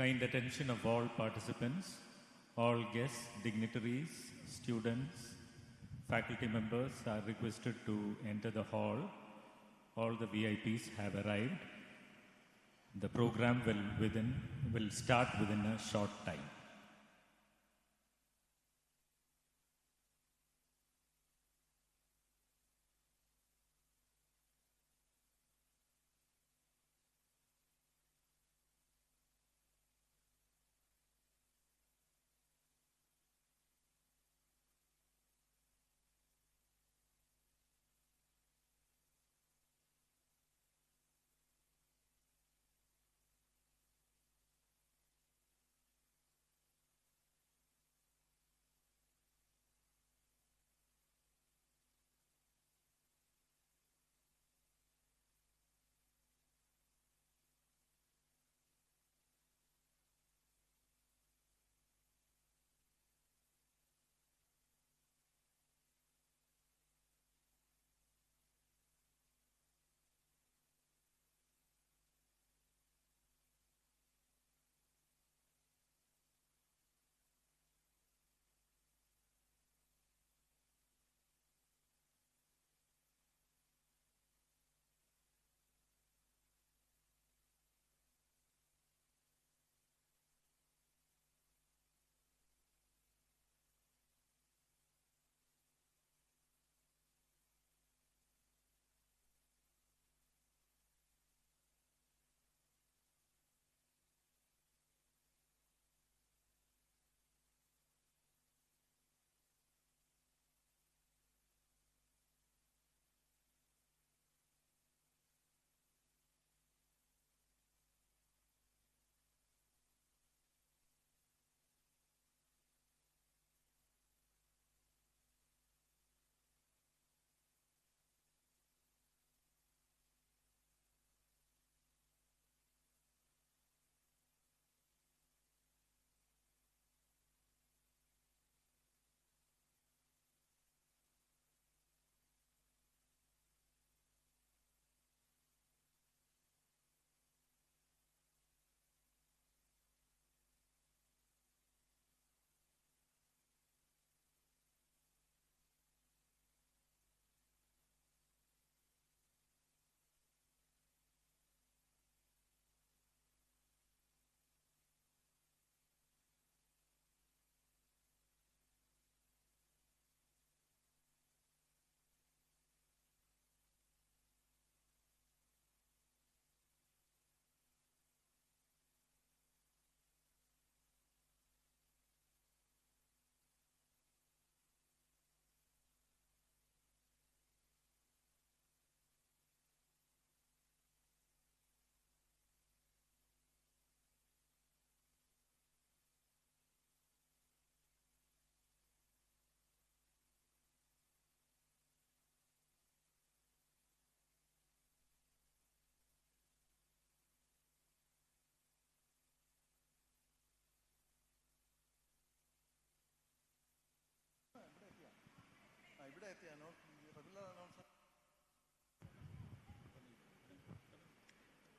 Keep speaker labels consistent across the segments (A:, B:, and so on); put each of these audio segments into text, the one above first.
A: Kind attention of all participants, all guests, dignitaries, students, faculty members are requested to enter the hall. All the VIPs have arrived. The program will start within a short time.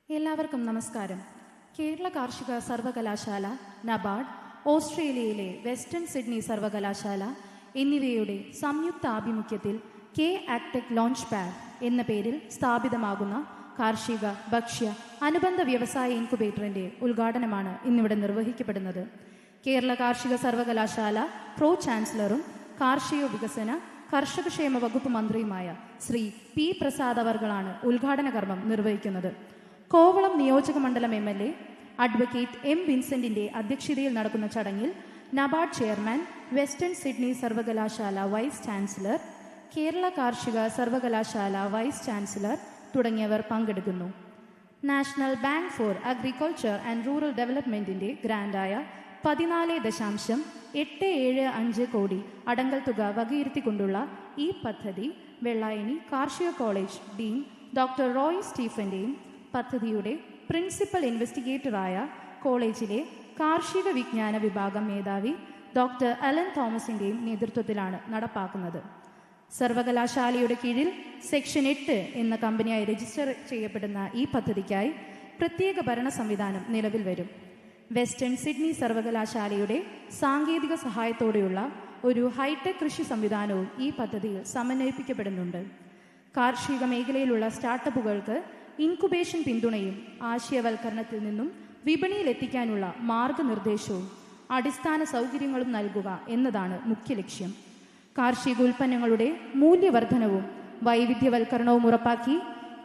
B: എല്ലാവർക്കും നമസ്കാരം. കേരള കാർഷിക സർവകലാശാല, NABARD, ഓസ്ട്രേലിയയിലെ western Sydney സർവകലാശാല എന്നിവയുടെ സംയുക്ത ആഭിമുഖ്യത്തിൽ KAU-NABARD launch pad എന്ന പേരിൽ സ്ഥാപിതമാകുന്ന കാർഷിക, ഭക്ഷ്യ, അനുബന്ധ വ്യവസായ ഇൻക്യുബേറ്ററിന്റെ ഉദ്ഘാടനമാണ് ഇന്നിവിടെ നിർവഹിക്കപ്പെടുന്നത്. കേരള കാർഷിക സർവകലാശാല പ്രോ ചാൻസലറും കാർഷിക വികസന കർഷകക്ഷേമ വകുപ്പ് മന്ത്രിയുമായ ശ്രീ P. പ്രസാദ് അവർകളാണ് ഉദ്ഘാടന കർമ്മം നിർവഹിക്കുന്നത്. കോവളം നിയോജക മണ്ഡലം MLA അഡ്വക്കേറ്റ് M. വിൻസെന്റിന്റെ അധ്യക്ഷതയിൽ നടക്കുന്ന ചടങ്ങിൽ നബാർഡ് ചെയർമാൻ, വെസ്റ്റേൺ സിഡ്നി സർവകലാശാല വൈസ് ചാൻസലർ, കേരള കാർഷിക സർവകലാശാല വൈസ് ചാൻസലർ തുടങ്ങിയവർ പങ്കെടുക്കുന്നു. National Bank for Agriculture and Rural ഡെവലപ്മെന്റിന്റെ ഗ്രാന്റായ 14.875 കോടി അടങ്കൽ തുക വകയിരുത്തിക്കൊണ്ടുള്ള ഈ പദ്ധതി വെള്ളായണി കാർഷിക കോളേജ് ഡീൻ ഡോക്ടർ റോയ് സ്റ്റീഫന്റെയും പദ്ധതിയുടെ പ്രിൻസിപ്പൽ ഇൻവെസ്റ്റിഗേറ്ററായ കോളേജിലെ കാർഷിക വിജ്ഞാന വിഭാഗം മേധാവി ഡോക്ടർ അലൻ തോമസിന്റെയും നേതൃത്വത്തിലാണ് നടപ്പാക്കുന്നത്. സർവകലാശാലയുടെ കീഴിൽ സെക്ഷൻ 8 എന്ന കമ്പനിയായി രജിസ്റ്റർ ചെയ്യപ്പെടുന്ന ഈ പദ്ധതിക്കായി പ്രത്യേക ഭരണ സംവിധാനം നിലവിൽ വരും. വെസ്റ്റേൺ സിഡ്നി സർവകലാശാലയുടെ സാങ്കേതിക സഹായത്തോടെയുള്ള ഒരു ഹൈടെക് കൃഷി സംവിധാനവും ഈ പദ്ധതിയിൽ സമന്വയിപ്പിക്കപ്പെടുന്നുണ്ട്. കാർഷിക മേഖലയിലുള്ള സ്റ്റാർട്ടപ്പുകൾക്ക് ഇൻകുബേഷൻ പിന്തുണയും ആശയവൽക്കരണത്തിൽ നിന്നും വിപണിയിലെത്തിക്കാനുള്ള മാർഗനിർദ്ദേശവും അടിസ്ഥാന സൗകര്യങ്ങളും നൽകുക എന്നതാണ് മുഖ്യ ലക്ഷ്യം. കാർഷിക ഉൽപ്പന്നങ്ങളുടെ മൂല്യവർദ്ധനവും വൈവിധ്യവൽക്കരണവും ഉറപ്പാക്കി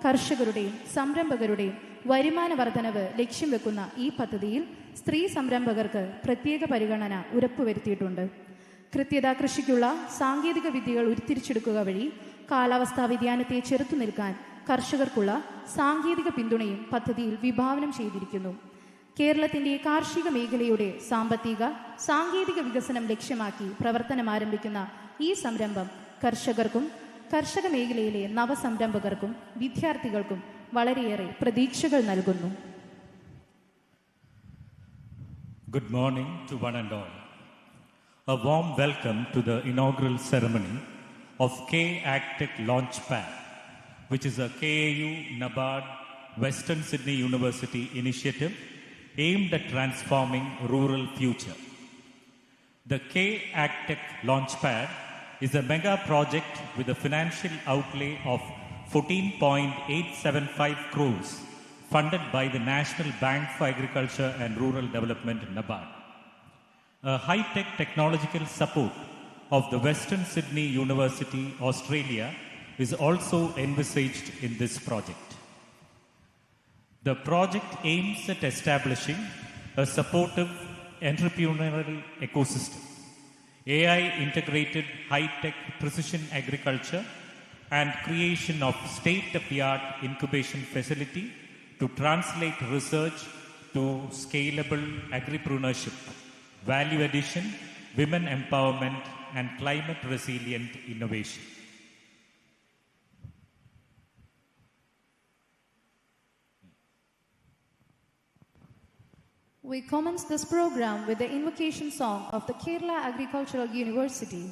B: കർഷകരുടെയും സംരംഭകരുടെയും വരുമാന വർധനവ് ലക്ഷ്യം വെക്കുന്ന ഈ പദ്ധതിയിൽ സ്ത്രീ സംരംഭകർക്ക് പ്രത്യേക പരിഗണന ഉറപ്പുവരുത്തിയിട്ടുണ്ട്. കൃത്യത കൃഷിക്കുള്ള സാങ്കേതിക വിദ്യകൾ ഉരുത്തിരിച്ചെടുക്കുക വഴി കാലാവസ്ഥാ വ്യതിയാനത്തെ ചെറുത്തുനിൽക്കാൻ കർഷകർക്കുള്ള സാങ്കേതിക പിന്തുണയും പദ്ധതിയിൽ വിഭാവനം ചെയ്തിരിക്കുന്നു. കേരളത്തിൻ്റെ കാർഷിക മേഖലയുടെ സാമ്പത്തിക സാങ്കേതിക വികസനം ലക്ഷ്യമാക്കി പ്രവർത്തനം ആരംഭിക്കുന്ന ഈ സംരംഭം കർഷകർക്കും കർഷക മേഖലയിലെ നവസംരംഭകർക്കും വിദ്യാർത്ഥികൾക്കും വളരെയേറെ പ്രതീക്ഷകൾ നൽകുന്നു.
A: Good morning to one and all. A warm welcome to the inaugural ceremony of KAU-NABARD LaunchPad, which is a KAU-NABARD-WSU University Initiative aimed at transforming rural future. The KAU-NABARD LaunchPad is a mega project with a financial outlay of 14.875 crores funded by the National Bank for Agriculture and Rural Development, NABARD. A high-tech technological support of the Western Sydney University, Australia, is also envisaged in this project. The project aims at establishing a supportive entrepreneurial ecosystem, AI-integrated high-tech precision agriculture, and creation of state-of-the-art incubation facility to translate research to scalable agripreneurship, value addition, women empowerment, and climate-resilient innovation.
B: We commence this program with the invocation song of the Kerala Agricultural University.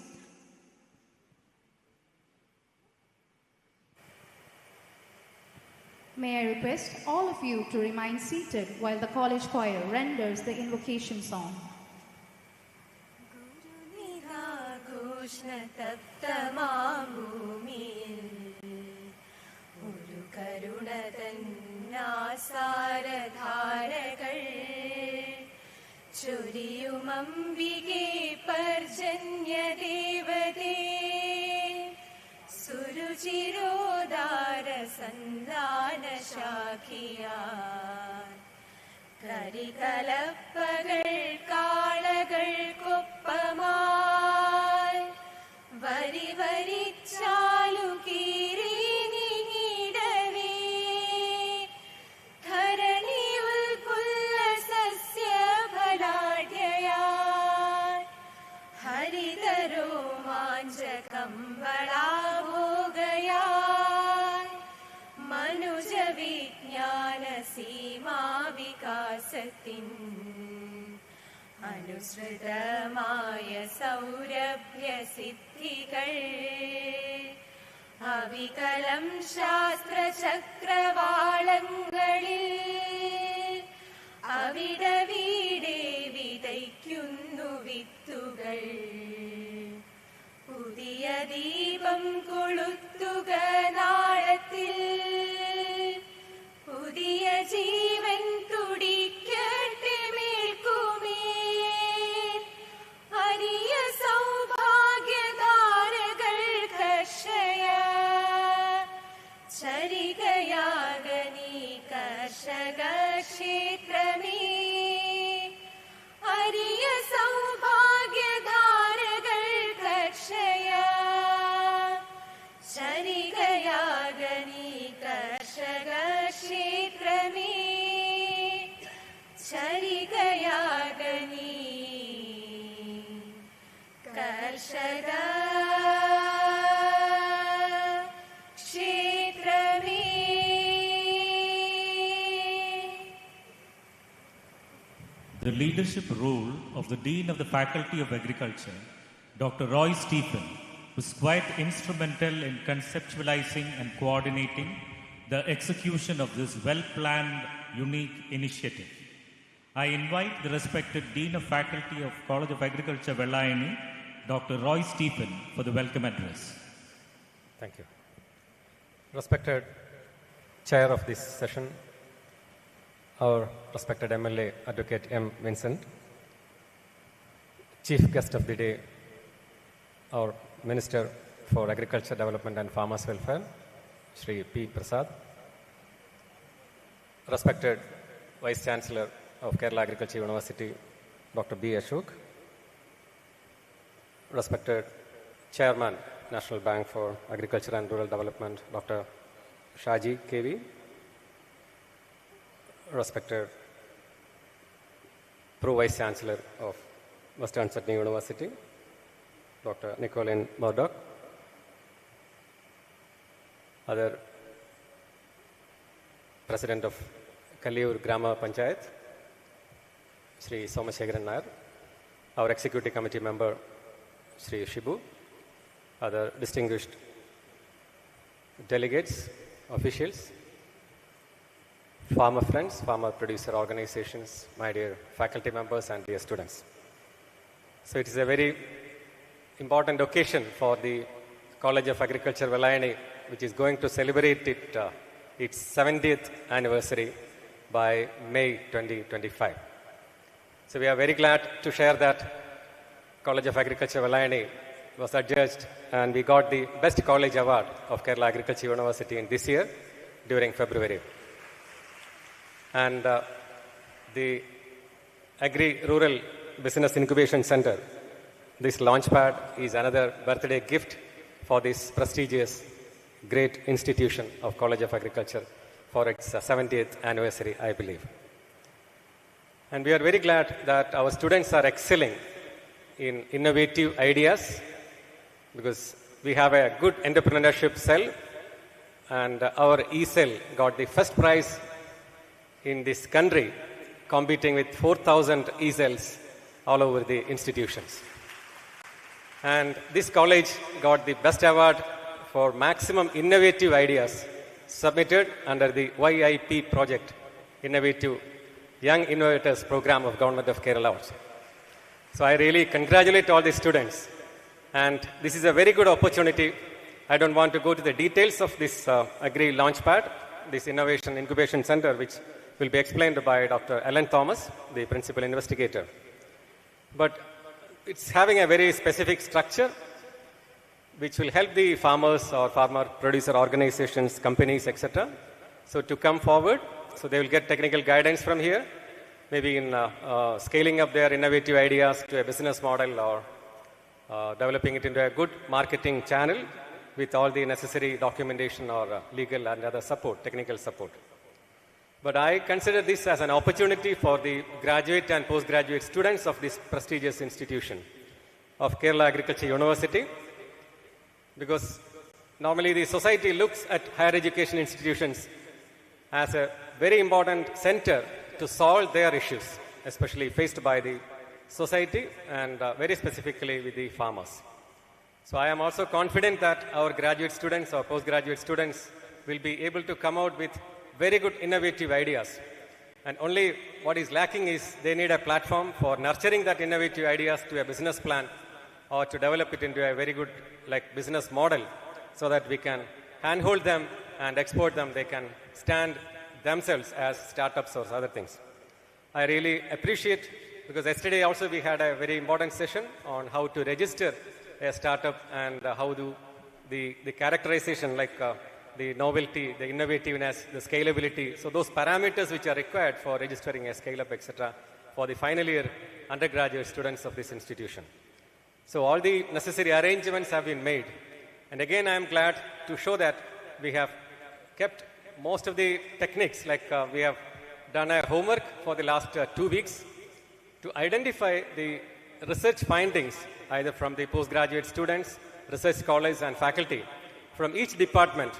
B: May I request all of you to remain seated while the college choir renders the invocation song.
C: ചൊരിയുമംബികേ പർജന്യദേവതേ സുരുചിരോദാര സന്ധാനശാഖിയാൻ കരികലപ്പകൾ കാളകൾക്കൊപ്പമായി വരി വരിച്ചാലു കീറി നീങ്ങിടവേ ധരണിയുൽ പുല്ലസസ്യഫലാഢ്യയാൻ ഹരിതരോമാഞ്ചകമ്പളാഭോഗയാൻ മനുജവിജ്ഞാന സീമാവികാസത്തിൻ അനുസൃതമായ സൗരഭ്യസിദ്ധികൾ അവികലം ശാസ്ത്രചക്രവാളങ്ങളിൽ അവിടവീടെ വിതയ്ക്കുന്നു വിത്തുകൾ പുതിയ ദീപം കൊളുത്തുക നാളത്തിൽ പുതിയ ജീവൻ തുടിക്കട്ടെ മേൽക്കുമേൽ അരിയ സൗഭാഗ്യധാരകൾ കർഷയ ചരികയാകനീ കർഷക ക്ഷേത്രമേ അരിയ സൗഭാഗ്യധാരകൾ കർഷയ ചരികയാകനീ കർഷക ക്ഷേത്രമേ ചരികയാകനീ കർഷക ക്ഷേത്രമേ.
A: The leadership role of the Dean of the Faculty of Agriculture, Dr. Roy Stephen, was quite instrumental in conceptualizing and coordinating the execution of this well-planned, unique initiative. I invite the respected Dean of Faculty of College of Agriculture, Vellayani, Dr. Roy Stephen, for the welcome address.
D: Thank you. Respected Chair of this session, our respected MLA, Advocate M. Vincent, Chief Guest of the Day, our Minister for Agriculture Development and Farmers Welfare, Shri P. Prasad, respected Vice Chancellor of Kerala Agriculture University, Dr. B. Ashok, respected Chairman, National Bank for Agriculture and Rural Development, Dr. Shaji KV, respected Pro Vice Chancellor of Western Sydney University, Dr. Nicolene Murdoch, other President of Kalliyur Grama Panchayat, Shri Somashekaran Nair, our Executive Committee member, Shri Shibu, other distinguished delegates, officials, farmer friends, farmer producer organizations, my dear faculty members and dear students. So it is a very important occasion for the College of Agriculture, Vellayani, which is going to celebrate its 70th anniversary by May 2025. So we are very glad to share that College of Agriculture, Vellayani was adjudged and we got the Best College Award of Kerala Agriculture University in this year during February. And the Agri-Rural Business Incubation Center, this LaunchPad, is another birthday gift for this prestigious, great institution of College of Agriculture for its 70th anniversary, I believe. And we are very glad that our students are excelling in innovative ideas because we have a good entrepreneurship cell and our E-cell got the first prize in this country competing with 4,000 E-cells all over the institutions. And this college got the best award for maximum innovative ideas submitted under the YIP project, Innovative Young Innovators Program of Government of Kerala. So I really congratulate all the students. And this is a very good opportunity. I don't want to go to the details of this Agri Launchpad, this Innovation Incubation Center, which will be explained by Dr. Ellen Thomas, the principal investigator. But it's having a very specific structure which will help the farmers or farmer producer organizations, companies, etc. So to come forward, so they will get technical guidance from here, maybe in scaling up their innovative ideas to a business model or developing it into a good marketing channel with all the necessary documentation or legal and other support, technical support. But I consider this as an opportunity for the graduate and postgraduate students of this prestigious institution of Kerala Agriculture University, because normally the society looks at higher education institutions as a very important center to solve their issues, especially faced by the society and very specifically with the farmers. So I am also confident that our graduate students or postgraduate students will be able to come out with very good innovative ideas. And only what is lacking is they need a platform for nurturing that innovative ideas to a business plan or to develop it into a very good business model so that we can handhold them and export them. They can stand themselves as startups or other things. I really appreciate, because yesterday also we had a very important session on how to register a startup and how do the characterization the novelty, the innovativeness, the scalability. So those parameters which are required for registering a scale-up, etc., for the final year undergraduate students of this institution. So all the necessary arrangements have been made. And again, I am glad to show that we have kept most of the techniques, we have done a homework for the last 2 weeks to identify the research findings, either from the postgraduate students, research scholars and faculty from each department,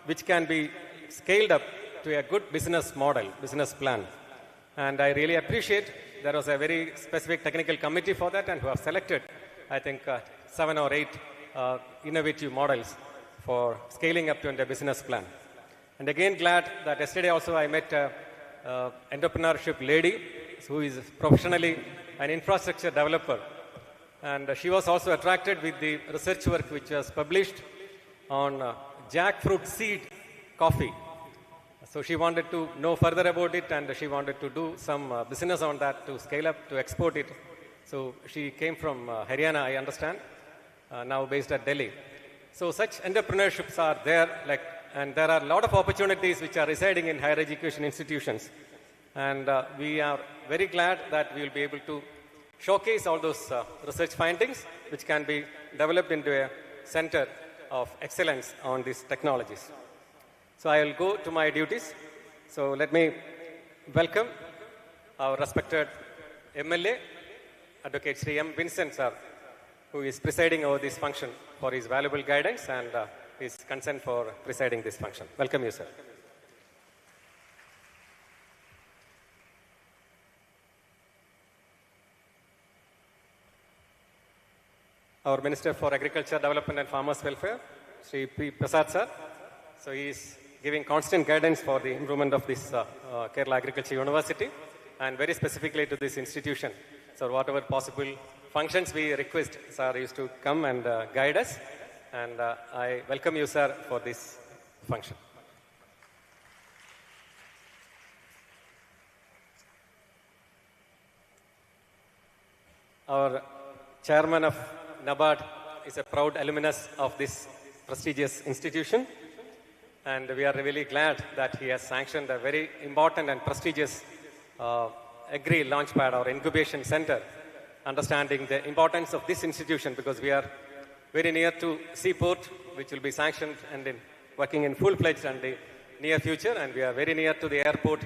D: which can be scaled up to a good business model, business plan. And I really appreciate there was a very specific technical committee for that and who have selected, I think, 7 or 8 innovative models for scaling up to a business plan. And again, glad that yesterday also I met an entrepreneurship lady who is professionally an infrastructure developer. And she was also attracted with the research work which was published on jackfruit seed coffee. So she wanted to know further about it, and she wanted to do some business on that to scale up, to export it. So she came from Haryana, I understand, now based at Delhi. So such entrepreneurships are there, and there are a lot of opportunities which are residing in higher education institutions. And we are very glad that we will be able to showcase all those research findings which can be developed into a center of excellence on these technologies. So I will go to my duties. So let me welcome our respected MLA, Advocate Sri M. Vincent sir, who is presiding over this function, for his valuable guidance and his consent for presiding this function. Welcome you, sir. Our Minister for Agriculture Development and Farmers Welfare, Sri P. Prasad sir. So he is giving constant guidance for the improvement of this Kerala Agriculture University, and very specifically to this institution. So whatever possible functions we request, sir used to come and guide us. And I welcome you, sir, for this function. Our chairman of NABARD is a proud alumnus of this prestigious institution. And we are really glad that he has sanctioned a very important and prestigious Agri LaunchPad or incubation center, understanding the importance of this institution, because we are very near to seaport, which will be sanctioned and working in full-fledged in the near future, and we are very near to the airport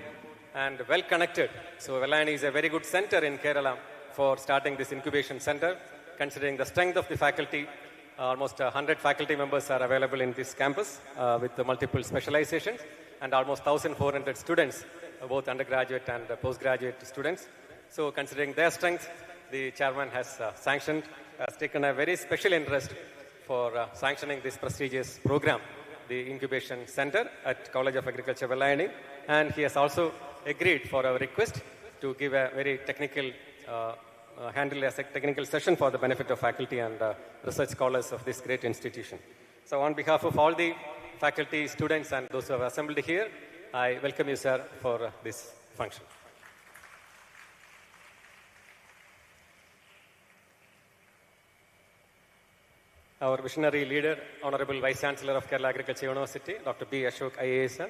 D: and well connected. So Vellayani is a very good center in Kerala for starting this incubation center, considering the strength of the faculty. Almost 100 faculty members are available in this campus with the multiple specializations, and almost 1,400 students, both undergraduate and postgraduate students. So considering their strength, the chairman has taken a very special interest for sanctioning this prestigious program, the Incubation Center at College of Agriculture, Vellayani. And he has also agreed for our request to give a very technical, handle a technical session for the benefit of faculty and research scholars of this great institution. So on behalf of all the faculty, students, and those who have assembled here, I welcome you, sir, for this function. Our visionary leader, Honorable Vice Chancellor of Kerala Agriculture University, Dr. B. Ashok, IAS, sir.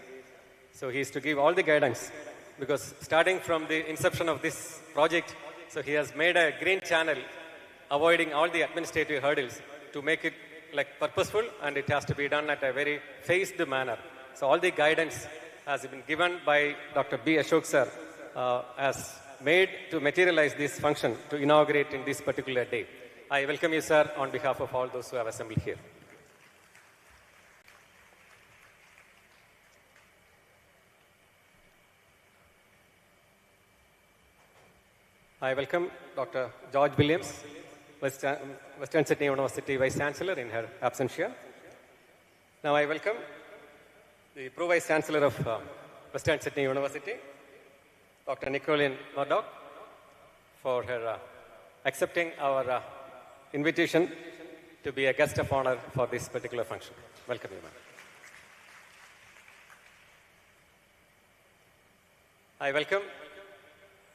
D: So he is to give all the guidance, because starting from the inception of this project, so he has made a green channel, avoiding all the administrative hurdles to make it purposeful, and it has to be done at a very phased manner. So all the guidance has been given by Dr. B. Ashok, sir, as made to materialize this function, to inaugurate in this particular day. I welcome you, sir, on behalf of all those who have assembled here. I welcome Dr. George Williams, Western Sydney University Vice Chancellor, in her absentia. Now I welcome the Pro Vice Chancellor of Western Sydney University, Dr. Nicolene Murdoch, for her accepting our invitation to be a guest of honor for this particular function. Welcome you, ma'am. I welcome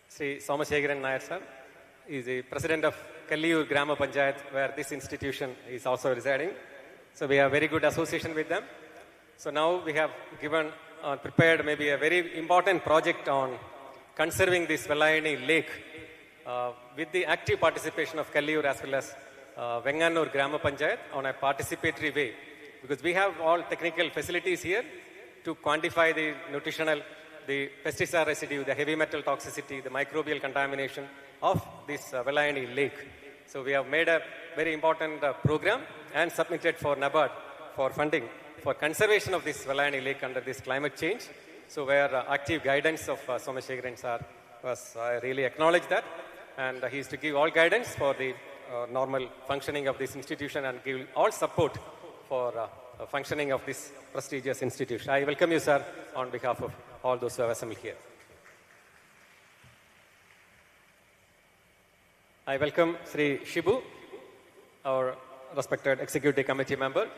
D: Sri Somashekharan Nair, sir. He is the president of Kalliyur Grama Panchayat, where this institution is also residing. So we have very good association with them. So now we have prepared maybe a very important project on conserving this Vellayani lake with the active participation of Kalliyur as well as Venganur Grama Panchayat on a participatory way, because we have all technical facilities here to quantify the nutritional, the pesticide residue, the heavy metal toxicity, the microbial contamination of this Vellayani lake. So we have made a very important program and submitted for NABARD for funding for conservation of this Vellayani lake under this climate change. So where active guidance of Somashekharan sir was, I really acknowledge that. And he is to give all guidance for the normal functioning of this institution and give all support for functioning of this prestigious institution. I welcome you, sir, on behalf of all those who have assembled here. I welcome Sri Shibu, our respected executive committee member.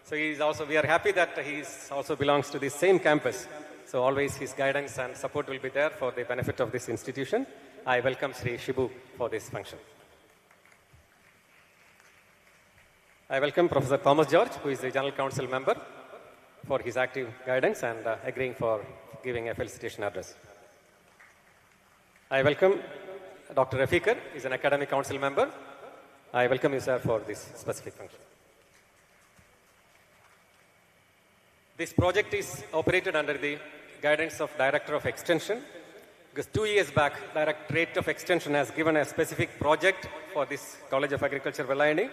D: So we are happy that he also belongs to the same campus. So always his guidance and support will be there for the benefit of this institution. I welcome Sri Shibu for this function. I welcome Professor Thomas George, who is the General Council member, for his active guidance and agreeing for giving a felicitation address. I welcome Dr. Rafikar, he is an academic council member. I welcome you, sir, for this specific function. This project is operated under the guidance of Director of Extension, because 2 years back, Directorate of Extension has given a specific project for this College of Agriculture, Vellayani,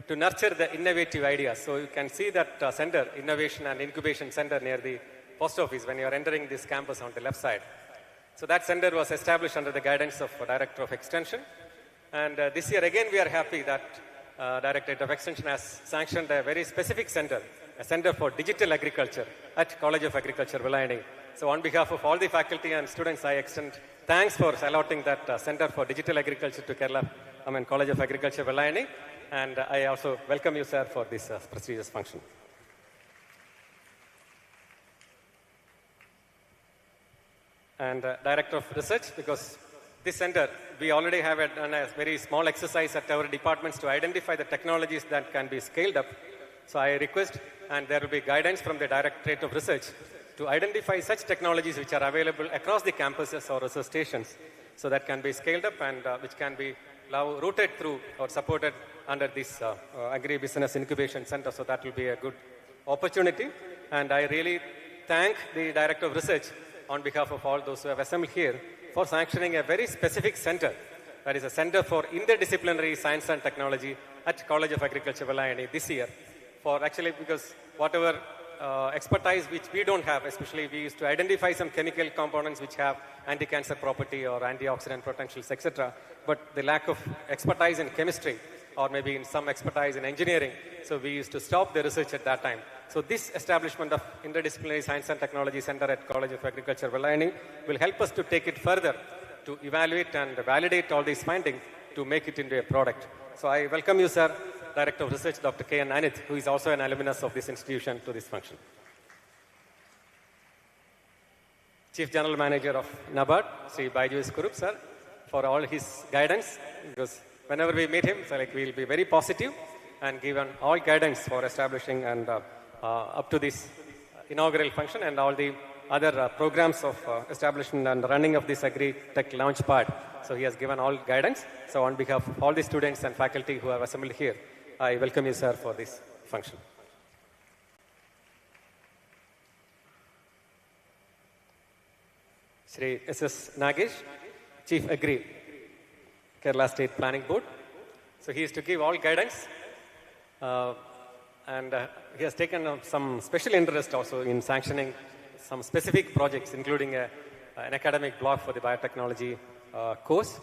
D: to nurture the innovative ideas. So you can see that center, Innovation and Incubation Center near the post office when you are entering this campus on the left side. So that center was established under the guidance of Director of Extension. And this year again we are happy that Directorate of Extension has sanctioned a very specific center, a center for digital agriculture at College of Agriculture, Vellayani. So on behalf of all the faculty and students, I extend thanks for allotting that Center for Digital Agriculture to College of Agriculture, Vellayani. And I also welcome you, sir, for this prestigious function. And Director of Research, because this center, we already have done a very small exercise at our departments to identify the technologies that can be scaled up. So I request, and there will be guidance from the Directorate of Research to identify such technologies which are available across the campuses or research stations, so that can be scaled up and which can be now routed through or supported under this Agri-Business Incubation Center. So that will be a good opportunity. And I really thank the Director of Research on behalf of all those who have assembled here for sanctioning a very specific center, that is a Center for Interdisciplinary Science and Technology at College of Agriculture, Vellayani this year. For actually, because whatever expertise which we don't have, especially we used to identify some chemical components which have anti-cancer property or antioxidant potentials, etc. But the lack of expertise in chemistry or maybe in some expertise in engineering, so we used to stop the research at that time. So this establishment of Interdisciplinary Science and Technology Center at College of Agriculture, Vellayani will help us to take it further, to evaluate and validate all these findings to make it into a product. So I welcome you, sir, Director of Research, Dr. K.N. Anith, who is also an alumnus of this institution, to this function. Chief General Manager of NABARD, Sri Baiju Kurup, sir, for all his guidance, because whenever we meet him, so we'll be very positive and given all guidance for establishing and up to this inaugural function and all the other programs of establishment and running of this Agri-Tech LaunchPad. So he has given all guidance. So on behalf of all the students and faculty who have assembled here, I welcome you, sir, for this function. Shri S.S. Nagesh, Chief Agri, Kerala State Planning Board. So he is to give all guidance and he has taken some special interest also in sanctioning some specific projects, including an academic block for the biotechnology course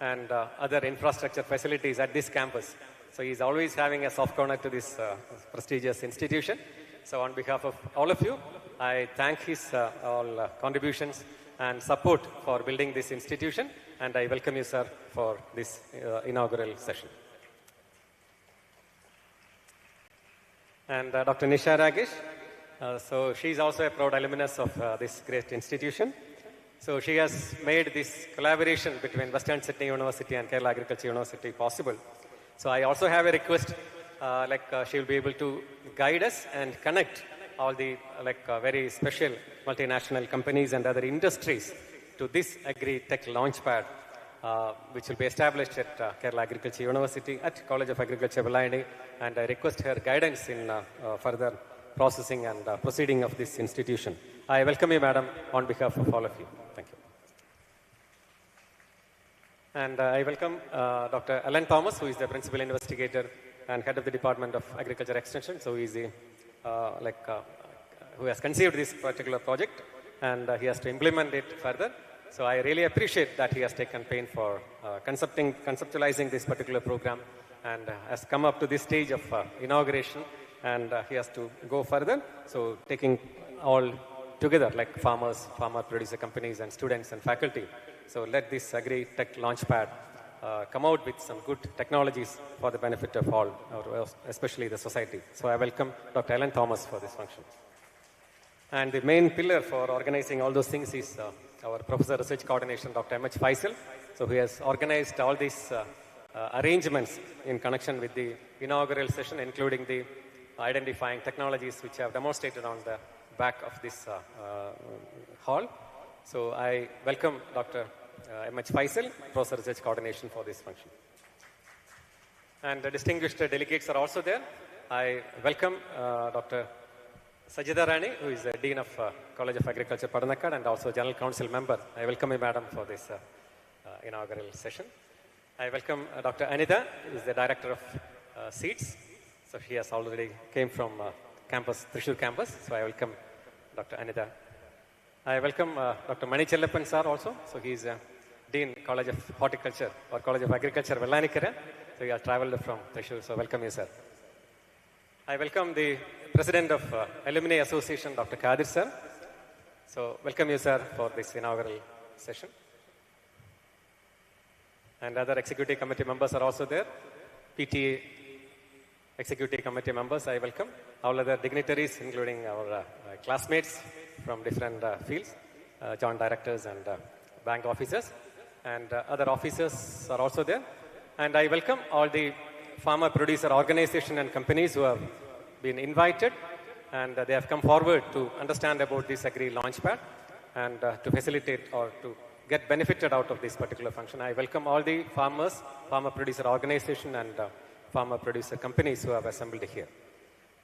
D: and other infrastructure facilities at this campus. So he's always having a soft corner to this prestigious institution. So on behalf of all of you, I thank his all contributions and support for building this institution, and I welcome you, sir, for this inaugural session. And Dr. Nisha Ragesh, so she is also a proud alumnus of this great institution. So she has made this collaboration between Western Sydney University and Kerala Agriculture University possible. So I also have a request, she will be able to guide us and connect all the very special multinational companies and other industries to this Agri-Tech Launchpad, which will be established at Kerala Agriculture University at College of Agriculture, Vellayani, and I request her guidance in further processing and proceeding of this institution. I welcome you, madam, on behalf of all of you. Thank you. And I welcome Dr. Alan Thomas, who is the Principal Investigator and Head of the Department of Agriculture Extension. So he is the, who has conceived this particular project, and he has to implement it further. So I really appreciate that he has taken pain for conceptualizing this particular program and has come up to this stage of inauguration, and he has to go further. So taking all together, like farmers, farmer producer companies and students and faculty. So let this Agri-Tech Launchpad come out with some good technologies for the benefit of all, or especially the society. So I welcome Dr. Ellen Thomas for this function. And the main pillar for organizing all those things is our Professor Research Coordination, Dr. M.H. Faisal. So he has organized all these arrangements in connection with the inaugural session, including the identifying technologies which I have demonstrated on the back of this hall. So I welcome Dr. M.H. Faisal, Professor Research Coordination, for this function. And the distinguished delegates are also there. I welcome Dr. Sajida Rani, who is the Dean of College of Agriculture, Padanakkad, and also General Council member. I welcome you, Madam, for this inaugural session. I welcome Dr. Anita, who is the Director of Seeds. So she has already came from campus, Thrissur campus. So I welcome Dr. Anita. I welcome Dr. Mani Chellappan sir also. So he is Dean, College of Horticulture or College of Agriculture, Vellayani. So he has traveled from Thrissur. So welcome you, sir. I welcome the President of Alumni Association, Dr. Kadir sir. So welcome you, sir, for this inaugural session. And other executive committee members are also there. PTA executive committee members, I welcome. All other dignitaries, including our classmates from different fields, joint directors and bank officers. And other officers are also there. And I welcome all the farmer producer organization and companies who have been invited, and they have come forward to understand about this Agri LaunchPad and to facilitate or to get benefited out of this particular function. I welcome all the farmers, farmer producer organization and farmer producer companies who have assembled here.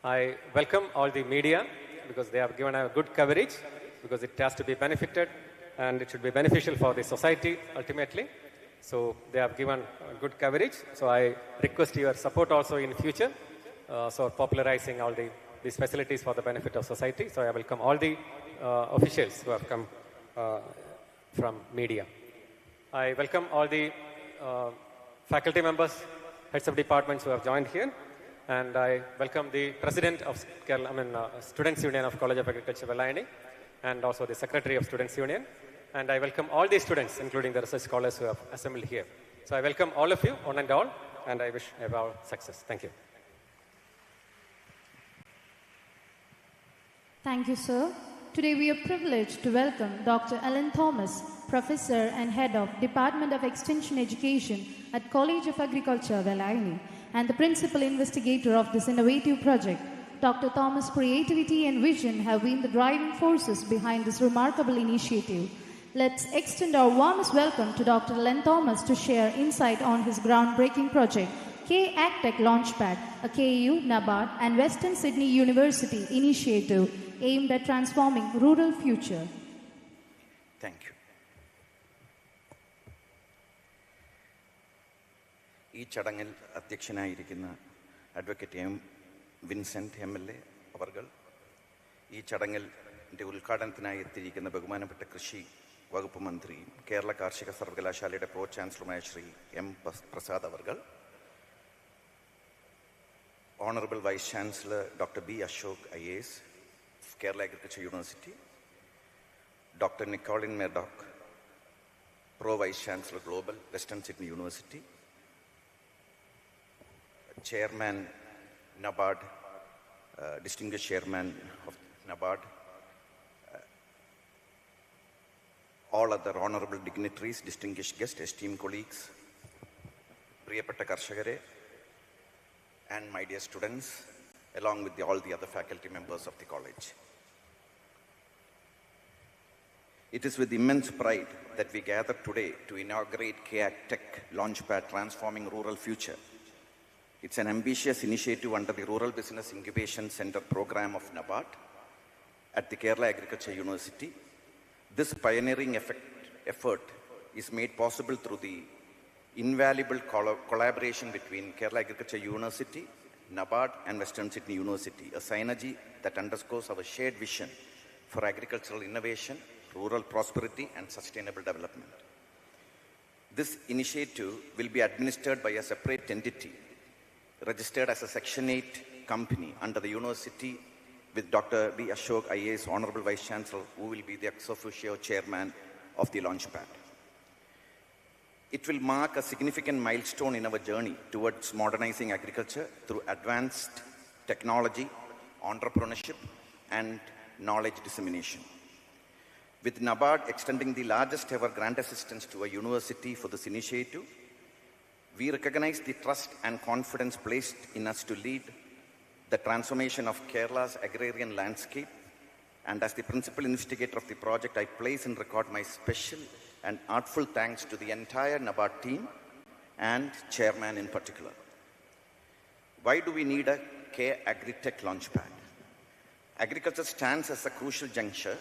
D: I welcome all the media because they have given a good coverage, because it has to be benefited and it should be beneficial for the society ultimately. So they have given good coverage. So I request your support also in future, so popularizing all these facilities for the benefit of society. So I welcome all the officials who have come from media. I welcome all the faculty members, heads of departments who have joined here. And I welcome the President of Students' Union of College of Agriculture, Vellayani, and also the Secretary of Students' Union. And I welcome all the students, including the research scholars who have assembled here. So I welcome all of you, one and all, and I wish you all success. Thank you.
B: Thank you, sir. Today we are privileged to welcome Dr. Ellen Thomas, Professor and Head of Department of Extension Education at College of Agriculture, Vellayani, and the Principal Investigator of this innovative project. Dr. Thomas' creativity and vision have been the driving forces behind this remarkable initiative. Let's extend our warmest welcome to Dr. Ellen Thomas to share insight on his groundbreaking project, KAU-NABARD LaunchPad, a KAU-NABARD and Western Sydney University initiative aimed at transforming rural future.
E: Thank you. ഈ ചടങ്ങിൽ അധ്യക്ഷനായിരിക്കുന്ന advocate M Vincent MLA അവർകൾ, ഈ ചടങ്ങിൽ ഉദ്ഘാടനത്തിനായി എത്തിയിരിക്കുന്ന ബഹുമാനപ്പെട്ട കൃഷി വകുപ്പ് മന്ത്രിയും കേരള കാർഷിക സർവകലാശാലയുടെ പ്രോ ചാൻസലറുമായ ശ്രീ M. പ്രസാദ് അവർകൾ, Honorable Vice Chancellor Dr. B. Ashok IAS, Kerala Agriculture University, Dr. Nicolin Murdoch, Pro Vice Chancellor Global, Western Sydney University, Chairman NABARD, Distinguished Chairman of NABARD, all other honorable dignitaries, distinguished guests, esteemed colleagues, പ്രിയപ്പെട്ട കർഷകരെ, and my dear students, along with all the other faculty members of the college. It is with immense pride that we gather today to inaugurate KAU-NABARD LaunchPad Transforming Rural Future. It's an ambitious initiative under the Rural Business Incubation Center program of NABARD at the Kerala Agriculture University. This pioneering effort is made possible through the invaluable collaboration between Kerala Agriculture University, NABARD and Western Sydney University, a synergy that underscores our shared vision for agricultural innovation, rural prosperity and sustainable development. This initiative will be administered by a separate entity registered as a Section 8 company under the university with Dr. B. Ashok IAS, Honorable Vice Chancellor, who will be the ex officio chairman of the LaunchPad. It will mark a significant milestone in our journey towards modernizing agriculture through advanced technology, entrepreneurship, and knowledge dissemination. With NABARD extending the largest ever grant assistance to a university for this initiative, we recognize the trust and confidence placed in us to lead the transformation of Kerala's agrarian landscape. And as the principal instigator of the project, I place and record my special and artful thanks to the entire NABARD team and chairman in particular. Why do we need a K-Agritech Launchpad? Agriculture stands as a crucial juncture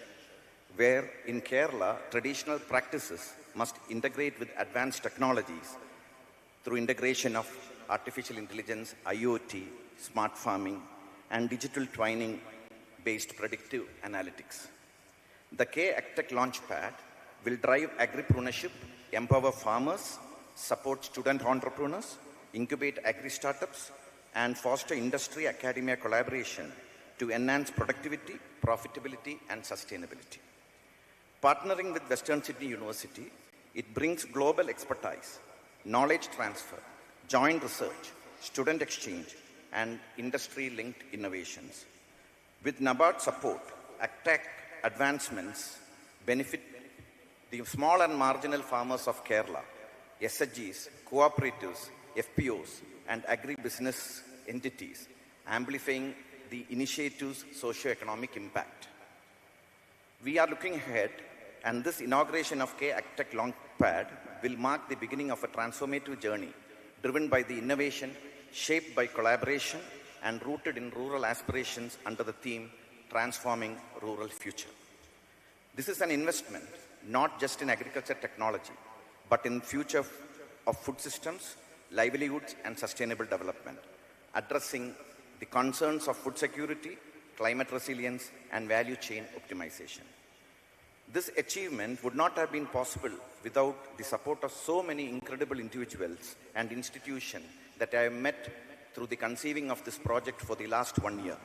E: where in Kerala, traditional practices must integrate with advanced technologies through integration of artificial intelligence, IoT, smart farming, and digital twining-based predictive analytics. The K-Agritech Launchpad will drive agripreneurship, empower farmers, support student entrepreneurs, incubate agri-startups, and foster industry-academia collaboration to enhance productivity, profitability, and sustainability. Partnering with Western Sydney University, it brings global expertise, knowledge transfer, joint research, student exchange, and industry-linked innovations. With NABARD support, AgTech advancements benefit the small and marginal farmers of Kerala, SHGs, cooperatives, FPOs, and agri-business entities, amplifying the initiative's socio-economic impact. We are looking ahead, and this inauguration of K-Agritech Launchpad will mark the beginning of a transformative journey driven by the innovation, shaped by collaboration, and rooted in rural aspirations under the theme Transforming Rural Future. This is an investment not just in agriculture technology, but in future of food systems, livelihoods, and sustainable development, addressing the concerns of food security, climate resilience, and value chain optimization. This achievement would not have been possible without the support of so many incredible individuals and institutions that I have met through the conceiving of this project for the last 1 year.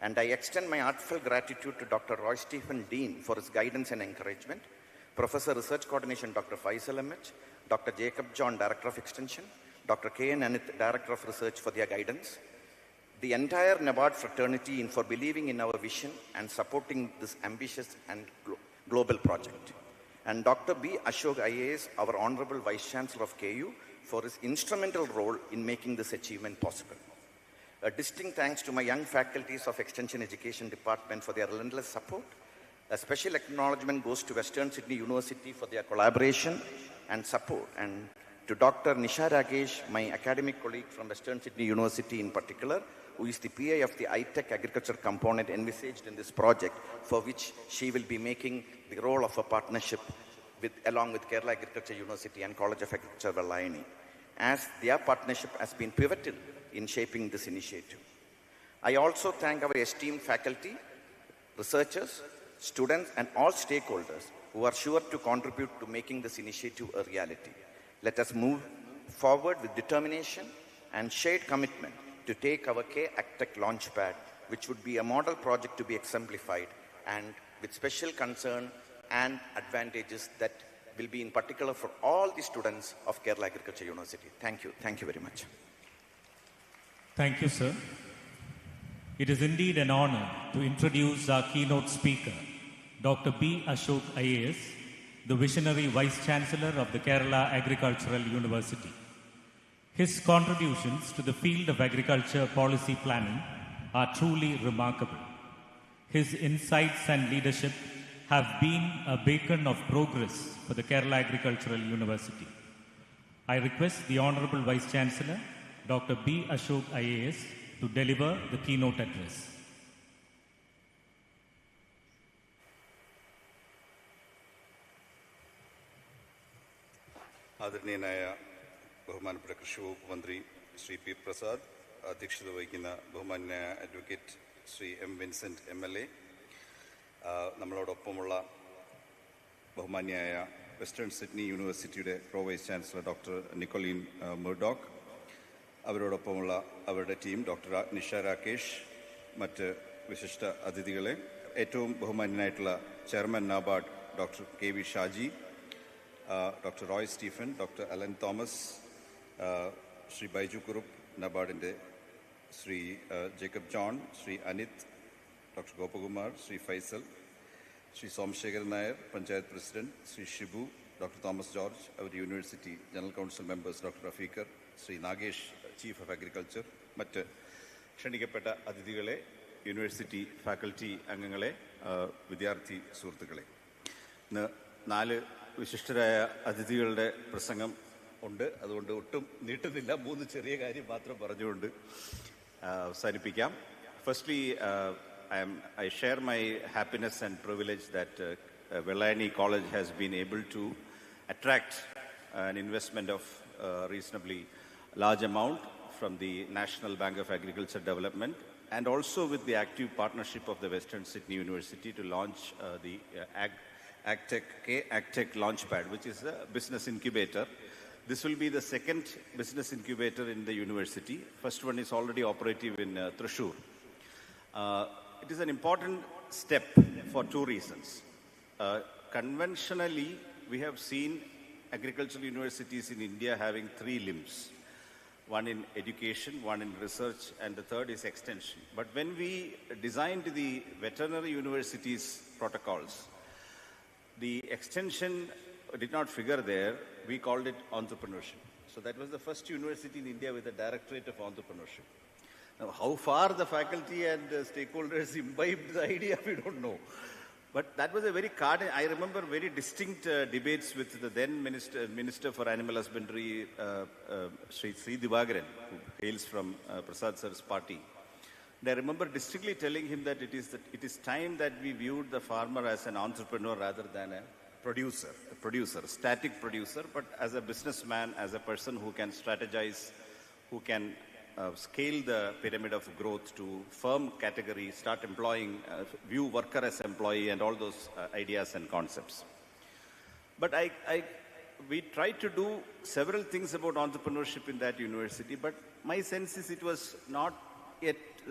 E: And I extend my heartfelt gratitude to Dr. Roy Stephen Dean for his guidance and encouragement, Professor Research Coordination Dr. Faisal MH, Dr. Jacob John, Director of Extension, Dr. K.N. Anith, Director of Research, for their guidance, the entire NABARD fraternity for believing in our vision and supporting this ambitious and global project, and Dr. B. Ashok IAS, our Honorable Vice Chancellor of KU, for his instrumental role in making this achievement possible. A distinct thanks to my young faculties of Extension Education Department for their relentless support. A special acknowledgement goes to Western Sydney University for their collaboration and support, and to Dr. Nisha Rakesh, my academic colleague from Western Sydney University in particular, who is the PA of the iTech agriculture component envisaged in this project, for which she will be making the role of a partnership along with Kerala Agriculture University and College of Agriculture, Vellayani, as their partnership has been pivotal in shaping this initiative. I also thank our esteemed faculty, researchers, students, and all stakeholders who are sure to contribute to making this initiative a reality. Let us move forward with determination and shared commitment to take our K-Agritech Launchpad, which would be a model project to be exemplified, and with special concern and advantages that will be in particular for all the students of Kerala Agriculture University. Thank you. Thank you very much.
A: Thank you, sir. It is indeed an honor to introduce our keynote speaker, Dr. B. Ashok IAS, the visionary Vice Chancellor of the Kerala Agricultural University. His contributions to the field of agriculture policy planning are truly remarkable. His insights and leadership have been a beacon of progress for the Kerala Agricultural University. I request the Honorable Vice Chancellor, Dr. B. Ashok IAS, to deliver the keynote address.
F: ആദരണീയനായ ബഹുമാനപ്പെട്ട കൃഷി വകുപ്പ് മന്ത്രി Shri P Prasad, അധ്യക്ഷത വഹിക്കുന്ന ബഹുമാന്യനായ advocate Shri M Vincent MLA, നമ്മളോടൊപ്പമുള്ള ബഹുമാന്യയായ വെസ്റ്റേൺ സിഡ്നി യൂണിവേഴ്സിറ്റിയുടെ pro vice chancellor doctor Nicoline Murdoch, അവരോടൊപ്പമുള്ള അവരുടെ ടീം ഡോക്ടർ നിഷ രാകേഷ്, മറ്റ് വിശിഷ്ട അതിഥികളെ, ഏറ്റവും ബഹുമാന്യനായിട്ടുള്ള chairman NABARD doctor KV Shaji, Dr. Roy Stephen, Dr. Alan Thomas, Sri Baiju Kurup, NABARD-inde, Sri Jacob John, Sri Anith, Dr. Gopakumar, Sri Faisal, Sri Somshekhar Nair, Panchayat President, Sri Shibu, Dr. Thomas George, our University General Council members, Dr. Rafikar, Sri Nagesh, Chief of Agriculture, മറ്റ് ക്ഷണിക്കപ്പെട്ട അതിഥികളെ, university faculty അംഗങ്ങളെ, വിദ്യാർത്ഥി സുഹൃത്തുക്കളെ, ഇന്ന് 4 വിശിഷ്ടരായ അതിഥികളുടെ പ്രസംഗം ഉണ്ട്. അതുകൊണ്ട് ഒട്ടും നീട്ടുന്നില്ല. 3 ചെറിയ കാര്യം മാത്രം പറഞ്ഞുകൊണ്ട് അവസാനിപ്പിക്കാം. Firstly, I share my happiness and privilege that Vellayani College has been able to attract an investment of reasonably large amount from the National Bank of Agriculture Development, and also with the active partnership of the Western Sydney University to launch the KAU-NABARD-WSU LaunchPad, which is a business incubator. This will be the second business incubator in the university. First one is already operative in Thrissur. It is an important step for 2 reasons. Conventionally, we have seen agricultural universities in India having 3 limbs. One in education, one in research, and the third is extension. But when we designed the veterinary universities protocols, the extension did not figure there. We called it entrepreneurship. So that was the first university in India with a directorate of entrepreneurship. Now, how far the faculty and stakeholders imbibed the idea, we don't know. But that was a very I remember very distinct debates with the then Minister for Animal Husbandry, Sri Divagaran, who hails from Prasad Sir's party. And I remember distinctly telling him that it is time that we viewed the farmer as an entrepreneur rather than a producer, static producer, but as a businessman, as a person who can strategize, who can scale the pyramid of growth to firm category, start employing, view worker as employee, and all those ideas and concepts. But we tried to do several things about entrepreneurship in that university, but my sense is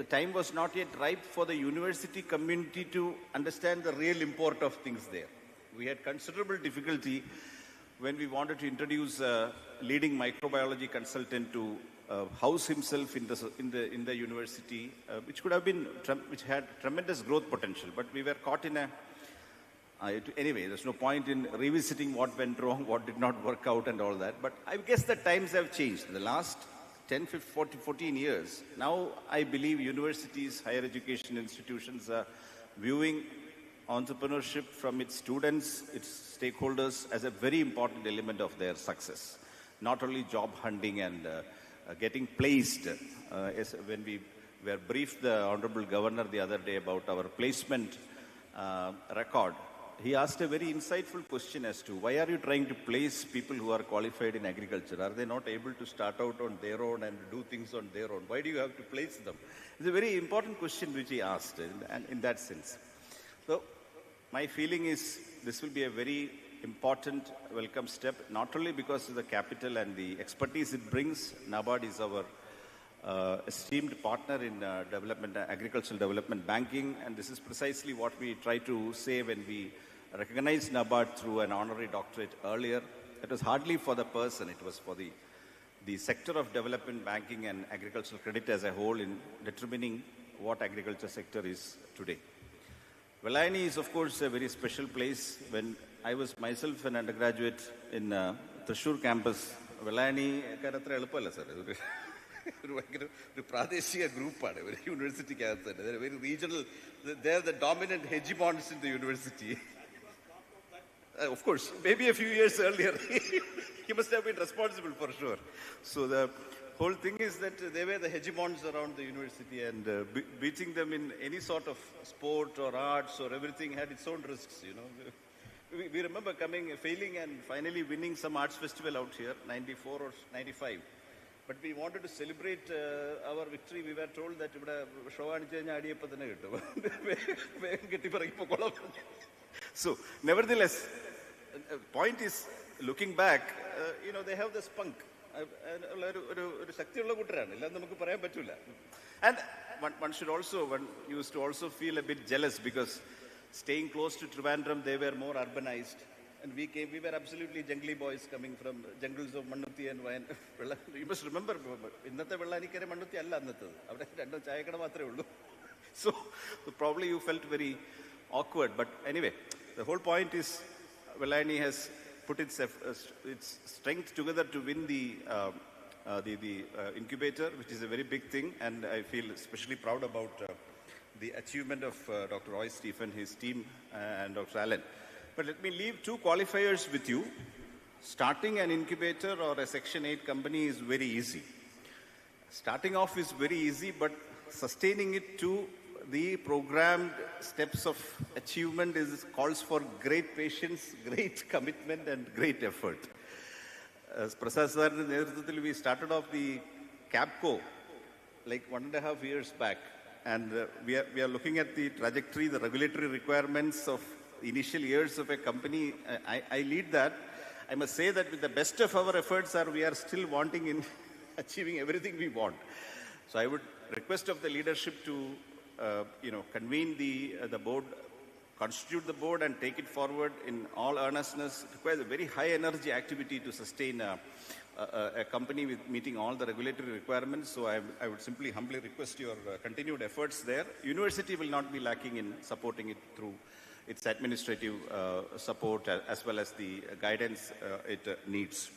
F: the time was not yet ripe for the university community to understand the real import of things there. We had considerable difficulty when we wanted to introduce a leading microbiology consultant to house himself in the university, which had tremendous growth potential. But we were caught in anyway, there's no point in revisiting what went wrong, what did not work out and all that. But I guess the times have changed. In the last 10, 14 years, now I believe universities, higher education institutions are viewing entrepreneurship from its students, its stakeholders, as a very important element of their success. Not only job hunting and getting placed. When we were briefed the Honorable Governor the other day about our placement record, he asked a very insightful question as to why are you trying to place people who are qualified in agriculture? Are they not able to start out on their own and do things on their own? Why do you have to place them? It's a very important question which he asked in that sense. So my feeling is this will be a very important welcome step, not only because of the capital and the expertise it brings. NABARD is our esteemed partner in agricultural development banking, and this is precisely what we try to say when we recognized NABARD through an honorary doctorate earlier. It was hardly for the person, it was for the sector of development banking and agricultural credit as a whole in determining what agriculture sector is today. Vellayani is, of course, a very special place. When I was myself an undergraduate in Thrissur campus, Vellayani karatra elapalla sir. ഒരു പ്രാദേശിക ഗ്രൂപ്പാണ് ഒരു യൂണിവേഴ്സിറ്റിക്കകത്ത് തന്നെ. Very regional. They are the dominant hegemons in the university. Of course, maybe a few years earlier, he must have been responsible for sure. So the whole thing is that they were the hegemons around the university, and beating them in any sort of sport or arts or everything had its own risks, you know. We remember failing and finally winning some arts festival out here, 94 or 95. But we wanted to celebrate our victory. We were told that show So, nevertheless, point is, looking back, they have the spunk. And one used to also feel a bit jealous because staying close to Trivandrum, they were more urbanized. And we were absolutely jungly boys coming from jungles of Mannuthi and Wayan. You must remember, innathe Vellayanikare Mannuthi alla annathu. Avade rendu chayakada maathre ullu. So probably you felt very awkward. But anyway, the whole point is Vellayani has put its strength together to win the incubator, which is a very big thing, and I feel especially proud about the achievement of Dr. Roy Stephen, his team, and Dr. Allen. But let me leave two qualifiers with you. Starting an incubator or a Section 8 company is very easy. Starting off is very easy, but sustaining it to the programmed steps of achievement calls for great patience, great commitment, and great effort. As Prasad sir, we started off the CAPCO like 1.5 years back, and we are looking at the trajectory, the regulatory requirements of initial years of a company. I lead that. I must say that with the best of our efforts, we are still wanting in achieving everything we want. So I would request of the leadership to convene the board, constitute the board, and take it forward in all earnestness. It requires a very high energy activity to sustain a company with meeting all the regulatory requirements. So I would simply humbly request your continued efforts there. University will not be lacking in supporting it through its administrative support as well as the guidance it needs.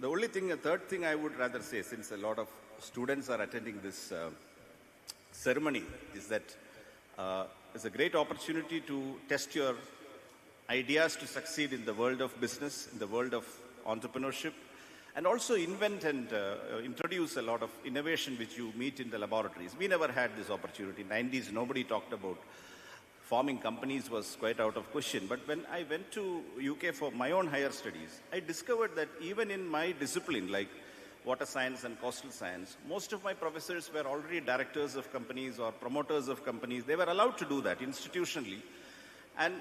F: The only thing, a third thing I would rather say, since a lot of students are attending this ceremony, is that it's a great opportunity to test your ideas to succeed in the world of business, in the world of entrepreneurship, and also invent and introduce a lot of innovation which you meet in the laboratories. We never had this opportunity. In the 90s, nobody talked about forming companies, was quite out of question. But when I went to UK for my own higher studies, I discovered that even in my discipline, like water science and coastal science, most of my professors were already directors of companies or promoters of companies. They were allowed to do that institutionally. And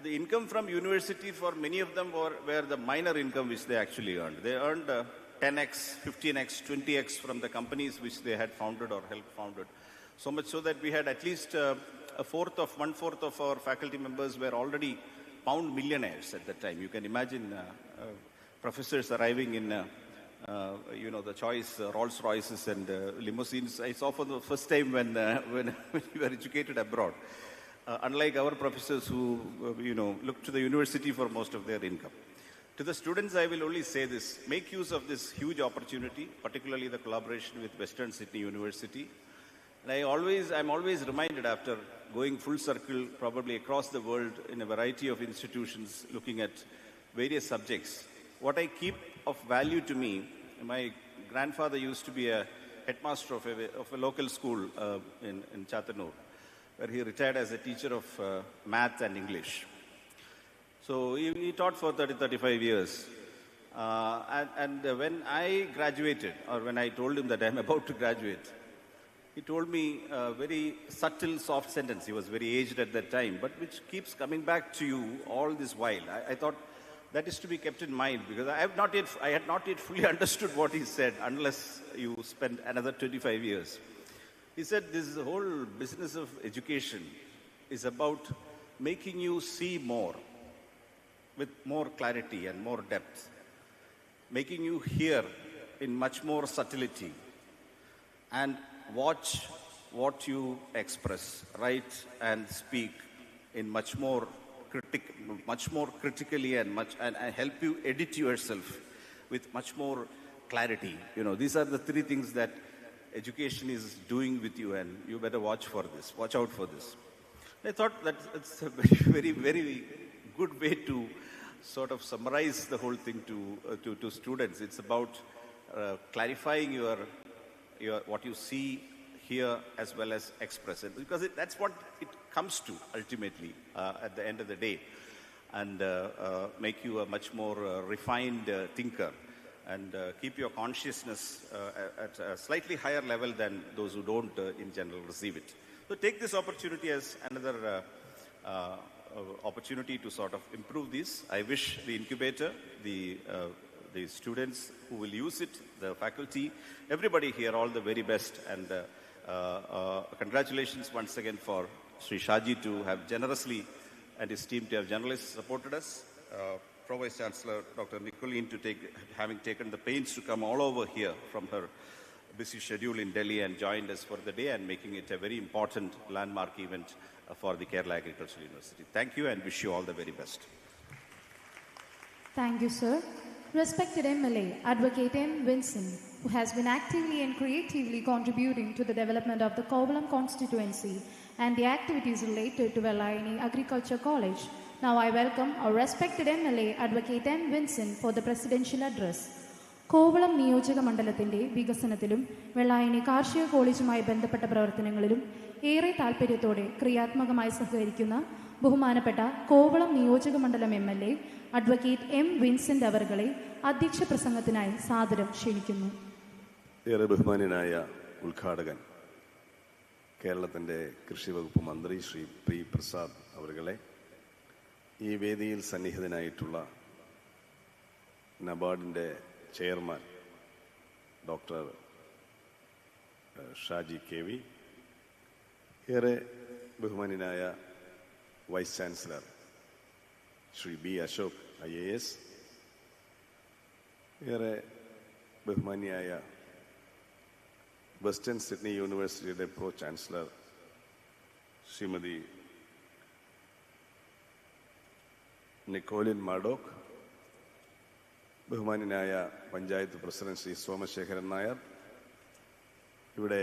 F: the income from university for many of them were the minor income which they actually earned. They earned 10x, 15x, 20x from the companies which they had founded or helped founded. So much so that we had at least one-fourth of our faculty members were already pound millionaires at that time. You can imagine professors arriving in the choice Rolls Royces and limousines. I saw for the first time when we were educated abroad. Unlike our professors who, look to the university for most of their income. To the students, I will only say this: make use of this huge opportunity, particularly the collaboration with Western Sydney University. And I'm always reminded, after going full circle, probably across the world in a variety of institutions, looking at various subjects, what I keep of value to me, my grandfather used to be a headmaster of a local school in Chatanur, where he retired as a teacher of math and English. So he taught for 35 years. And when I graduated, or when I told him that I'm about to graduate, he told me a very subtle, soft sentence. He was very aged at that time, but which keeps coming back to you all this while. I thought that is to be kept in mind, because I had not yet fully understood what he said unless you spend another 25 years. He said this whole business of education is about making you see more, with more clarity and more depth, making you hear in much more subtlety, and watch what you express, write and speak in much more critically, and help you edit yourself with much more clarity. These are the three things that education is doing with you, and you better watch out for this. I thought that it's a very, very, very good way to sort of summarize the whole thing to students. It's about clarifying your what you see, hear, as well as express it, because that's what it comes to ultimately at the end of the day, and make you a much more refined thinker, and keep your consciousness at a slightly higher level than those who don't in general receive it. So take this opportunity as another opportunity to sort of improve this. I wish the incubator, the students who will use it, the faculty, everybody here, all the very best. And congratulations once again for Sri Shaji to have generously, and his team to have generously supported us. Pro Vice Chancellor Dr. Nicolene having taken the pains to come all over here from her busy schedule in Delhi and joined us for the day and making it a very important landmark event for the Kerala Agricultural University. Thank you and wish you all the very best.
B: Thank you, sir. Respected MLA, Advocate M. Vincent, who has been actively and creatively contributing to the development of the Kovalam constituency and the activities related to Vellayani Agriculture College. Now I welcome our respected MLA, Advocate M. Vincent, for the presidential address. Kovalam നിയോജക മണ്ഡലത്തിന്റെ വികസനത്തിലും വെള്ളായണി കാർഷിക കോളേജുമായി ബന്ധപ്പെട്ട പ്രവർത്തനങ്ങളിലും ഏറെ താൽപര്യത്തോടെ ക്രിയാത്മകമായി സഹകരിക്കുന്ന ബഹുമാനപ്പെട്ട കോവളം നിയോജക മണ്ഡലം MLA അഡ്വക്കേറ്റ് M. വിൻസെന്റ് അവർകളെ അധ്യക്ഷ പ്രസംഗത്തിനായി സാദരം ക്ഷണിക്കുന്നു.
G: ഏറെ ബഹുമാന്യനായ ഉദ്ഘാടകൻ കേരളത്തിൻ്റെ കൃഷി വകുപ്പ് മന്ത്രി ശ്രീ പി പ്രസാദ് അവർകളെ, ഈ വേദിയിൽ സന്നിഹിതനായിട്ടുള്ള നബാർഡിൻ്റെ ചെയർമാൻ ഡോക്ടർ ഷാജി KV, ഏറെ ബഹുമാന്യനായ vice chancellor Shri B. Ashok IAS, ഏറെ ബഹുമാന്യയായ വെസ്റ്റേൺ സിഡ്നി യൂണിവേഴ്സിറ്റിയുടെ pro chancellor Shrimati Nicoline Murdoch, ബഹുമാന്യനായ പഞ്ചായത്ത് പ്രസിഡന്റ് ശ്രീ സോമശേഖരൻ നായർ, ഇവിടെ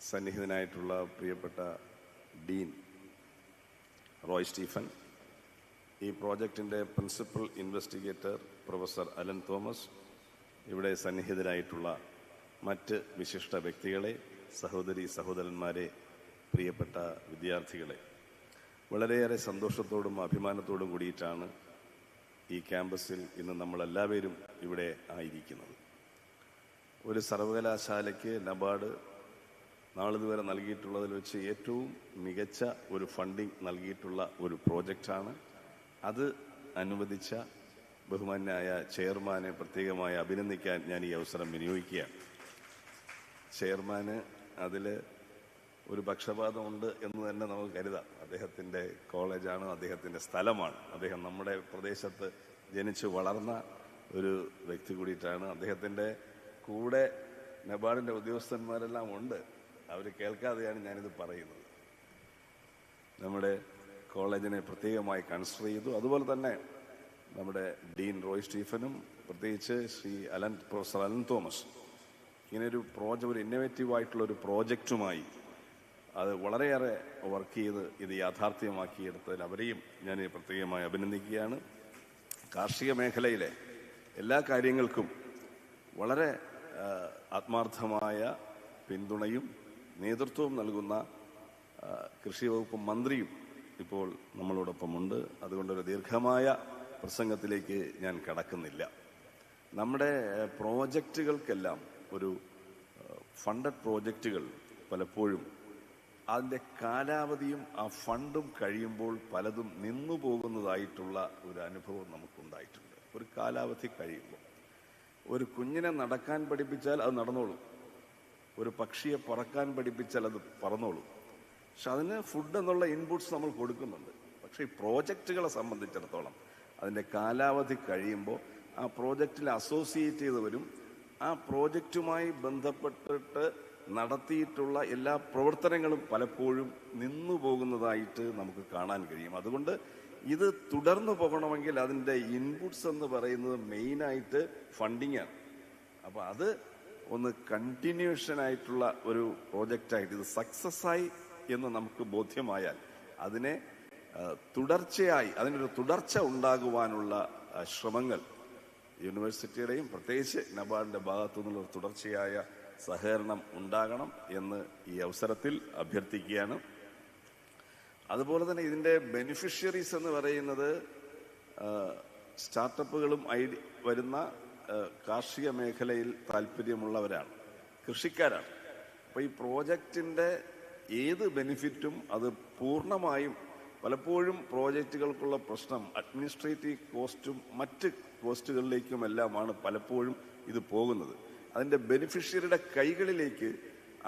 G: സന്നിഹിതനായിട്ടുള്ള പ്രിയപ്പെട്ട ഡീൻ റോയ് സ്റ്റീഫൻ, ഈ പ്രോജക്റ്റിൻ്റെ principal investigator professor Alan Thomas, ഇവിടെ സന്നിഹിതരായിട്ടുള്ള മറ്റ് വിശിഷ്ട വ്യക്തികളെ, സഹോദരി സഹോദരന്മാരെ, പ്രിയപ്പെട്ട വിദ്യാർത്ഥികളെ, വളരെയേറെ സന്തോഷത്തോടും അഭിമാനത്തോടും കൂടിയിട്ടാണ് ഈ ക്യാമ്പസിൽ ഇന്ന് നമ്മളെല്ലാവരും ഇവിടെ ആയിരിക്കുന്നത്. ഒരു സർവകലാശാലയ്ക്ക് നബാർഡ് നാളിതുവരെ നൽകിയിട്ടുള്ളതിൽ വെച്ച് ഏറ്റവും മികച്ച ഒരു ഫണ്ടിങ് നൽകിയിട്ടുള്ള ഒരു പ്രോജക്റ്റാണ്. അത് അനുവദിച്ച ബഹുമാന്യനായ ചെയർമാനെ പ്രത്യേകമായി അഭിനന്ദിക്കാൻ ഞാൻ ഈ അവസരം വിനിയോഗിക്കുകയാണ്. ചെയർമാന് അതിൽ ഒരു പക്ഷപാതമുണ്ട് എന്ന് തന്നെ നമുക്ക് കരുതാം. അദ്ദേഹത്തിൻ്റെ കോളേജാണ്, അദ്ദേഹത്തിൻ്റെ സ്ഥലമാണ്, അദ്ദേഹം നമ്മുടെ പ്രദേശത്ത് ജനിച്ചു വളർന്ന ഒരു വ്യക്തി കൂടിയിട്ടാണ്. അദ്ദേഹത്തിൻ്റെ കൂടെ നബാർഡിൻ്റെ ഉദ്യോഗസ്ഥന്മാരെല്ലാം ഉണ്ട്, അവർ കേൾക്കാതെയാണ് ഞാനിത് പറയുന്നത്. നമ്മുടെ കോളേജിനെ പ്രത്യേകമായി കൺസിഡർ ചെയ്തു. അതുപോലെ തന്നെ നമ്മുടെ ഡീൻ റോയ് സ്റ്റീഫനും പ്രത്യേകിച്ച് ശ്രീ പ്രൊഫസർ അലൻ തോമസ് ഇങ്ങനെയൊരു ഒരു ഇന്നോവേറ്റീവായിട്ടുള്ള ഒരു പ്രോജക്റ്റുമായി അത് വളരെയേറെ വർക്ക് ചെയ്ത് ഇത് യാഥാർത്ഥ്യമാക്കിയെടുത്തതിൽ അവരെയും ഞാൻ പ്രത്യേകമായി അഭിനന്ദിക്കുകയാണ്. കാർഷിക മേഖലയിലെ എല്ലാ കാര്യങ്ങൾക്കും വളരെ ആത്മാർത്ഥമായ പിന്തുണയും നേതൃത്വവും നൽകുന്ന കൃഷി വകുപ്പ് മന്ത്രിയും ഇപ്പോൾ നമ്മളോടൊപ്പമുണ്ട്. അതുകൊണ്ടൊരു ദീർഘമായ പ്രസംഗത്തിലേക്ക് ഞാൻ കടക്കുന്നില്ല. നമ്മുടെ പ്രോജക്റ്റുകൾക്കെല്ലാം ഒരു ഫണ്ടഡ് പ്രോജക്റ്റുകൾ പലപ്പോഴും അതിൻ്റെ കാലാവധിയും ആ ഫണ്ടും കഴിയുമ്പോൾ പലതും നിന്നു പോകുന്നതായിട്ടുള്ള ഒരു അനുഭവം നമുക്കുണ്ടായിട്ടുണ്ട്. ഒരു കാലാവധി കഴിയുമ്പോൾ ഒരു കുഞ്ഞിനെ നടക്കാൻ പഠിപ്പിച്ചാൽ അത് നടന്നോളും, ഒരു പക്ഷിയെ പറക്കാൻ പഠിപ്പിച്ചാൽ അത് പറന്നോളും. പക്ഷെ അതിന് ഫുഡ് എന്നുള്ള ഇൻപുട്സ് നമ്മൾ കൊടുക്കുന്നുണ്ട്. പക്ഷേ ഈ പ്രോജക്റ്റുകളെ സംബന്ധിച്ചിടത്തോളം അതിൻ്റെ കാലാവധി കഴിയുമ്പോൾ ആ പ്രോജക്റ്റിൽ അസോസിയേറ്റ് ചെയ്തവരും ആ പ്രോജക്റ്റുമായി ബന്ധപ്പെട്ടിട്ട് നടത്തിയിട്ടുള്ള എല്ലാ പ്രവർത്തനങ്ങളും പലപ്പോഴും നിന്നു പോകുന്നതായിട്ട് നമുക്ക് കാണാൻ കഴിയും. അതുകൊണ്ട് ഇത് തുടർന്നു പോകണമെങ്കിൽ അതിൻ്റെ ഇൻപുട്സ് എന്ന് പറയുന്നത് മെയിനായിട്ട് ഫണ്ടിങ്ങാണ്. അപ്പോൾ അത് ഒന്ന് കണ്ടിന്യൂഷനായിട്ടുള്ള ഒരു പ്രോജക്റ്റായിട്ട് ഇത് സക്സസ്സായി എന്ന് നമുക്ക് ബോധ്യമായാൽ അതിനെ തുടർച്ചയായി അതിനൊരു തുടർച്ച ഉണ്ടാകുവാനുള്ള ശ്രമങ്ങൾ യൂണിവേഴ്സിറ്റിയുടെയും പ്രത്യേകിച്ച് നബാർഡിൻ്റെ ഭാഗത്തു നിന്നുള്ള തുടർച്ചയായ സഹകരണം ഉണ്ടാകണം എന്ന് ഈ അവസരത്തിൽ അഭ്യർത്ഥിക്കുകയാണ്. അതുപോലെ തന്നെ ഇതിൻ്റെ ബെനിഫിഷ്യറീസ് എന്ന് പറയുന്നത് സ്റ്റാർട്ടപ്പുകളും വരുന്ന കാർഷിക മേഖലയിൽ താല്പര്യമുള്ളവരാണ്, കൃഷിക്കാരാണ്. അപ്പോൾ ഈ പ്രോജക്റ്റിൻ്റെ ഏത് ബെനിഫിറ്റും അത് പൂർണ്ണമായും പലപ്പോഴും പ്രോജക്റ്റുകൾക്കുള്ള പ്രശ്നം അഡ്മിനിസ്ട്രേറ്റീവ് കോസ്റ്റും മറ്റ് കോസ്റ്റുകളിലേക്കുമെല്ലാമാണ് പലപ്പോഴും ഇത് പോകുന്നത്. അതിൻ്റെ ബെനിഫിഷ്യറിയുടെ കൈകളിലേക്ക്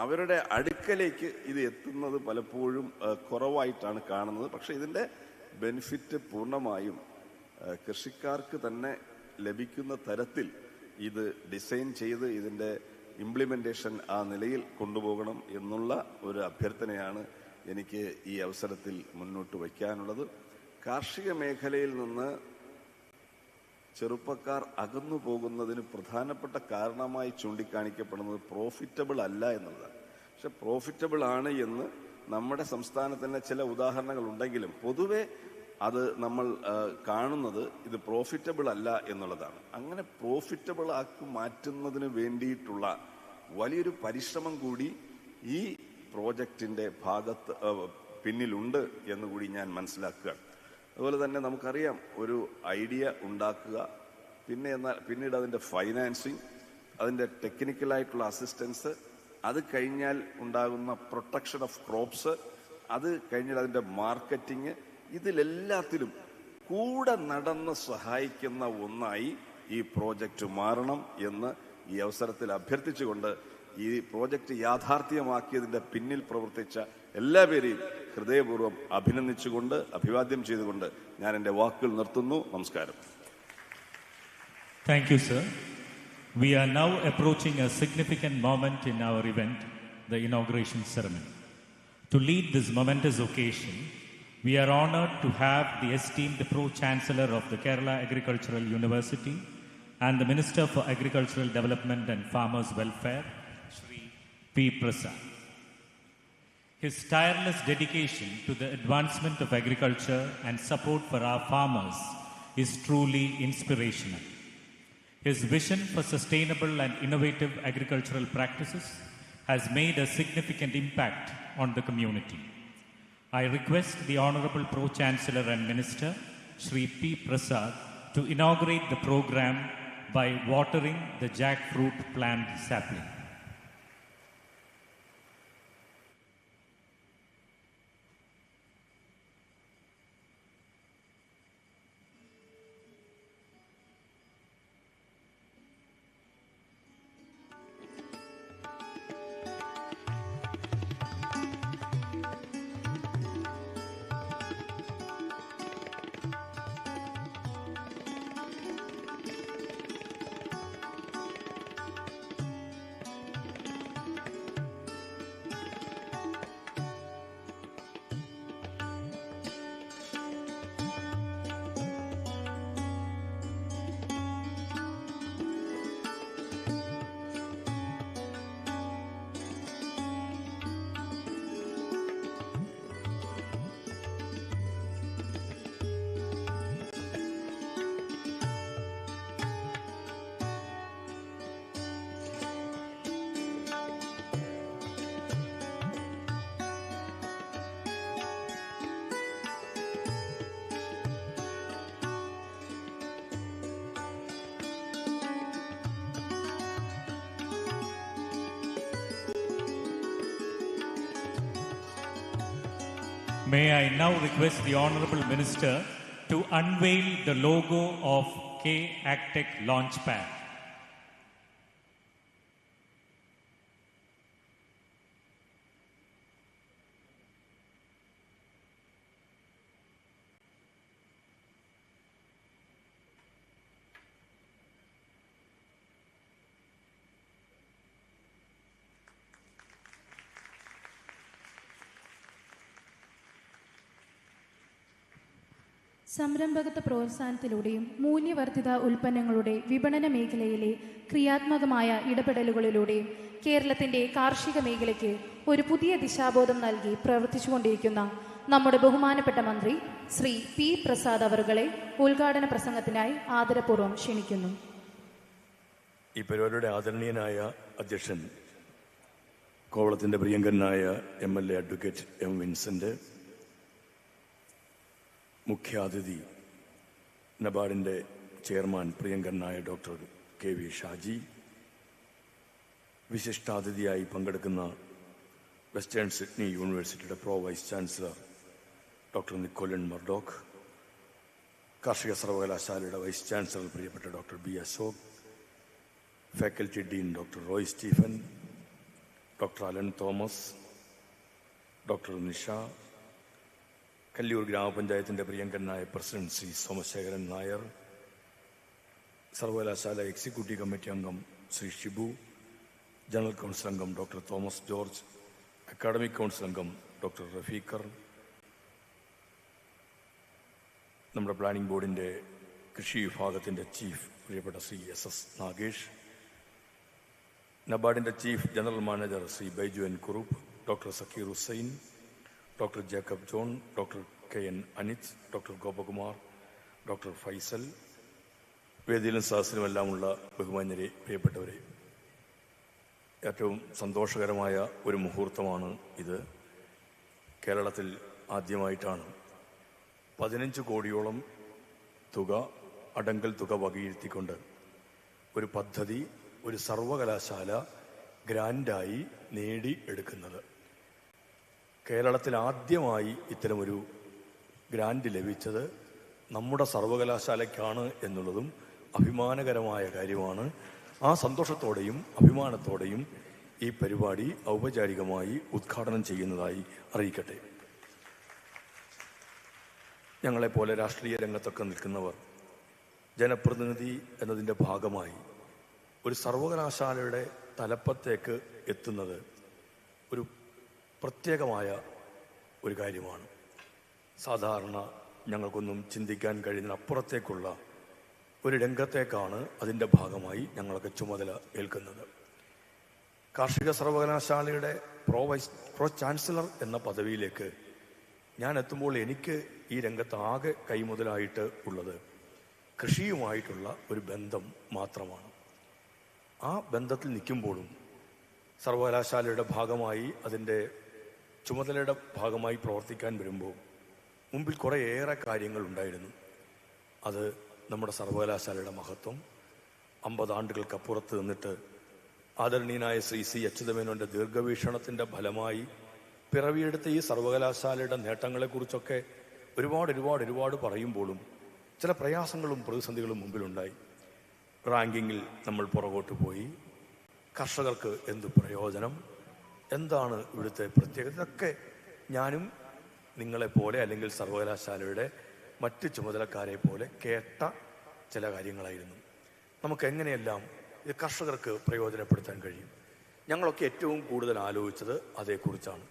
G: അവരുടെ അടുക്കലേക്ക് ഇത് എത്തുന്നത് പലപ്പോഴും കുറവായിട്ടാണ് കാണുന്നത്. പക്ഷേ ഇതിൻ്റെ ബെനിഫിറ്റ് പൂർണ്ണമായും കൃഷിക്കാർക്ക് തന്നെ ലഭിക്കുന്ന തരത്തിൽ ഇത് ഡിസൈൻ ചെയ്ത് ഇതിൻ്റെ ഇംപ്ലിമെൻറ്റേഷൻ ആ നിലയിൽ കൊണ്ടുപോകണം എന്നുള്ള ഒരു അഭ്യർത്ഥനയാണ് എനിക്ക് ഈ അവസരത്തിൽ മുന്നോട്ട് വയ്ക്കാനുള്ളത്. കാർഷിക മേഖലയിൽ നിന്ന് ചെറുപ്പക്കാർ അകന്നു പോകുന്നതിന് പ്രധാനപ്പെട്ട കാരണമായി ചൂണ്ടിക്കാണിക്കപ്പെടുന്നത് പ്രോഫിറ്റബിൾ അല്ല എന്നുള്ളതാണ്. പക്ഷെ പ്രോഫിറ്റബിൾ ആണ് എന്ന് നമ്മുടെ സംസ്ഥാനത്ത് തന്നെ ചില ഉദാഹരണങ്ങൾ ഉണ്ടെങ്കിലും പൊതുവെ അത് നമ്മൾ കാണുന്നത് ഇത് പ്രോഫിറ്റബിൾ അല്ല എന്നുള്ളതാണ്. അങ്ങനെ പ്രോഫിറ്റബിൾ ആക്കി മാറ്റുന്നതിന് വേണ്ടിയിട്ടുള്ള വലിയൊരു പരിശ്രമം കൂടി ഈ പ്രോജക്റ്റിൻ്റെ ഭാഗത്ത് പിന്നിലുണ്ട് എന്നുകൂടി ഞാൻ മനസ്സിലാക്കുകയാണ്. അതുപോലെ തന്നെ നമുക്കറിയാം, ഒരു ഐഡിയ ഉണ്ടാക്കുക, പിന്നീട് അതിൻ്റെ ഫൈനാൻസിങ്, അതിൻ്റെ ടെക്നിക്കലായിട്ടുള്ള അസിസ്റ്റൻസ്, അത് കഴിഞ്ഞാൽ ഉണ്ടാകുന്ന പ്രൊട്ടക്ഷൻ ഓഫ് ക്രോപ്സ്, അത് കഴിഞ്ഞാൽ അതിൻ്റെ മാർക്കറ്റിങ്, ഇതിലെല്ലാത്തിലും കൂടെ നടന്ന് സഹായിക്കുന്ന ഒന്നായി ഈ പ്രോജക്റ്റ് മാറണം എന്ന് ഈ അവസരത്തിൽ അഭ്യർത്ഥിച്ചുകൊണ്ട് ഈ പ്രോജക്റ്റ് യാഥാർത്ഥ്യമാക്കിയതിൻ്റെ പിന്നിൽ പ്രവർത്തിച്ച എല്ലാവരെയും ഹൃദയപൂർവ്വം അഭിനന്ദിച്ചുകൊണ്ട് അഭിവാദ്യം ചെയ്തുകൊണ്ട് ഞാൻ എൻ്റെ വാക്കുകൾ നിർത്തുന്നു. നമസ്കാരം.
A: Thank you, sir. We are now approaching a significant moment in our event, the inauguration ceremony. To lead this momentous occasion, we are honored to have the esteemed Pro-Chancellor of the Kerala Agricultural University and the Minister for Agricultural Development and Farmers' Welfare, Shri P. Prasad. His tireless dedication to the advancement of agriculture and support for our farmers is truly inspirational. His vision for sustainable and innovative agricultural practices has made a significant impact on the community. I request the Honorable Pro-Chancellor and Minister, Shri P. Prasad, to inaugurate the program by watering the jackfruit plant sapling. May I now request the Honorable Minister to unveil the logo of KAU-NABARD LaunchPad.
B: സംരംഭകത്വ പ്രോത്സാഹനത്തിലൂടെയും മൂല്യവർദ്ധിത ഉൽപ്പന്നങ്ങളുടെ വിപണന മേഖലയിലെ ക്രിയാത്മകമായ ഇടപെടലുകളിലൂടെയും കേരളത്തിൻ്റെ കാർഷിക മേഖലയ്ക്ക് ഒരു പുതിയ ദിശാബോധം നൽകി പ്രവർത്തിച്ചുകൊണ്ടിരിക്കുന്ന നമ്മുടെ ബഹുമാനപ്പെട്ട മന്ത്രി ശ്രീ പി പ്രസാദ് അവറുകളെ ഉദ്ഘാടന പ്രസംഗത്തിനായി ആദരപൂർവ്വം ക്ഷണിക്കുന്നു.
H: ഈ പരിപാടിയുടെ ആദരണീയനായ അധ്യക്ഷൻ കോവളത്തിൻ്റെ പ്രിയങ്കരനായ MLA അഡ്വക്കേറ്റ് M. വിൻസെൻ്റ്, മുഖ്യാതിഥി നബാർഡിൻ്റെ ചെയർമാൻ പ്രിയങ്കരനായ ഡോക്ടർ KV ഷാജി, വിശിഷ്ടാതിഥിയായി പങ്കെടുക്കുന്ന വെസ്റ്റേൺ സിഡ്നി യൂണിവേഴ്സിറ്റിയുടെ pro vice chancellor doctor Nicoline Murdoch, കാർഷിക സർവകലാശാലയുടെ വൈസ് ചാൻസലർ പ്രിയപ്പെട്ട doctor B. Ashok, faculty dean doctor Roy Stephen, doctor Alan Thomas, doctor Nisha, Kalliyoor ഗ്രാമപഞ്ചായത്തിൻ്റെ പ്രിയങ്കരനായ പ്രസിഡന്റ് ശ്രീ സോമശേഖരൻ നായർ, സർവകലാശാല എക്സിക്യൂട്ടീവ് കമ്മിറ്റി അംഗം ശ്രീ ഷിബു, ജനറൽ കൗൺസിൽ അംഗം doctor Thomas George, academic council അംഗം ഡോക്ടർ റഫീഖർ, നമ്മുടെ പ്ലാനിംഗ് ബോർഡിൻ്റെ കൃഷി വിഭാഗത്തിൻ്റെ ചീഫ് പ്രിയപ്പെട്ട ശ്രീ SS നാഗേഷ്, നബാർഡിൻ്റെ chief general manager Shri Baiju N Kurup, doctor Zakir Hussain, doctor Jacob John, doctor KN Anith, doctor Gopakumar, doctor Faisal, വേദിയിലും സദസ്സിലുമെല്ലാമുള്ള ബഹുമാന്യരെ, പ്രിയപ്പെട്ടവരെ, ഏറ്റവും സന്തോഷകരമായ ഒരു മുഹൂർത്തമാണ് ഇത്. കേരളത്തിൽ ആദ്യമായിട്ടാണ് 15 കോടിയോളം തുക, അടങ്കൽ തുക വകയിരുത്തിക്കൊണ്ട് ഒരു പദ്ധതി ഒരു സർവകലാശാല ഗ്രാൻഡായി നേടിയെടുക്കുന്നത്. കേരളത്തിൽ ആദ്യമായി ഇത്തരമൊരു ഗ്രാൻഡ് ലഭിച്ചത് നമ്മുടെ സർവകലാശാലയ്ക്കാണ് എന്നുള്ളതും അഭിമാനകരമായ കാര്യമാണ്. ആ സന്തോഷത്തോടെയും അഭിമാനത്തോടെയും ഈ പരിപാടി ഔപചാരികമായി ഉദ്ഘാടനം ചെയ്യുന്നതായി അറിയിക്കട്ടെ. ഞങ്ങളെപ്പോലെ രാഷ്ട്രീയ രംഗത്തൊക്കെ നിൽക്കുന്നവർ ജനപ്രതിനിധി എന്നതിൻ്റെ ഭാഗമായി ഒരു സർവകലാശാലയുടെ തലപ്പത്തേക്ക് എത്തുന്നത് ഒരു പ്രത്യേകമായ ഒരു കാര്യമാണ്. സാധാരണ ഞങ്ങൾക്കൊന്നും ചിന്തിക്കാൻ കഴിയുന്നതിനപ്പുറത്തേക്കുള്ള ഒരു രംഗത്തേക്കാണ് അതിൻ്റെ ഭാഗമായി ഞങ്ങളൊക്കെ ചുമതല ഏൽക്കുന്നത്. കാർഷിക സർവകലാശാലയുടെ പ്രോ ചാൻസലർ എന്ന പദവിയിലേക്ക് ഞാൻ എത്തുമ്പോൾ എനിക്ക് ഈ രംഗത്ത് ആകെ കൈമുതലായിട്ട് ഉള്ളത് കൃഷിയുമായിട്ടുള്ള ഒരു ബന്ധം മാത്രമാണ്. ആ ബന്ധത്തിൽ നിൽക്കുമ്പോഴും സർവകലാശാലയുടെ ഭാഗമായി അതിൻ്റെ ചുമതലയുടെ ഭാഗമായി പ്രവർത്തിക്കാൻ വരുമ്പോൾ മുമ്പിൽ കുറേയേറെ കാര്യങ്ങളുണ്ടായിരുന്നു. അത് നമ്മുടെ സർവകലാശാലയുടെ മഹത്വം, 50 ആണ്ടുകൾക്കപ്പുറത്ത് നിന്നിട്ട് ആദരണീയനായ ശ്രീ C അച്യുതമേനോൻ്റെ ദീർഘവീക്ഷണത്തിൻ്റെ ഫലമായി പിറവിയെടുത്ത ഈ സർവകലാശാലയുടെ നേട്ടങ്ങളെക്കുറിച്ചൊക്കെ ഒരുപാട് പറയുമ്പോഴും ചില പ്രയാസങ്ങളും പ്രതിസന്ധികളും മുമ്പിലുണ്ടായി. റാങ്കിങ്ങിൽ നമ്മൾ പുറകോട്ട് പോയി, കർഷകർക്ക് എന്ത് പ്രയോജനം, എന്താണ് ഇവിടുത്തെ പ്രത്യേകത, ഇതൊക്കെ ഞാനും നിങ്ങളെപ്പോലെ അല്ലെങ്കിൽ സർവകലാശാലയുടെ മറ്റ് ചുമതലക്കാരെ പോലെ കേട്ട ചില കാര്യങ്ങളായിരുന്നു. നമുക്ക് എങ്ങനെയെല്ലാം ഇത് കർഷകർക്ക് പ്രയോജനപ്പെടുത്താൻ കഴിയും. ഞങ്ങളൊക്കെ ഏറ്റവും കൂടുതൽ ആലോചിച്ചത് അതേക്കുറിച്ചാണ്.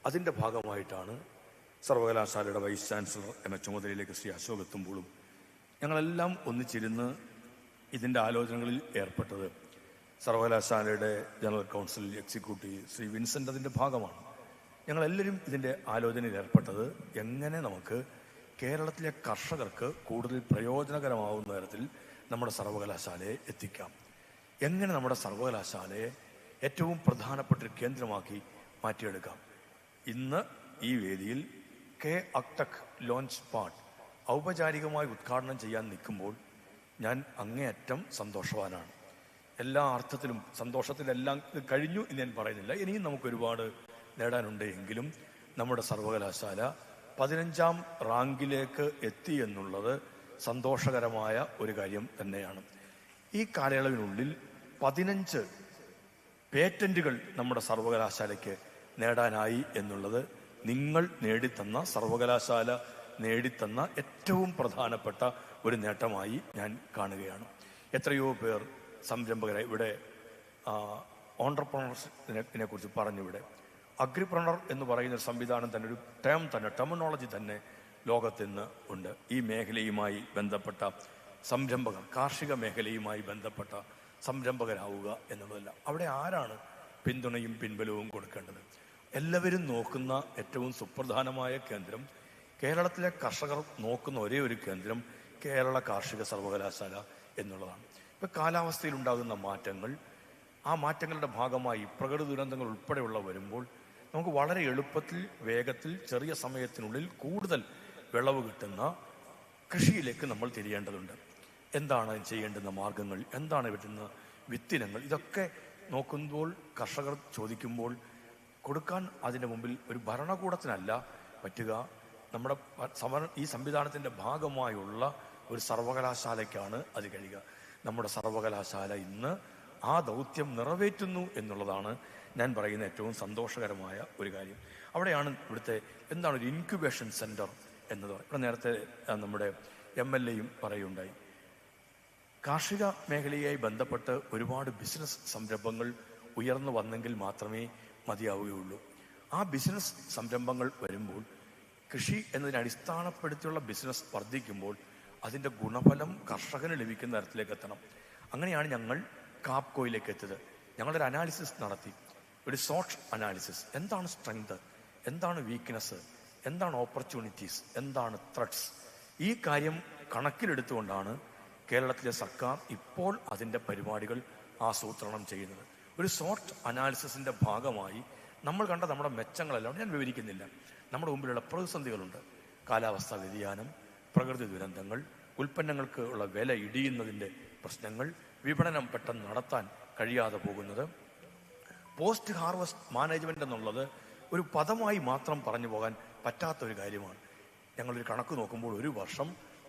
H: അതിൻ്റെ ഭാഗമായിട്ടാണ് സർവകലാശാലയുടെ വൈസ് ചാൻസലർ എന്ന ചുമതലയിലേക്ക് ശ്രീ അശോക് എത്തുമ്പോഴും ഞങ്ങളെല്ലാം ഒന്നിച്ചിരുന്ന് ഇതിൻ്റെ ആലോചനകളിൽ ഏർപ്പെട്ടത്. സർവകലാശാലയുടെ general council executive Shri Vincent അതിൻ്റെ ഭാഗമാണ്. ഞങ്ങളെല്ലാവരും ഇതിൻ്റെ ആലോചനയിൽ ഏർപ്പെട്ടത് എങ്ങനെ നമുക്ക് കേരളത്തിലെ കർഷകർക്ക് കൂടുതൽ പ്രയോജനകരമാവുന്ന തരത്തിൽ നമ്മുടെ സർവകലാശാലയെ എത്തിക്കാം, എങ്ങനെ നമ്മുടെ സർവകലാശാലയെ ഏറ്റവും പ്രധാനപ്പെട്ട ഒരു കേന്ദ്രമാക്കി മാറ്റിയെടുക്കാം. ഇന്ന് ഈ വേദിയിൽ KAU-NABARD LaunchPad ഔപചാരികമായി ഉദ്ഘാടനം ചെയ്യാൻ നിൽക്കുമ്പോൾ ഞാൻ അങ്ങേയറ്റം സന്തോഷവാനാണ്. എല്ലാ അർത്ഥത്തിലും സന്തോഷത്തിലെല്ലാം കഴിഞ്ഞു എന്ന് ഞാൻ പറയുന്നില്ല. ഇനിയും നമുക്കൊരുപാട് നേടാനുണ്ട്. എങ്കിലും നമ്മുടെ സർവകലാശാല 15ാം റാങ്കിലേക്ക് എത്തി എന്നുള്ളത് സന്തോഷകരമായ ഒരു കാര്യം തന്നെയാണ്. ഈ കാലയളവിനുള്ളിൽ 15 പേറ്റന്റുകൾ നമ്മുടെ സർവകലാശാലയ്ക്ക് നേടാനായി എന്നുള്ളത് നിങ്ങൾ നേടിത്തന്ന, സർവകലാശാല നേടിത്തന്ന ഏറ്റവും പ്രധാനപ്പെട്ട ഒരു നേട്ടമായി ഞാൻ കാണുകയാണ്. എത്രയോ പേർ സംരംഭകരെ ഇവിടെ ഓൺട്രപ്രണർഷിപ്പിനെ കുറിച്ച് പറഞ്ഞിവിടെ. അഗ്രിപ്രണർ എന്ന് പറയുന്ന സംവിധാനം തന്നെ, ഒരു ടെർമിനോളജി തന്നെ ലോകത്തിന്ന് ഉണ്ട്. ഈ മേഖലയുമായി ബന്ധപ്പെട്ട സംരംഭകർ, കാർഷിക മേഖലയുമായി ബന്ധപ്പെട്ട സംരംഭകരാവുക എന്നുള്ളതല്ല. അവിടെ ആരാണ് പിന്തുണയും പിൻബലവും കൊടുക്കേണ്ടത്? എല്ലാവരും നോക്കുന്ന ഏറ്റവും സുപ്രധാനമായ കേന്ദ്രം, കേരളത്തിലെ കർഷകർ നോക്കുന്ന ഒരേ ഒരു കേന്ദ്രം കേരള കാർഷിക സർവകലാശാല എന്നുള്ളതാണ്. ഇപ്പം കാലാവസ്ഥയിലുണ്ടാകുന്ന മാറ്റങ്ങൾ, ആ മാറ്റങ്ങളുടെ ഭാഗമായി പ്രകൃതി ദുരന്തങ്ങൾ ഉൾപ്പെടെയുള്ള വരുമ്പോൾ നമുക്ക് വളരെ എളുപ്പത്തിൽ, വേഗത്തിൽ, ചെറിയ സമയത്തിനുള്ളിൽ കൂടുതൽ വിളവ് കിട്ടുന്ന കൃഷിയിലേക്ക് നമ്മൾ തിരിയേണ്ടതുണ്ട്. എന്താണ് ചെയ്യേണ്ടുന്ന മാർഗങ്ങൾ, എന്താണ് വരുന്ന വിത്തിനങ്ങൾ, ഇതൊക്കെ നോക്കുമ്പോൾ കർഷകർ ചോദിക്കുമ്പോൾ കൊടുക്കാൻ അതിൻ്റെ മുമ്പിൽ ഒരു ഭരണകൂടത്തിനല്ല പറ്റുക, നമ്മുടെ ഈ സംവിധാനത്തിൻ്റെ ഭാഗമായുള്ള ഒരു സർവകലാശാലയ്ക്കാണ് അത് കഴിയുക. നമ്മുടെ സർവകലാശാല ഇന്ന് ആ ദൗത്യം നിറവേറ്റുന്നു എന്നുള്ളതാണ് ഞാൻ പറയുന്ന ഏറ്റവും സന്തോഷകരമായ ഒരു കാര്യം. അവിടെയാണ് ഇവിടുത്തെ എന്താണ് ഒരു ഇൻക്യുബേഷൻ സെൻറ്റർ എന്നത്. ഇവിടെ നേരത്തെ നമ്മുടെ MLAയും പറയുണ്ടായി. കാർഷിക മേഖലയുമായി ബന്ധപ്പെട്ട് ഒരുപാട് ബിസിനസ് സംരംഭങ്ങൾ ഉയർന്നു വന്നെങ്കിൽ മാത്രമേ മതിയാവുകയുള്ളൂ. ആ ബിസിനസ് സംരംഭങ്ങൾ വരുമ്പോൾ, കൃഷി എന്നതിനെ അടിസ്ഥാനപ്പെടുത്തിയുള്ള ബിസിനസ് വർദ്ധിക്കുമ്പോൾ അതിൻ്റെ ഗുണഫലം കർഷകന് ലഭിക്കുന്ന തരത്തിലേക്ക് എത്തണം. അങ്ങനെയാണ് ഞങ്ങൾ കാപ്കോയിലേക്ക് എത്തിയത്. ഞങ്ങളൊരു അനാലിസിസ് നടത്തി, ഒരു സോട്ട് അനാലിസിസ്. എന്താണ് സ്ട്രെങ്ത്, എന്താണ് വീക്ക്നെസ്, എന്താണ് ഓപ്പർച്യൂണിറ്റീസ്, എന്താണ് ത്രെഡ്സ്. ഈ കാര്യം കണക്കിലെടുത്തുകൊണ്ടാണ് കേരളത്തിലെ സർക്കാർ ഇപ്പോൾ അതിൻ്റെ പരിപാടികൾ ആസൂത്രണം ചെയ്യുന്നത്. ഒരു സോട്ട് അനാലിസിസിൻ്റെ ഭാഗമായി നമ്മൾ കണ്ട നമ്മുടെ മെച്ചങ്ങളെല്ലാം ഞാൻ വിവരിക്കുന്നില്ല. നമ്മുടെ മുമ്പിലുള്ള പ്രതിസന്ധികളുണ്ട്. കാലാവസ്ഥാ വ്യതിയാനം, പ്രകൃതി ദുരന്തങ്ങൾ, ഉൽപ്പന്നങ്ങൾക്ക് ഉള്ള വില ഇടിയുന്നതിൻ്റെ പ്രശ്നങ്ങൾ, വിപണനം പെട്ടെന്ന് നടത്താൻ കഴിയാതെ പോകുന്നത്. പോസ്റ്റ് ഹാർവസ്റ്റ് മാനേജ്മെൻ്റ് എന്നുള്ളത് ഒരു പദമായി മാത്രം പറഞ്ഞു പോകാൻ പറ്റാത്തൊരു കാര്യമാണ്. ഞങ്ങളൊരു കണക്ക് നോക്കുമ്പോൾ ഒരു വർഷം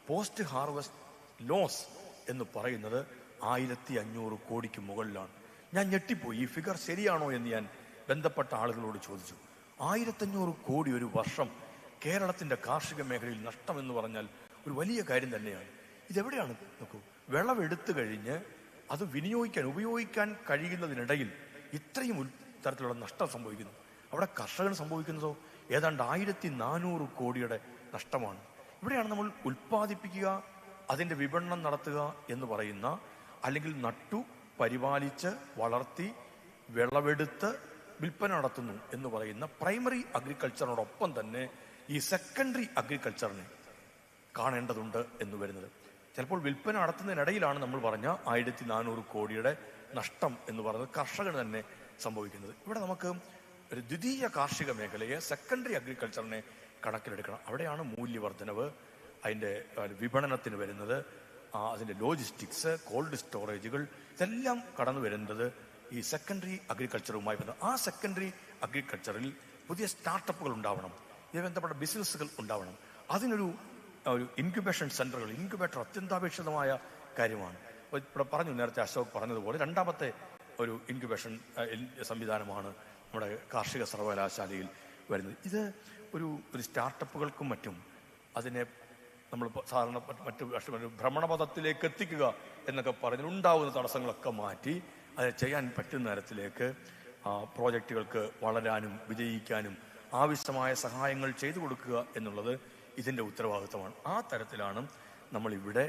H: പോസ്റ്റ് ഹാർവസ്റ്റ് ലോസ് എന്ന് പറയുന്നത് 1500 കോടിക്ക് മുകളിലാണ്. ഞാൻ ഞെട്ടിപ്പോയി. ഈ ഫിഗർ ശരിയാണോ എന്ന് ഞാൻ ബന്ധപ്പെട്ട ആളുകളോട് ചോദിച്ചു. 1500 കോടി ഒരു വർഷം കേരളത്തിൻ്റെ കാർഷിക മേഖലയിൽ നഷ്ടമെന്ന് പറഞ്ഞാൽ ഒരു വലിയ കാര്യം തന്നെയാണ്. ഇതെവിടെയാണ് നോക്കൂ, വിളവെടുത്തു കഴിഞ്ഞ് അത് ഉപയോഗിക്കാൻ കഴിയുന്നതിനിടയിൽ ഇത്രയും തരത്തിലുള്ള നഷ്ടം സംഭവിക്കുന്നു. അവിടെ കർഷകന് സംഭവിക്കുന്നതോ ഏതാണ്ട് 1400 കോടിയുടെ നഷ്ടമാണ്. ഇവിടെയാണ് നമ്മൾ ഉൽപ്പാദിപ്പിക്കുക, അതിൻ്റെ വിപണനം നടത്തുക എന്ന് പറയുന്ന, അല്ലെങ്കിൽ നട്ടു പരിപാലിച്ച് വളർത്തി വിളവെടുത്ത് വിൽപ്പന നടത്തുന്നു എന്ന് പറയുന്ന പ്രൈമറി അഗ്രികൾച്ചറിനോടൊപ്പം തന്നെ ഈ സെക്കൻഡറി അഗ്രികൾച്ചറിനെ കാണേണ്ടതുണ്ട് എന്ന് വരുന്നത്. ചിലപ്പോൾ വിൽപ്പന നടത്തുന്നതിനിടയിലാണ് നമ്മൾ പറഞ്ഞ 1400 കോടിയുടെ നഷ്ടം എന്ന് പറയുന്നത് കർഷകന് തന്നെ സംഭവിക്കുന്നത്. ഇവിടെ നമുക്ക് ഒരു ദ്വിതീയ കാർഷിക മേഖലയെ, സെക്കൻഡറി അഗ്രികൾച്ചറിനെ കണക്കിലെടുക്കണം. അവിടെയാണ് മൂല്യവർദ്ധനവ്, അതിൻ്റെ വിപണനത്തിന് വരുന്നത്, അതിൻ്റെ ലോജിസ്റ്റിക്സ്, കോൾഡ് സ്റ്റോറേജുകൾ, ഇതെല്ലാം കടന്നു വരുന്നത് ഈ സെക്കൻഡറി അഗ്രികൾച്ചറുമായി ബന്ധം. ആ സെക്കൻഡറി അഗ്രികൾച്ചറിൽ പുതിയ സ്റ്റാർട്ടപ്പുകൾ ഉണ്ടാവണം, ഇത് ബന്ധപ്പെട്ട ബിസിനസ്സുകൾ ഉണ്ടാവണം. അതിനൊരു ഇൻക്യുബേഷൻ സെൻ്ററുകൾ, ഇൻക്യുബേറ്റർ അത്യന്താപേക്ഷിതമായ കാര്യമാണ്. ഇവിടെ പറഞ്ഞു, നേരത്തെ അശോക് പറഞ്ഞതുപോലെ രണ്ടാമത്തെ ഒരു ഇൻക്യുബേഷൻ സംവിധാനമാണ് നമ്മുടെ കാർഷിക സർവകലാശാലയിൽ വരുന്നത്. ഇത് ഒരു സ്റ്റാർട്ടപ്പുകൾക്കും മറ്റും അതിനെ നമ്മൾ സാധാരണ മറ്റു ഭ്രമണപഥത്തിലേക്ക് എത്തിക്കുക എന്നൊക്കെ പറഞ്ഞ് ഉണ്ടാവുന്ന തടസ്സങ്ങളൊക്കെ മാറ്റി അത് ചെയ്യാൻ പറ്റുന്ന തരത്തിലേക്ക് പ്രോജക്റ്റുകൾക്ക് വളരാനും വിജയിക്കാനും ആവശ്യമായ സഹായങ്ങൾ ചെയ്തു കൊടുക്കുക എന്നുള്ളത് ഇതിൻ്റെ ഉത്തരവാദിത്തമാണ്. ആ തരത്തിലാണ് നമ്മളിവിടെ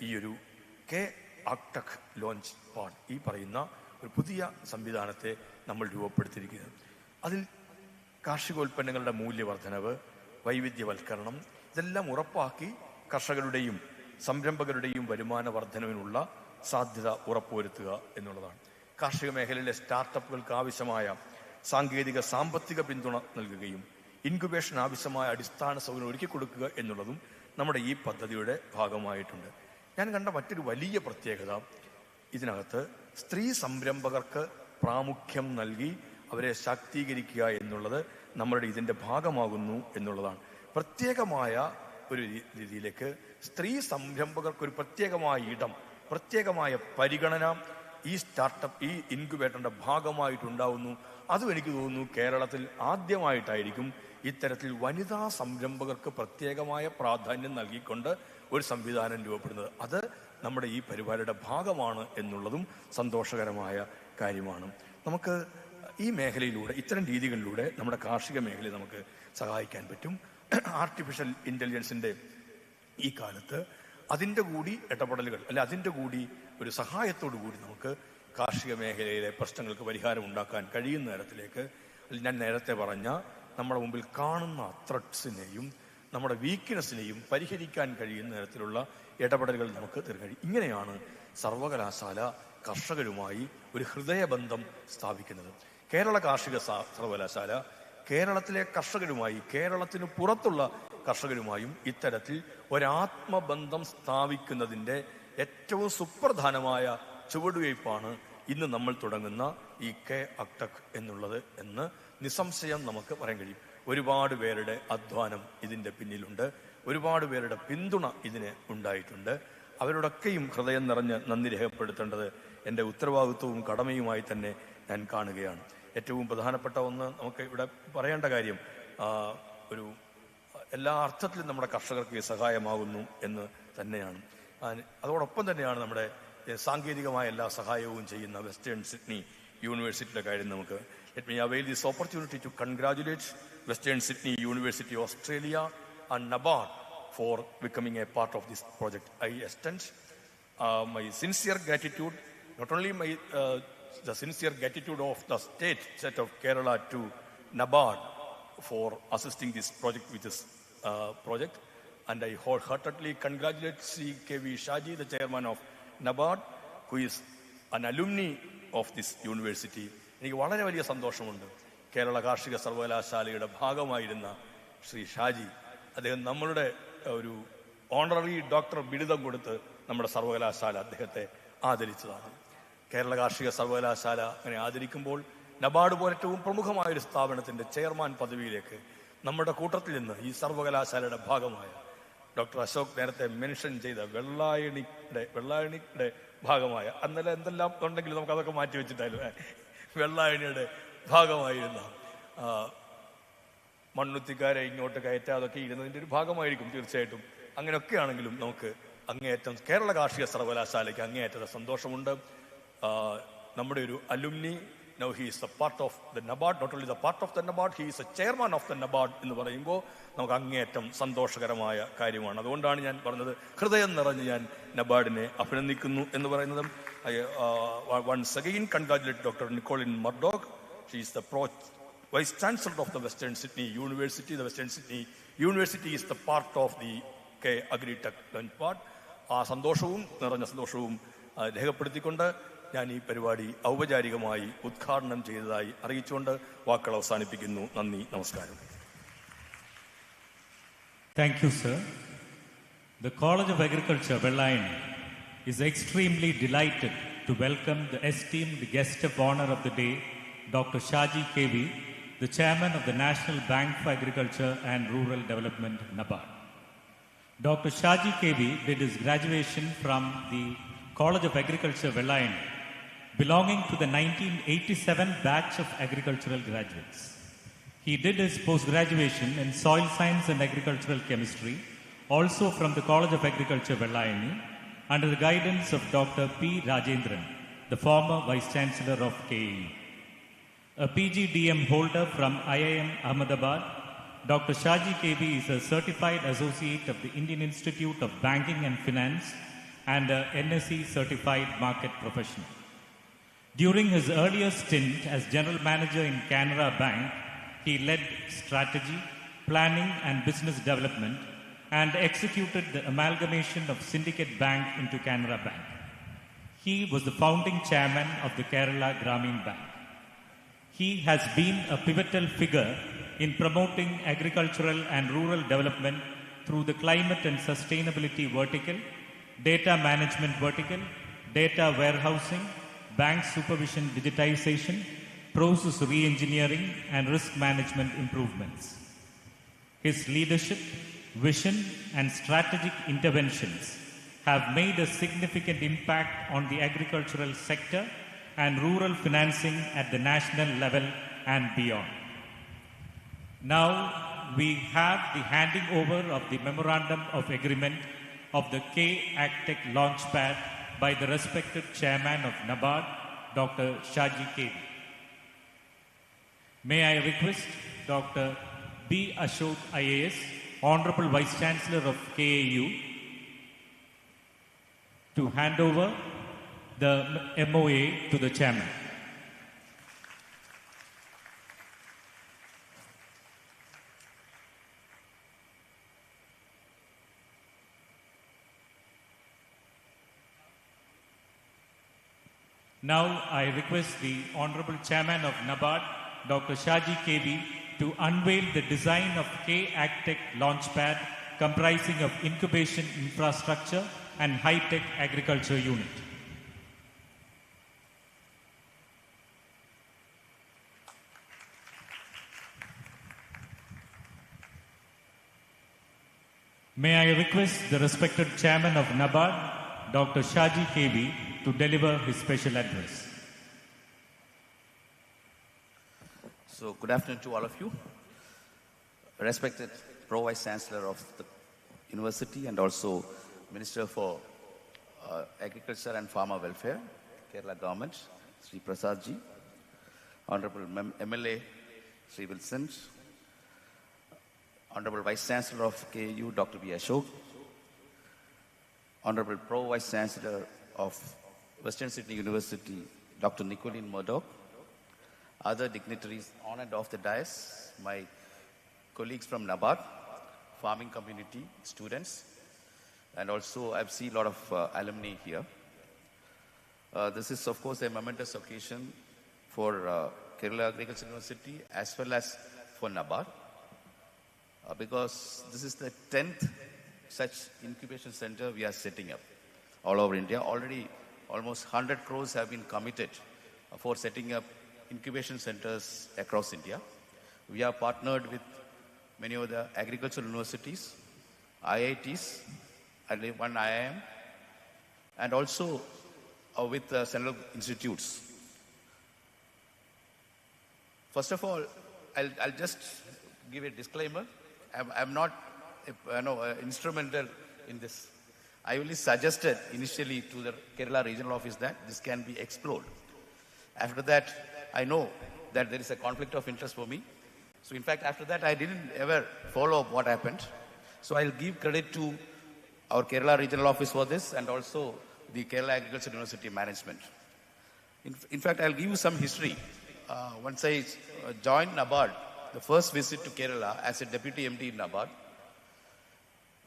H: ഈ ഒരു KAU-NABARD ലോഞ്ച് പാഡ്, ഈ പറയുന്ന ഒരു പുതിയ സംവിധാനത്തെ നമ്മൾ രൂപപ്പെടുത്തിയിരിക്കുന്നത്. അതിൽ കാർഷികോൽപ്പന്നങ്ങളുടെ മൂല്യവർദ്ധനവ്, വൈവിധ്യവൽക്കരണം, ഇതെല്ലാം ഉറപ്പാക്കി കർഷകരുടെയും സംരംഭകരുടെയും വരുമാന വർധനവിനുള്ള സാധ്യത ഉറപ്പുവരുത്തുക എന്നുള്ളതാണ്. കാർഷിക മേഖലയിലെ സ്റ്റാർട്ടപ്പുകൾക്ക് ആവശ്യമായ സാങ്കേതിക സാമ്പത്തിക പിന്തുണ നൽകുകയും ഇൻക്യുബേഷൻ ആവശ്യമായ അടിസ്ഥാന സൗകര്യം ഒരുക്കി കൊടുക്കുക എന്നുള്ളതും നമ്മുടെ ഈ പദ്ധതിയുടെ ഭാഗമായിട്ടുണ്ട്. ഞാൻ കണ്ട മറ്റൊരു വലിയ പ്രത്യേകത, ഇതിനകത്ത് സ്ത്രീ സംരംഭകർക്ക് പ്രാമുഖ്യം നൽകി അവരെ ശാക്തീകരിക്കുക എന്നുള്ളത് നമ്മളുടെ ഇതിൻ്റെ ഭാഗമാകുന്നു എന്നുള്ളതാണ്. പ്രത്യേകമായ ഒരു രീതിയിലേക്ക് സ്ത്രീ സംരംഭകർക്ക് ഒരു പ്രത്യേകമായ ഇടം, പ്രത്യേകമായ പരിഗണന ഈ സ്റ്റാർട്ടപ്പ്, ഈ ഇൻക്യുബേറ്ററിൻ്റെ ഭാഗമായിട്ടുണ്ടാവുന്നു. അതും എനിക്ക് തോന്നുന്നു കേരളത്തിൽ ആദ്യമായിട്ടായിരിക്കും ഇത്തരത്തിൽ വനിതാ സംരംഭകർക്ക് പ്രത്യേകമായ പ്രാധാന്യം നൽകിക്കൊണ്ട് ഒരു സംവിധാനം രൂപപ്പെടുന്നത്. അത് നമ്മുടെ ഈ പരിപാടിയുടെ ഭാഗമാണ് എന്നുള്ളതും സന്തോഷകരമായ കാര്യമാണ്. നമുക്ക് ഈ മേഖലയിലൂടെ, ഇത്തരം രീതികളിലൂടെ നമ്മുടെ കാർഷിക മേഖലയെ നമുക്ക് സഹായിക്കാൻ പറ്റും. ആർട്ടിഫിഷ്യൽ ഇൻ്റലിജൻസിൻ്റെ ഈ കാലത്ത് അതിൻ്റെ കൂടി ഇടപെടലുകൾ, അല്ലെ അതിൻ്റെ കൂടി ഒരു സഹായത്തോടു കൂടി നമുക്ക് കാർഷിക മേഖലയിലെ പ്രശ്നങ്ങൾക്ക് പരിഹാരം ഉണ്ടാക്കാൻ കഴിയുന്ന തരത്തിലേക്ക്, ഞാൻ നേരത്തെ പറഞ്ഞ നമ്മുടെ മുമ്പിൽ കാണുന്ന ത്രെഡ്സിനെയും നമ്മുടെ വീക്ക്നെസ്സിനെയും പരിഹരിക്കാൻ കഴിയുന്ന തരത്തിലുള്ള ഇടപെടലുകൾ നമുക്ക് കഴിയും. ഇങ്ങനെയാണ് സർവകലാശാല കർഷകരുമായി ഒരു ഹൃദയബന്ധം സ്ഥാപിക്കുന്നത്. കേരള കാർഷിക സർവകലാശാല കേരളത്തിലെ കർഷകരുമായി, കേരളത്തിന് പുറത്തുള്ള കർഷകരുമായും ഇത്തരത്തിൽ ഒരാത്മബന്ധം സ്ഥാപിക്കുന്നതിൻ്റെ ഏറ്റവും സുപ്രധാനമായ ചുവടുവയ്പ്പാണ് ഇന്ന് നമ്മൾ തുടങ്ങുന്ന ഈ KAU-NABARD എന്നുള്ളത് എന്ന് നിസ്സംശയം നമുക്ക് പറയാൻ കഴിയും. ഒരുപാട് പേരുടെ അധ്വാനം ഇതിൻ്റെ പിന്നിലുണ്ട്, ഒരുപാട് പേരുടെ പിന്തുണ ഇതിന് ഉണ്ടായിട്ടുണ്ട്. അവരോടൊക്കെയും ഹൃദയം നിറഞ്ഞ് നന്ദി രേഖപ്പെടുത്തേണ്ടത് എൻ്റെ ഉത്തരവാദിത്വവും കടമയുമായി തന്നെ ഞാൻ കാണുകയാണ്. ഏറ്റവും പ്രധാനപ്പെട്ട ഒന്ന് നമുക്ക് ഇവിടെ പറയേണ്ട കാര്യം, ഒരു എല്ലാ അർത്ഥത്തിലും നമ്മുടെ കർഷകർക്ക് സഹായമാകുന്നു എന്ന് തന്നെയാണ്. അതോടൊപ്പം തന്നെയാണ് നമ്മുടെ സാങ്കേതികമായ എല്ലാ സഹായവും ചെയ്യുന്ന വെസ്റ്റേൺ സിഡ്നി യൂണിവേഴ്സിറ്റിയുടെ കാര്യം നമുക്ക് let me avail this opportunity to congratulate Western Sydney University, Australia and NABARD for becoming a part of this project. I extend my sincere gratitude, not only the sincere gratitude of the state of Kerala to NABARD for assisting this project with this project, and I wholeheartedly congratulate Sri K.V. Shaji, the chairman of NABARD, who is an alumni of this university. എനിക്ക് വളരെ വലിയ സന്തോഷമുണ്ട്. കേരള കാർഷിക സർവകലാശാലയുടെ ഭാഗമായിരുന്ന ശ്രീ ഷാജി, അദ്ദേഹം നമ്മളുടെ ഒരു ഓണററി ഡോക്ടർ ബിരുദം കൊടുത്ത് നമ്മുടെ സർവകലാശാല അദ്ദേഹത്തെ ആദരിച്ചതാണ്. കേരള കാർഷിക സർവകലാശാല അങ്ങനെ ആദരിക്കുമ്പോൾ നബാർഡ് പോലെ ഏറ്റവും പ്രമുഖമായൊരു സ്ഥാപനത്തിൻ്റെ ചെയർമാൻ പദവിയിലേക്ക് നമ്മുടെ കൂട്ടത്തിൽ നിന്ന് ഈ സർവകലാശാലയുടെ ഭാഗമായ ഡോക്ടർ അശോക് നേരത്തെ മെൻഷൻ ചെയ്ത വെള്ളായണിയുടെ ഭാഗമായ അന്നലെ എന്തെല്ലാം ഉണ്ടെങ്കിലും നമുക്ക് അതൊക്കെ മാറ്റി വെച്ചിട്ടായാലും വെള്ളായണിയുടെ ഭാഗമായിരുന്ന മണ്ണുത്തിക്കാരെ ഇങ്ങോട്ട് കയറ്റാതൊക്കെ ഇരുന്നതിൻ്റെ ഒരു ഭാഗമായിരിക്കും തീർച്ചയായിട്ടും. അങ്ങനെയൊക്കെ ആണെങ്കിലും നമുക്ക് അങ്ങേയറ്റം കേരള കാർഷിക സർവകലാശാലയ്ക്ക് അങ്ങേയറ്റം സന്തോഷമുണ്ട്. നമ്മുടെ ഒരു alumni, now he is a part of the NABARD, not only the part of the NABARD, he is a chairman of the NABARD എന്ന് പറയുമ്പോൾ നമുക്ക് അങ്ങേയറ്റം സന്തോഷകരമായ കാര്യമാണ്. അതുകൊണ്ടാണ് ഞാൻ പറഞ്ഞത്, ഹൃദയം നിറഞ്ഞ് ഞാൻ നബാർഡിനെ അഭിനന്ദിക്കുന്നു എന്ന് പറയുന്നത്. Once again congratulate Dr. Nicolene Murdoch. She is the Vice Chancellor of the Western Sydney University. The Western Sydney University is the part of the Agri-Tech LaunchPad. ആ സന്തോഷവും നിറഞ്ഞ സന്തോഷവും രേഖപ്പെടുത്തിക്കൊണ്ട് ഞാൻ ഈ പരിപാടി ഔപചാരികമായി ഉദ്ഘാടനം ചെയ്തതായി അറിയിച്ചുകൊണ്ട് വാക്കുകൾ അവസാനിപ്പിക്കുന്നു. നന്ദി, നമസ്കാരം.
A: Thank you, sir. The College of Agriculture, Vellayani, is extremely delighted to welcome the esteemed guest of honor of the day, Dr. Shaji KV, the chairman of the National Bank for Agriculture and Rural Development, NABARD. Dr. Shaji KV did his graduation from the College of Agriculture, Vellayani, belonging to the 1987 batch of agricultural graduates. He did his post-graduation in Soil Science and Agricultural Chemistry, also from the College of Agriculture, Vellayani, under the guidance of Dr. P. Rajendran, the former Vice-Chancellor of KAU. A PGDM holder from IIM Ahmedabad, Dr. Shaji KV is a certified associate of the Indian Institute of Banking and Finance and a NSE certified market professional. During his earlier stint as general manager in Canara Bank, he led strategy, planning and business development and executed the amalgamation of Syndicate Bank into Canara Bank. He was the founding chairman of the Kerala Grameen Bank. He has been a pivotal figure in promoting agricultural and rural development through the climate and sustainability vertical, data management vertical, data warehousing, bank supervision digitization, process re-engineering and risk management improvements. His leadership, vision and strategic interventions have made a significant impact on the agricultural sector and rural financing at the national level and beyond. Now we have the handing over of the Memorandum of Agreement of the KAU-NABARD-WSU LaunchPad by the respected chairman of NABARD, Dr. Shaji KV. May I request Dr. B. Ashok IAS, Honorable Vice Chancellor of KAU, to hand over the MOA to the chairman. Now I request the Honorable Chairman of NABARD, Dr. Shaji KV, to unveil the design of KAU-NABARD-WSU LaunchPad comprising of incubation infrastructure and high-tech agriculture unit. May I request the respected Chairman of NABARD, Dr. Shaji KV, to deliver his special address.
I: So good afternoon to all of you. respected Pro Vice Chancellor of the University and also Minister for Agriculture and Farmer Welfare, Kerala Government, Sri Prasad Ji, Honorable MLA, Sri Vincent, Honorable Vice Chancellor of KAU, Dr. B. Ashok, Honorable Pro Vice Chancellor of Western Sydney University, Dr. Nicolene Murdoch, other dignitaries on and off the dais, my colleagues from NABARD, farming community, students, and also I've seen a lot of alumni here. This is, of course, a momentous occasion for Kerala Agricultural University as well as for NABARD, because this is the 10th such incubation center we are setting up all over India. Already almost 100 crores have been committed for setting up incubation centers across India. We are partnered with many of the agricultural universities, IITs, and one IIM, and also with central institutes. First of all, I'll just give a disclaimer. I'm not instrumental in this. I only suggested initially to the Kerala regional office that this can be explored. After that, I know that there is a conflict of interest for me. So in fact, after that, I didn't ever follow up what happened. So I'll give credit to our Kerala regional office for this and also the Kerala Agricultural University management. In fact, I'll give you some history. Once I joined NABARD, the first visit to Kerala as a deputy MD in NABARD,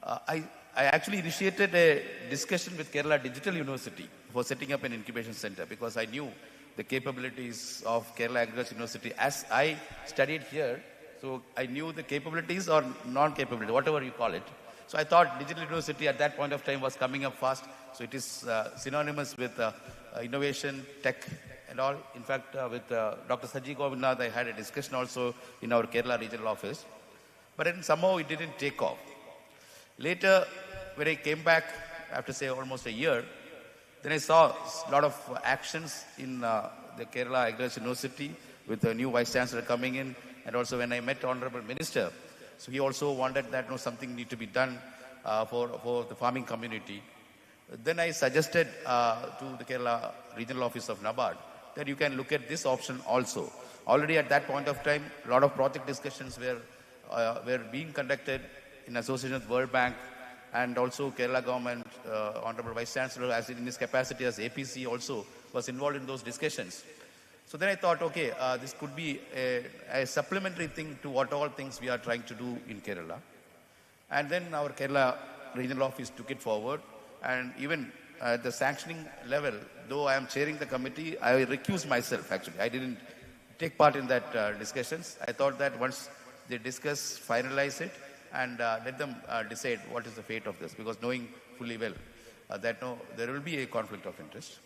I: I actually initiated a discussion with Kerala Digital University for setting up an incubation center because I knew the capabilities of Kerala Agricultural University as I studied here. So I knew the capabilities or non-capability, whatever you call it. So I thought Digital University at that point of time was coming up fast. So it is synonymous with innovation, tech, and all. In fact, with Dr. Saji Govindnath, I had a discussion also in our Kerala regional office. But then somehow it didn't take off. Later, when I came back after, say, almost a year, then I saw a lot of actions in the Kerala Agricultural University with the new Vice Chancellor coming in. And also when I met Honorable Minister, so he also wanted that something need to be done for the farming community. Then I suggested to the Kerala Regional Office of NABARD that you can look at this option also. Already at that point of time, a lot of project discussions were being conducted in association with World Bank and also Kerala government, Honorable Vice Chancellor, as in his capacity as APC also was involved in those discussions. So then I thought, okay, this could be a supplementary thing to what all things we are trying to do in Kerala. And then our Kerala regional office took it forward. And even at the sanctioning level, though I am chairing the committee, I recused myself actually. I didn't take part in that discussions. I thought that once they discuss, finalize it, and let them decide what is the fate of this, because knowing fully well that there will be a conflict of interest.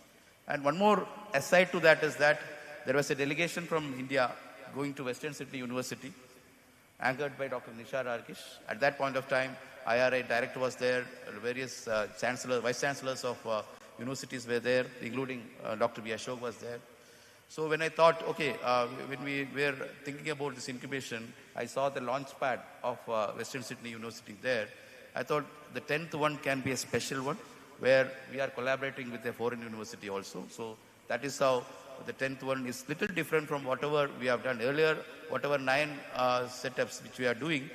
I: And one more aside to that is that there was a delegation from India going to Western Sydney University, anchored by Dr. Nishar Arkish. At that point of time, IRA director was there, various vice chancellors of universities were there, including Dr. B. Ashok was there. So when I thought, okay, when we were thinking about this incubation, I saw the LaunchPad of Western Sydney University there. I thought the 10th one can be a special one, where we are collaborating with a foreign university also. So that is how the 10th one is little different from whatever we have done earlier. Whatever 9 setups which we are doing,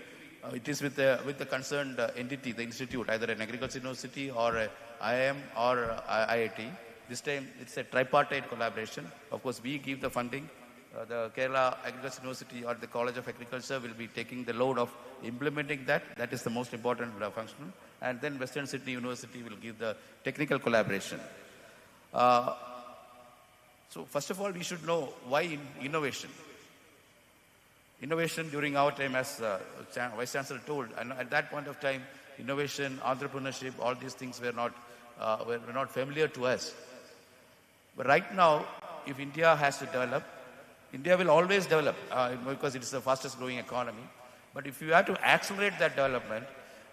I: it is with the concerned entity, the institute, either an agriculture university or a IIM or IIT. This time it's a tripartite collaboration. Of course, we give the funding. The Kerala Agriculture University or the College of Agriculture will be taking the load of implementing that. That is the most important function. And then Western Sydney University will give the technical collaboration. So first of all, we should know why innovation. Innovation during our time, as Vice Chancellor told, and at that point of time, innovation, entrepreneurship, all these things were not familiar to us. But right now, if India has to develop, India will always develop because it is the fastest growing economy. But if you have to accelerate that development,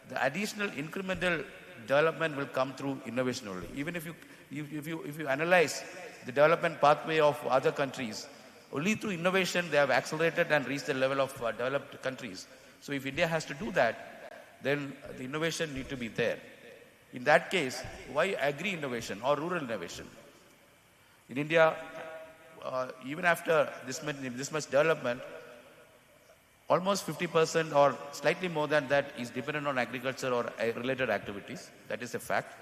I: the additional incremental development will come through innovation only. Even if you analyze the development pathway of other countries, only through innovation they have accelerated and reached the level of developed countries. So if India has to do that, then the innovation need to be there. In that case, why agri-innovation or rural innovation? In India, even after this much development, almost 50% or slightly more than that is dependent on agriculture or related activities. That is a fact.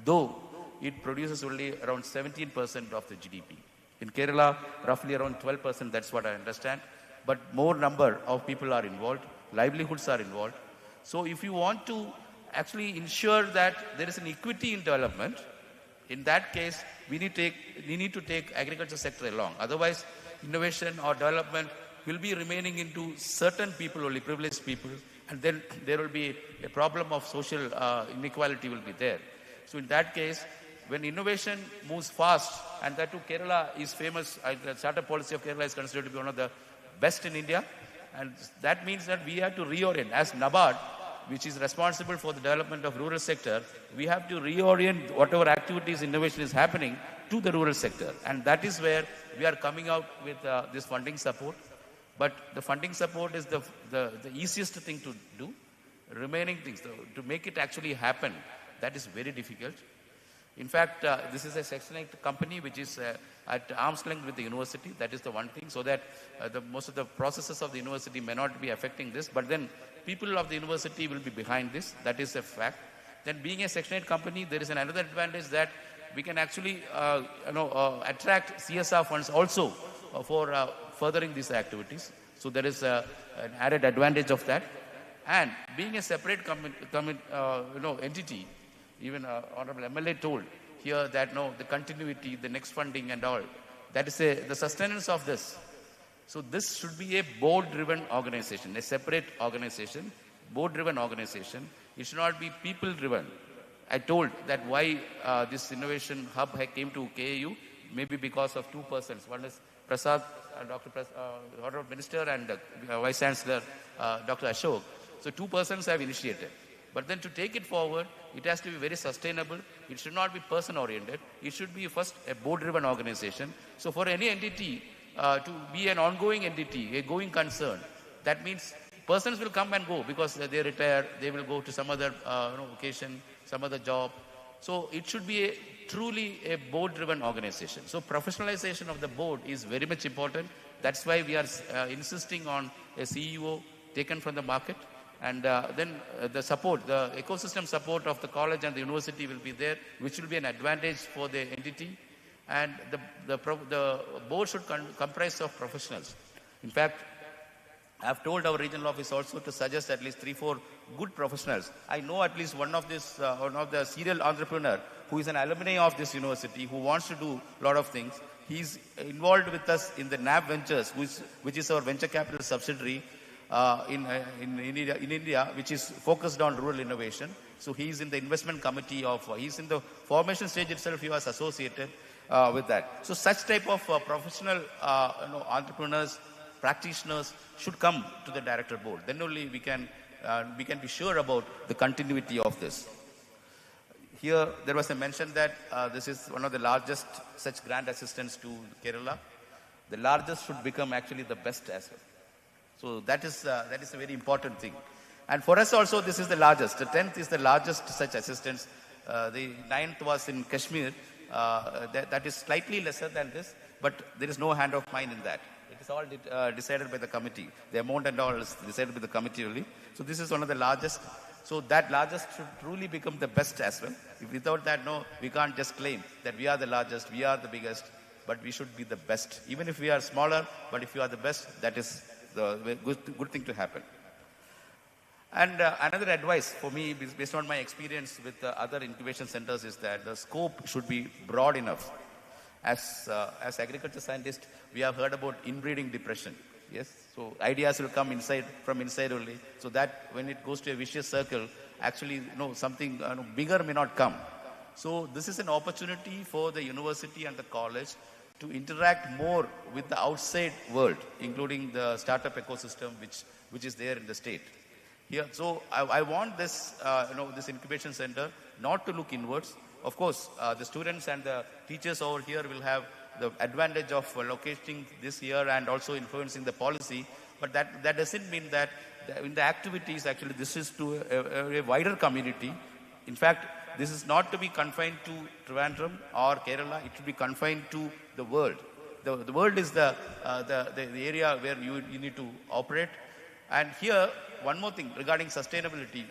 I: Though it produces only around 17% of the GDP. In Kerala, roughly around 12%, that's what I understand. But more number of people are involved, livelihoods are involved. So if you want to actually ensure that there is an equity in development, in that case, we need to take agriculture sector along. Otherwise, innovation or development will be remaining into certain people, only privileged people, and then there will be a problem of social inequality will be there. So in that case, when innovation moves fast, and that too Kerala is famous, the startup policy of Kerala is considered to be one of the best in India, and that means that we have to reorient. As NABARD, which is responsible for the development of rural sector, we have to reorient whatever activities innovation is happening to the rural sector. And that is where we are coming out with this funding support. But the funding support is the easiest thing to do. Remaining things, to make it actually happen, that is very difficult. In fact, this is a Section 8 company which is at arm's length with the university. That is the one thing, so that most of the processes of the university may not be affecting this. But then people of the university will be behind this. That is a fact. Then being a Section 8 company, there is another advantage that we can actually attract CSR funds also for furthering these activities. So there is an added advantage of that. And being a separate entity, even Honorable MLA told here that the continuity, the next funding and all, that is the sustenance of this. So this should be a board-driven organization, a separate organization, board-driven organization. It should not be people-driven. I told that why this innovation hub came to KAU, maybe because of two persons. One is Prasad, Honorable Minister, and Vice Chancellor, Dr. Ashok. So two persons have initiated. But then to take it forward, it has to be very sustainable. It should not be person-oriented. It should be first a board-driven organization. So for any entity to be an ongoing entity, a going concern, that means persons will come and go because they retire, they will go to some other occasion, some other job. So it should be truly a board-driven organization. So professionalization of the board is very much important. That's why we are insisting on a CEO taken from the market. And then the support, the ecosystem support of the college and the university will be there, which will be an advantage for the entity. And the board should comprise of professionals. In fact, I have told our regional office also to suggest at least 3-4 good professionals. I know at least one of the serial entrepreneur who is an alumni of this university, who wants to do a lot of things. He's involved with us in the NAB Ventures, which is our venture capital subsidiary in India, which is focused on rural innovation. So he's in the investment committee he's in the formation stage itself, he was associated with that. So such type of professional entrepreneurs, practitioners should come to the director board. Then only we can be sure about the continuity of this. Here there was a mention that this is one of the largest such grant assistance to Kerala. The largest should become actually the best as well. So that is a very important thing. And for us also, this is the largest. The 10th is the largest such assistance. The 9th was in Kashmir. That is slightly lesser than this, but there is no hand of mine in that. It is all decided by the committee. The amount and all is decided by the committee only. So this is one of the largest. So that largest should truly become the best as well. Without that, we can't just claim that we are the largest, we are the biggest, but we should be the best. Even if we are smaller, but if you are the best, that is the good thing to happen. And another advice for me, based on my experience with other incubation centers, is that the scope should be broad enough. As agriculture scientists, we have heard about inbreeding depression. Yes, so ideas will come from inside only. So that when it goes to a vicious circle, actually, something bigger may not come. So this is an opportunity for the university and the college to interact more with the outside world, including the startup ecosystem which is there in the state. Here, so I want this this incubation center not to look inwards. Of course, the students and the teachers over here will have the advantage of locating this here and also influencing the policy, but that doesn't mean that in the activities, actually, this is to a wider community. In fact, this is not to be confined to Trivandrum or Kerala. It should be confined to the world. The world is the area where you need to operate. And here, one more thing regarding sustainability.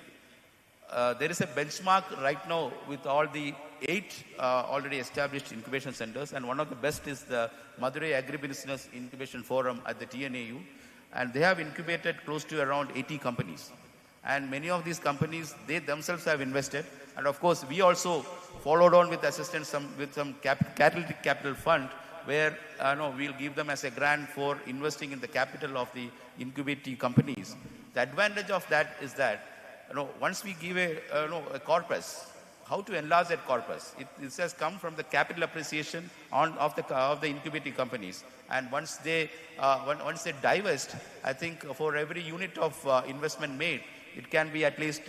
I: There is a benchmark right now with all the 8 already established incubation centers, and one of the best is the Madurai Agribusiness Incubation Forum at the TNAU, and they have incubated close to around 80 companies. And many of these companies, they themselves have invested, and of course we also followed on with assistance with some catalytic capital fund, where we'll give them as a grant for investing in the capital of the incubating companies. The advantage of that is that once we give a corpus, how to enlarge that corpus? It has come from the capital appreciation of the incubating companies, and once they divest, I think for every unit of investment made, it can be at least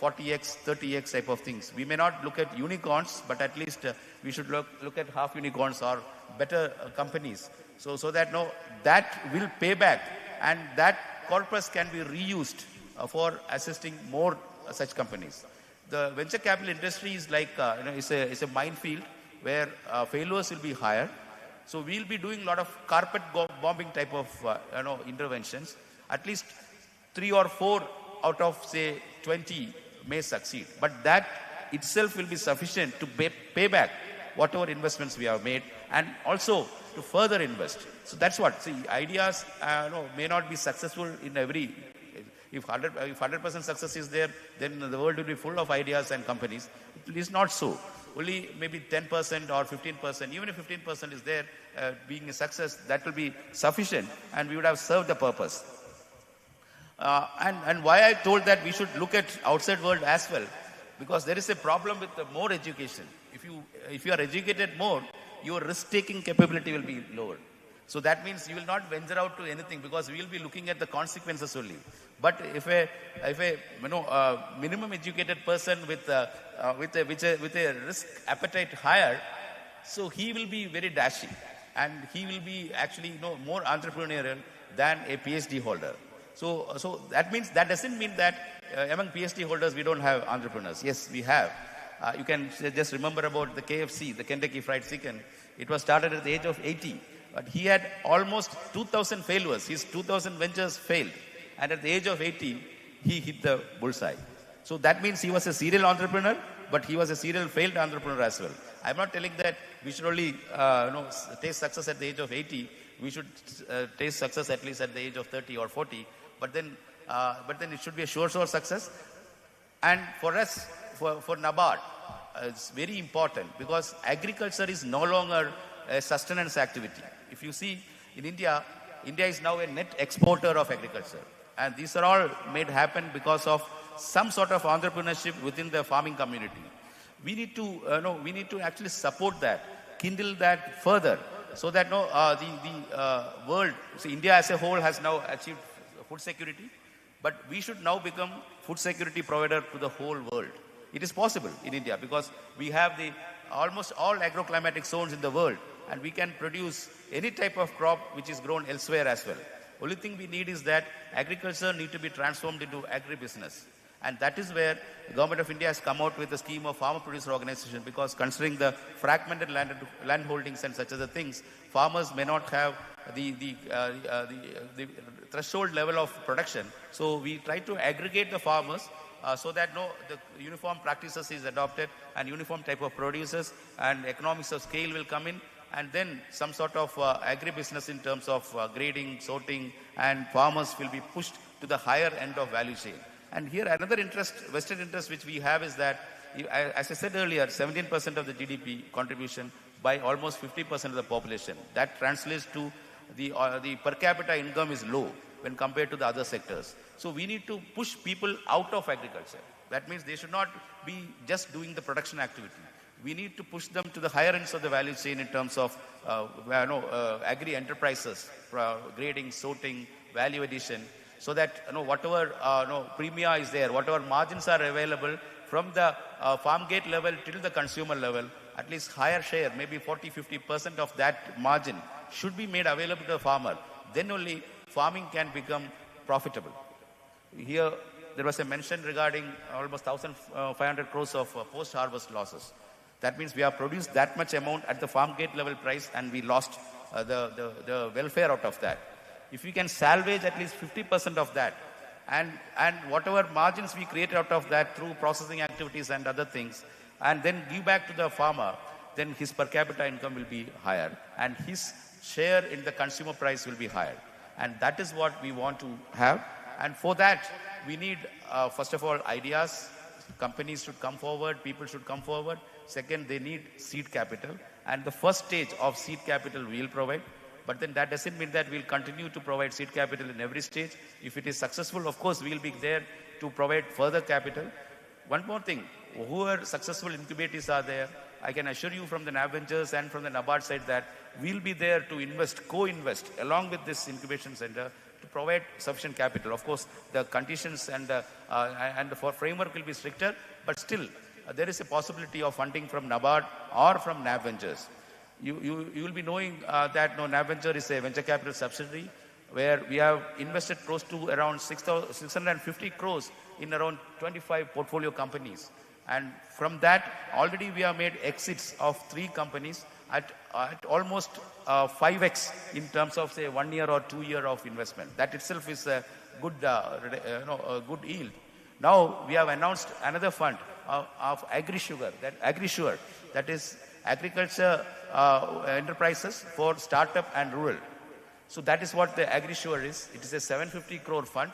I: 40x, 30x type of things. We may not look at unicorns, but at least we should look at half unicorns or better companies. So that that will pay back, and that corpus can be reused for assisting more such companies. The venture capital industry is like it's a minefield where failures will be higher. So we'll be doing a lot of carpet bombing type of interventions. At least 3 or 4 out of say 20 may succeed, but that itself will be sufficient to pay back whatever investments we have made, and also to further invest. So that's what. See, ideas may not be successful in every. If 100% success is there, then the world will be full of ideas and companies. It is not so. Only maybe 10% or 15%, even if 15% is there, being a success, that will be sufficient, and we would have served the purpose. And why I told that we should look at outside world as well, because there is a problem with the more education. If you are educated more, your risk-taking capability will be lower. So that means you will not venture out to anything, because we will be looking at the consequences only. But if a minimum educated person with a risk appetite higher, so he will be very dashing, and he will be actually more entrepreneurial than a PhD holder. So that means, that doesn't mean that among PhD holders we don't have entrepreneurs. Yes, we have. You can just remember about the KFC, the Kentucky Fried Chicken. It was started at the age of 80, but he had almost 2,000 failures. His 2,000 ventures failed, and at the age of 80, he hit the bullseye. So that means he was a serial entrepreneur, but he was a serial failed entrepreneur as well. I'm not telling that we should only taste success at the age of 80. We should taste success at least at the age of 30 or 40. But then it should be a sure success. And for us, for NABARD, it's very important, because agriculture is no longer a sustenance activity. If you see, in India is now a net exporter of agriculture. And these are all made happen because of some sort of entrepreneurship within the farming community. We need to actually support that, kindle that further, so that the world, so India as a whole has now achieved food security, but we should now become food security provider to the whole world. It is possible in India, because we have the almost all agroclimatic zones in the world, and we can produce any type of crop which is grown elsewhere as well. Only thing we need is that agriculture need to be transformed into agribusiness. And that is where the Government of India has come out with a scheme of farmer producer organization, because considering the fragmented land holdings and such other things, farmers may not have the threshold level of production. So we try to aggregate the farmers so that the uniform practices is adopted, and uniform type of producers and economics of scale will come in, and then some sort of agribusiness in terms of grading, sorting, and farmers will be pushed to the higher end of value chain. And here another vested interest which we have is that, as I said earlier, 17% of the GDP contribution by almost 50% of the population. That translates to the per capita income is low when compared to the other sectors. So we need to push people out of agriculture. That means they should not be just doing the production activity. We need to push them to the higher ends of the value chain in terms of agri enterprises, grading, sorting, value addition, so that whatever premia is there, whatever margins are available from the farm gate level till the consumer level, at least higher share, maybe 40-50% of that margin should be made available to the farmer. Then only farming can become profitable. Here, there was a mention regarding almost 1,500 crores of post-harvest losses. That means we have produced that much amount at the farm gate level price and we lost the welfare out of that. If we can salvage at least 50% of that, and whatever margins we create out of that through processing activities and other things, and then give back to the farmer, then his per capita income will be higher and his share in the consumer price will be higher. And that is what we want to have. And for that, we need, first of all, ideas. Companies should come forward, people should come forward. Second, they need seed capital. And the first stage of seed capital we will provide. But then that doesn't mean that we'll continue to provide seed capital in every stage. If it is successful, of course, we'll be there to provide further capital. One more thing, whoever successful incubators are there, I can assure you from the NAB Ventures and from the NABARD side that we'll be there to invest, co-invest along with this incubation center to provide sufficient capital. Of course, the conditions and the framework will be stricter, but still there is a possibility of funding from NABARD or from NAB Ventures. You will be knowing that NAB Venture is a venture capital subsidiary where we have invested close to around 650 crores in around 25 portfolio companies. And from that, already we have made exits of 3 companies at almost 5x in terms of, say, 1 year or 2 year of investment. That itself is a good, a good yield. Now we have announced another fund of AgriSure, that is agriculture enterprises for startup and rural. So that is what the AgriSure is. It is a 750 crore fund,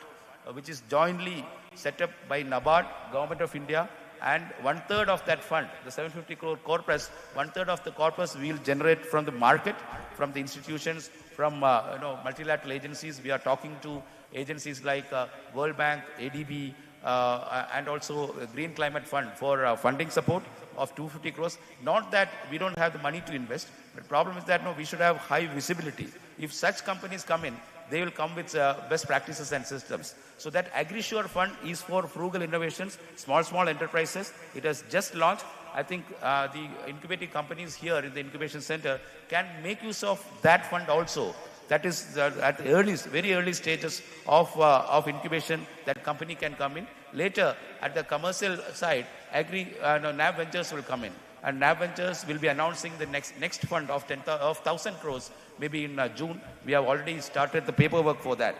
I: which is jointly set up by NABARD, Government of India, and 1/3 of that fund, the 750 crore corpus, 1/3 of the corpus we will generate from the market, from the institutions, from multilateral agencies. We are talking to agencies like World Bank, ADB, and also Green Climate Fund for funding support of 250 crores. Not that we don't have the money to invest, but the problem is that we should have high visibility. If such companies come in, they will come with best practices and systems. So that AgriSure fund is for frugal innovations, small enterprises. It has just launched. I think the incubating companies here in the incubation center can make use of that fund also. That is at very early stages of incubation, that company can come in. Later, at the commercial side, NAB Ventures will come in. And NAB Ventures will be announcing the next fund of 1,000 crores, maybe in June. We have already started the paperwork for that.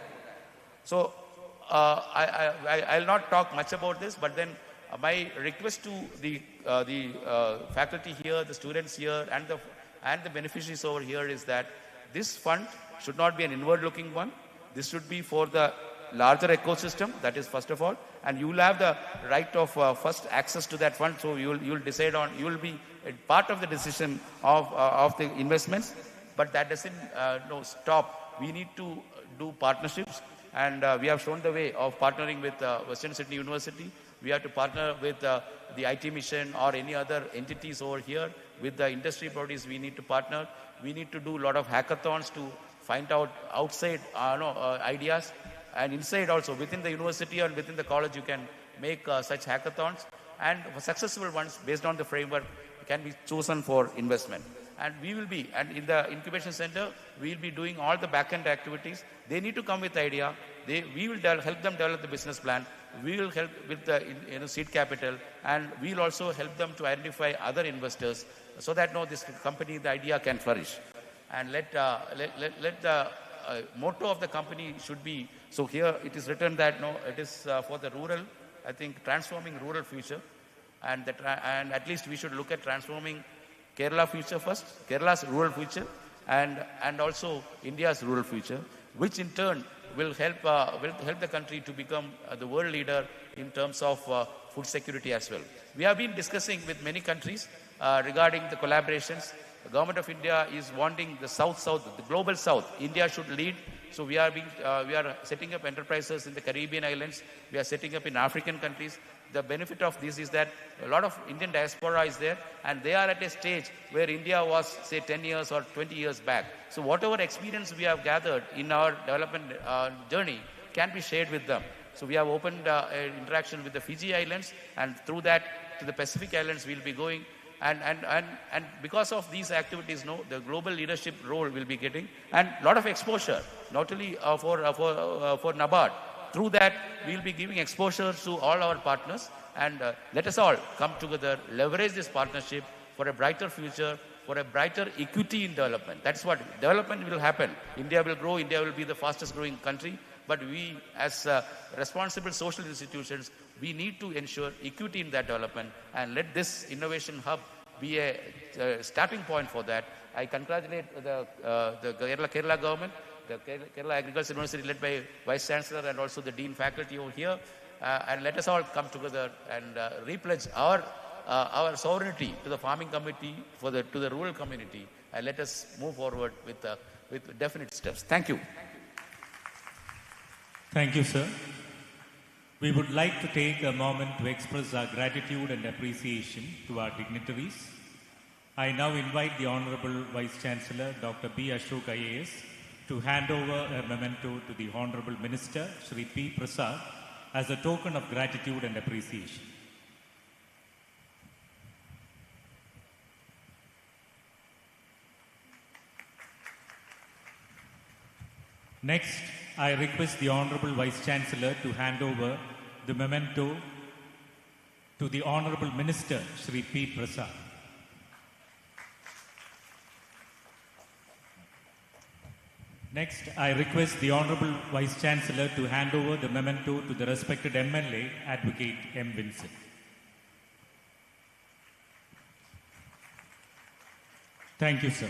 I: So I'll not talk much about this, but then my request to the faculty here, the students here, and the beneficiaries over here is that this fund should not be an inward-looking one. This should be for the larger ecosystem, that is first of all, and you will have the right of first access to that fund. So you will decide on, you will be a part of the decision of the investments, but that doesn't stop. We need to do partnerships, and we have shown the way of partnering with Western Sydney University. We have to partner with the IT Mission or any other entities over here. With the industry bodies, we need to partner. We need to do a lot of hackathons to find out outside ideas, and inside also within the university or within the college you can make such hackathons, and successful ones based on the framework can be chosen for investment. And we will be, and in the incubation center, we will be doing all the back-end activities. They need to come with the idea. We will help them develop the business plan. We will help with the seed capital, and we will also help them to identify other investors so that this company, the idea can flourish. And let the motto of the company should be, so here it is written that it is for the rural, I think transforming rural future, and at least we should look at transforming Kerala future first, Kerala's rural future, and also India's rural future, which in turn will help the country to become the world leader in terms of food security as well. We have been discussing with many countries regarding the collaborations. The Government of India is wanting the South-South, the global South. India should lead. So we are setting up enterprises in the Caribbean islands. We are setting up in African countries. The benefit of this is that a lot of Indian diaspora is there, and they are at a stage where India was, say, 10 years or 20 years back. So whatever experience we have gathered in our development journey can be shared with them. So we have opened an interaction with the Fiji Islands, and through that to the Pacific Islands we'll be going. And because of these activities, the global leadership role will be getting, and a lot of exposure, not only for NABARD, Through that, we'll be giving exposure to all our partners, and let us all come together, leverage this partnership for a brighter future, for a brighter equity in development. That's what development will happen. India will grow, India will be the fastest growing country, but we as responsible social institutions, we need to ensure equity in that development, and let this innovation hub be a starting point for that. I congratulate the Kerala government, the Kerala Agriculture University led by Vice Chancellor and also the Dean faculty over here, and let us all come together and repledge our sovereignty to the farming committee, to the rural community, and let us move forward with definite steps. Thank you.
A: Thank you, sir. We would like to take a moment to express our gratitude and appreciation to our dignitaries. I now invite the Honorable Vice Chancellor, Dr. B. Ashok IAS, to hand over a memento to the Honorable Minister, Shri P. Prasad, as a token of gratitude and appreciation. Next, I request the Honorable Vice Chancellor to hand over the memento to the Honorable Minister, Shri P. Prasad. Next, I request the Honorable Vice Chancellor to hand over the memento to the respected MLA, Advocate M. Vincent. Thank you, sir.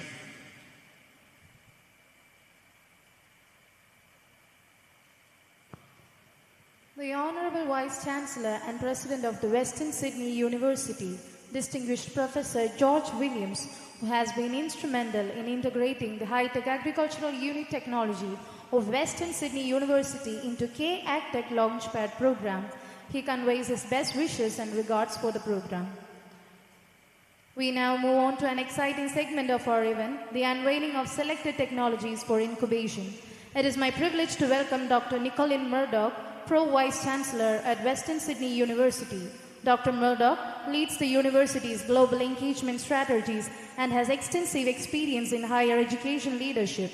B: The Honorable Vice Chancellor and President of the Western Sydney University, distinguished Professor George Williams, who has been instrumental in integrating the high-tech agricultural unit technology of Western Sydney University into KAU-NABARD LaunchPad program. He conveys his best wishes and regards for the program. We now move on to an exciting segment of our event, the unveiling of selected technologies for incubation. It is my privilege to welcome Dr. Nicolin Murdoch, Pro Vice Chancellor at Western Sydney University. Dr. Murdoch leads the university's global engagement strategies and has extensive experience in higher education leadership.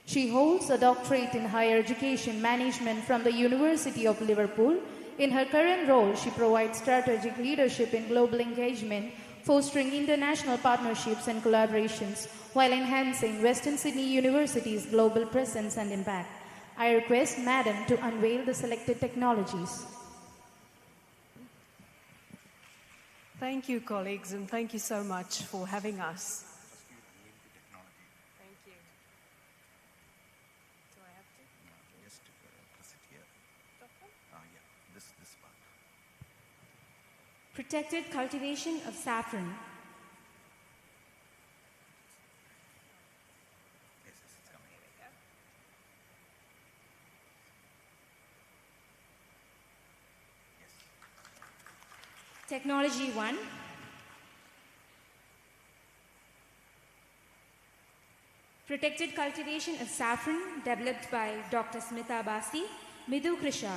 B: She holds a doctorate in higher education management from the University of Liverpool. In her current role, she provides strategic leadership in global engagement, fostering international partnerships and collaborations, while enhancing Western Sydney University's global presence and impact. I request Madam to unveil the selected technologies.
J: Thank you, colleagues, and thank you so much for having us. Thank you. Do I have to?
F: Just press it here. Yeah, this part.
K: Protected cultivation of saffron. Technology 1. Protected cultivation of saffron developed by Dr. Smita Basi, Midhu Krisha,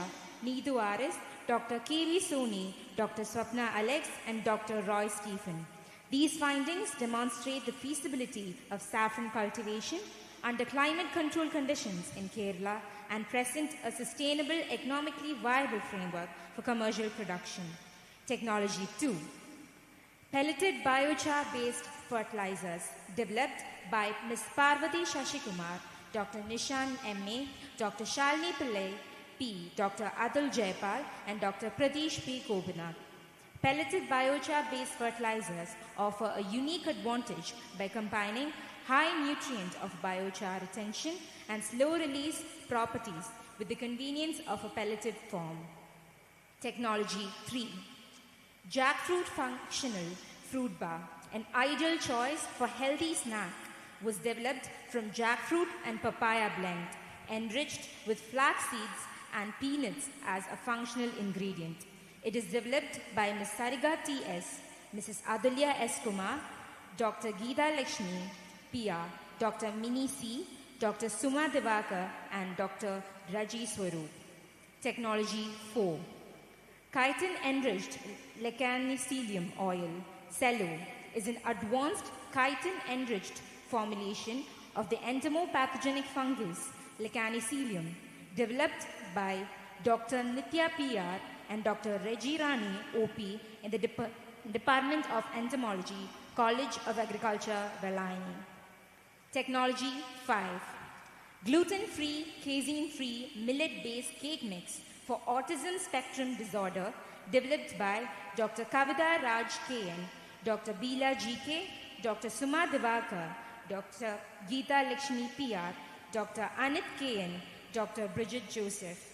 K: Needu Aris, Dr. K.V. Soni, Dr. Swapna Alex, and Dr. Roy Stephen. These findings demonstrate the feasibility of saffron cultivation under climate-controlled conditions in Kerala and present a sustainable, economically viable framework for commercial production. Technology 2. Pelleted biochar-based fertilizers developed by Ms. Parvati Shashikumar, Dr. Nishan M.A., Dr. Shalini Pillai, P., Dr. Atul Jayapal, and Dr. Pradesh P. Gopinath. Pelleted biochar-based fertilizers offer a unique advantage by combining high nutrient of biochar retention and slow release properties with the convenience of a pelleted form. Technology 3. Jackfruit functional fruit bar, an ideal choice for healthy snack, was developed from jackfruit and papaya blend, enriched with flax seeds and peanuts as a functional ingredient. It is developed by Ms. Sariga T.S., Mrs. Adulya S. Kumar, Dr. Geeta Lakshmi, P.R., Dr. Mini C., Dr. Suma Devakar, and Dr. Raji Swaroop. Technology 4. Chitin-enriched lecanicilium oil, cello, is an advanced chitin-enriched formulation of the entomopathogenic fungus lecanicilium, developed by Dr. Nitya PR and Dr. Reggie Rani OP in the Department of Entomology, College of Agriculture, Vellayani. Technology 5. Gluten-free, casein-free, millet-based cake mix for autism spectrum disorder developed by Dr. Kavita Raj KN, Dr. Bila GK, Dr. Suma Divakar, Dr. Geeta Lakshmi PR, Dr. Anit KN, Dr. Bridget Joseph.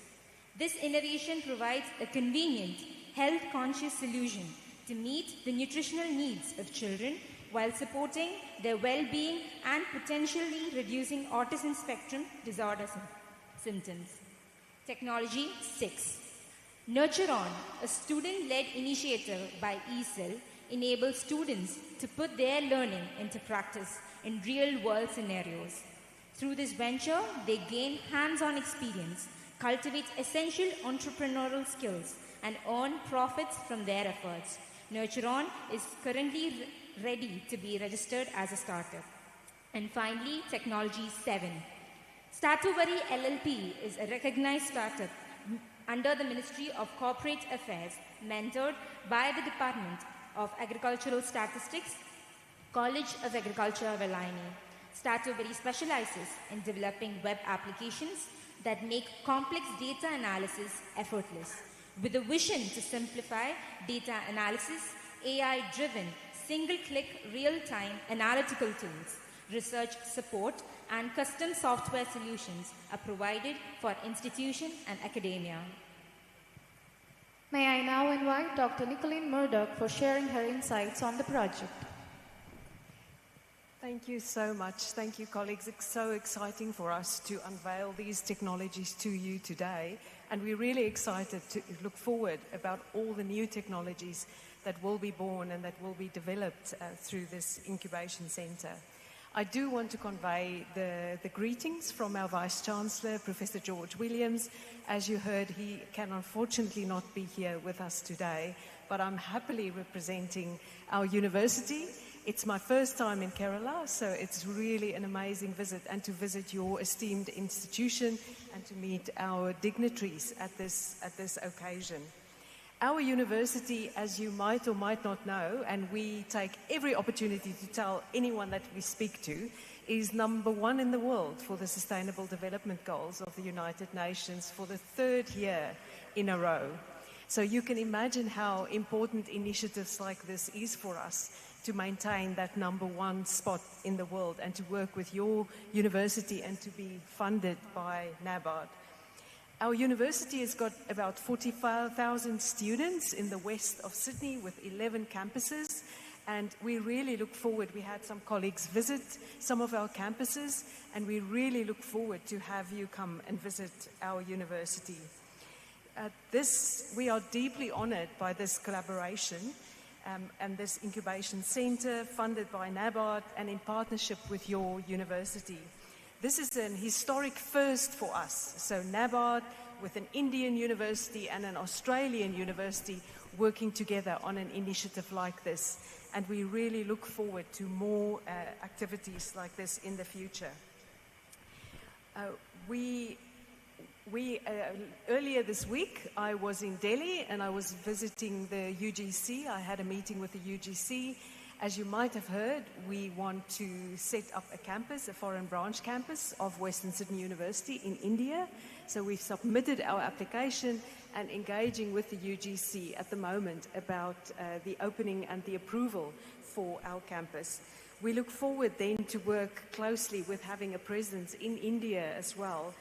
K: This innovation provides a convenient, health-conscious solution to meet the nutritional needs of children while supporting their well-being and potentially reducing autism spectrum disorder symptoms. Technology 6. Nurture On, a student-led initiative by ESL, enables students to put their learning into practice in real-world scenarios. Through this venture, they gain hands-on experience, cultivate essential entrepreneurial skills, and earn profits from their efforts. Nurture On is currently ready to be registered as a startup. And finally, Technology 7. Statuvari LLP is a recognized startup under the Ministry of Corporate Affairs, mentored by the Department of Agricultural Statistics, College of Agriculture, Vellayani. Statuvari specializes in developing web applications that make complex data analysis effortless. With a vision to simplify data analysis, AI-driven, single-click, real-time analytical tools, research support, and custom software solutions are provided for institution and academia.
B: May I now invite Dr. Nicolene Murdoch for sharing her insights on the project.
J: Thank you so much. Thank you, colleagues. It's so exciting for us to unveil these technologies to you today. And we're really excited to look forward about all the new technologies that will be born and that will be developed through this incubation center. I do want to convey the greetings from our Vice-Chancellor, Professor George Williams. As you heard, he can unfortunately not be here with us today, but I'm happily representing our university. It's my first time in Kerala, so it's really an amazing visit, and to visit your esteemed institution and to meet our dignitaries at this occasion. Our university, as you might or might not know, and we take every opportunity to tell anyone that we speak to, is #1 in the world for the Sustainable Development Goals of the United Nations for the 3rd year in a row. So you can imagine how important initiatives like this is for us to maintain that #1 spot in the world and to work with your university and to be funded by NABARD. Our university has got about 45,000 students in the west of Sydney with 11 campuses, and we really look forward. We had some colleagues visit some of our campuses, and we really look forward to have you come and visit our university. We are deeply honored by this collaboration and this incubation center funded by NABARD and in partnership with your university. This is an historic first for us. So NABARD with an Indian university and an Australian university working together on an initiative like this. And we really look forward to more activities like this in the future. Earlier this week, I was in Delhi and I was visiting the UGC. I had a meeting with the UGC. As you might have heard, we want to set up a campus, a foreign branch campus of Western Sydney University in India. So we've submitted our application and engaging with the UGC at the moment about the opening and the approval for our campus. We look forward then to work closely with having a presence in India as well,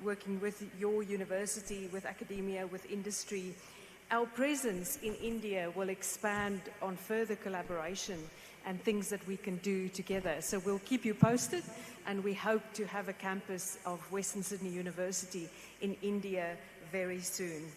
J: working with your university, with academia, with industry. Our presence in India will expand on further collaboration and things that we can do together. So we'll keep you posted, and we hope to have a campus of Western Sydney University in India very soon.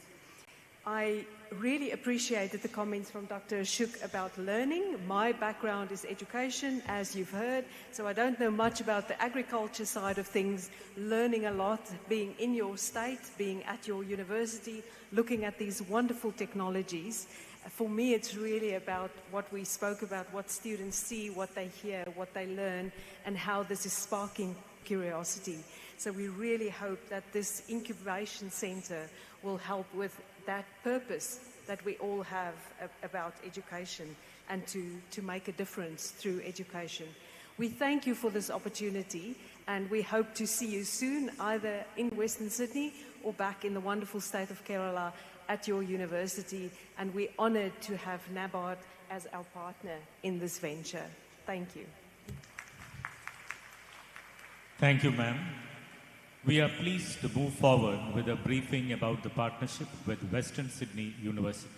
J: I really appreciated the comments from Dr. Ashok about learning. My background is education, as you've heard, so I don't know much about the agriculture side of things. Learning a lot, being in your state, being at your university, looking at these wonderful technologies. For me, it's really about what we spoke about, what students see, what they hear, what they learn, and how this is sparking curiosity. So we really hope that this incubation center will help with that purpose that we all have about education and to make a difference through education. We thank you for this opportunity, and we hope to see you soon, either in Western Sydney or back in the wonderful state of Kerala at your university. And we're honored to have NABARD as our partner in this venture. Thank you.
A: Thank you, ma'am. We are pleased to move forward with a briefing about the partnership with Western Sydney University.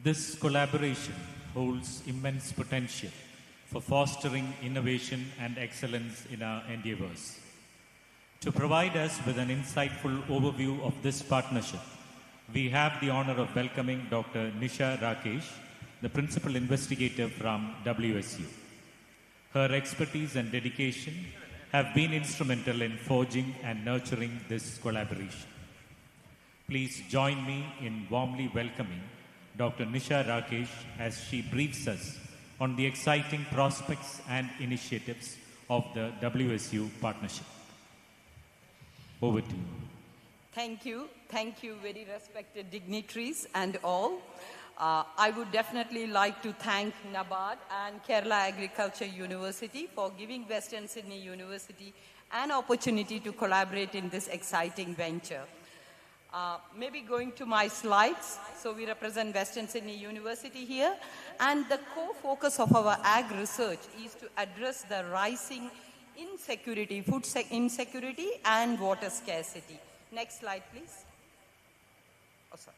A: This collaboration holds immense potential for fostering innovation and excellence in our endeavors. To provide us with an insightful overview of this partnership, we have the honor of welcoming Dr. Nisha Rakesh, the Principal Investigator from WSU. Her expertise and dedication have been instrumental in forging and nurturing this collaboration. Please join me in warmly welcoming Dr. Nisha Rakesh as she briefs us on the exciting prospects and initiatives of the WSU partnership. Over to you.
L: Thank you. Thank you, very respected dignitaries and all. I would definitely like to thank NABARD and Kerala Agriculture University for giving Western Sydney University an opportunity to collaborate in this exciting venture. Maybe going to my slides. So we represent Western Sydney University here, and the core focus of our ag research is to address the rising insecurity, food insecurity and water scarcity. Next slide, please. Oh, sorry.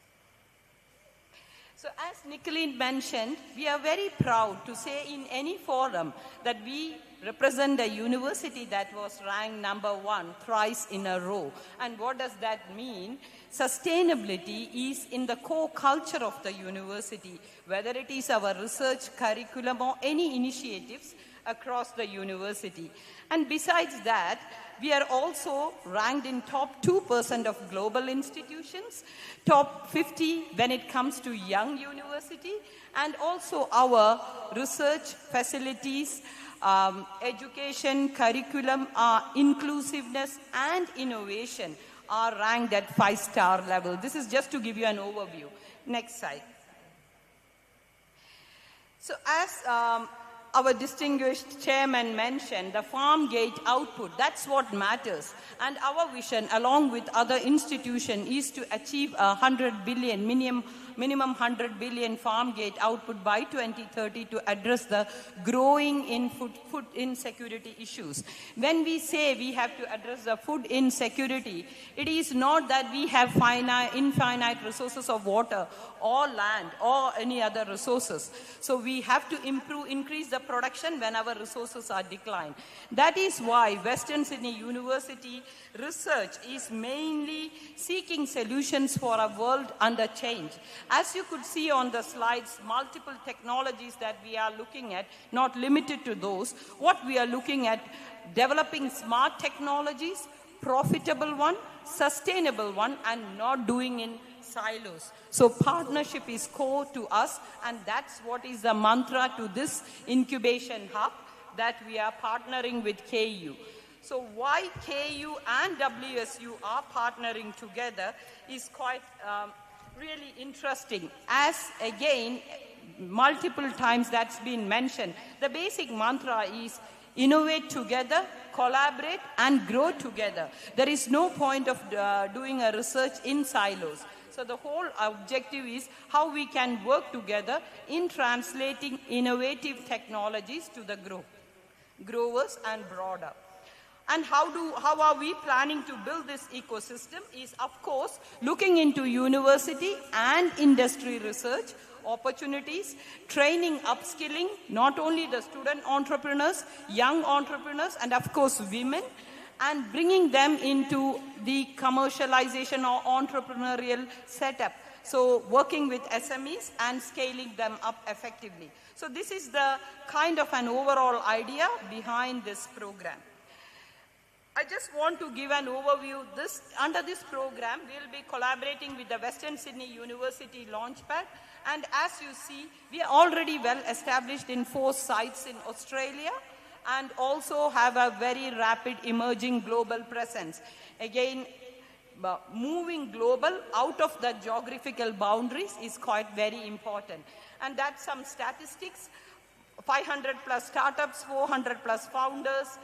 L: So as Nicolene mentioned, we are very proud to say in any forum that we represent a university that was ranked #1 thrice in a row. And what does that mean? Sustainability is in the core culture of the university, whether it is our research curriculum or any initiatives across the university. And besides that, we are also ranked in top 2% of global institutions, top 50 when it comes to young university, and also our research facilities, education, curriculum, inclusiveness and innovation are ranked at 5-star level. This is just to give you an overview. Next slide. So as our distinguished chairman mentioned, the farm gate output, that's what matters. And our vision, along with other institutions, is to achieve 100 billion, minimum 100 billion farm gate output by 2030 to address the growing food insecurity issues. When we say we have to address the food insecurity, it is not that we have infinite resources of water or land or any other resources. So we have to increase the production when our resources are declined. That is why Western Sydney University research is mainly seeking solutions for a world under change. As you could see on the slides, multiple technologies that we are looking at, not limited to those. What we are looking at, developing smart technologies, profitable one, sustainable one, and not doing in silos. So partnership is core to us, and that's what is the mantra to this incubation hub that we are partnering with KU. So why KU and WSU are partnering together is quite really interesting. As again, multiple times that's been mentioned, the basic mantra is innovate together, collaborate and grow together. There is no point of doing a research in silos. So the whole objective is how we can work together in translating innovative technologies to the growers and broader. And how are we planning to build this ecosystem is, of course, looking into university and industry research opportunities, training, upskilling, not only the student entrepreneurs, young entrepreneurs, and of course women, and bringing them into the commercialization or entrepreneurial setup. So working with SMEs and scaling them up effectively. So this is the kind of an overall idea behind this program. I just want to give an overview. Under this program, we'll be collaborating with the Western Sydney University LaunchPad. And as you see, we are already well established in 4 sites in Australia and also have a very rapid emerging global presence. Again, moving global out of the geographical boundaries is quite very important. And that's some statistics. 500 plus startups, 400 plus founders,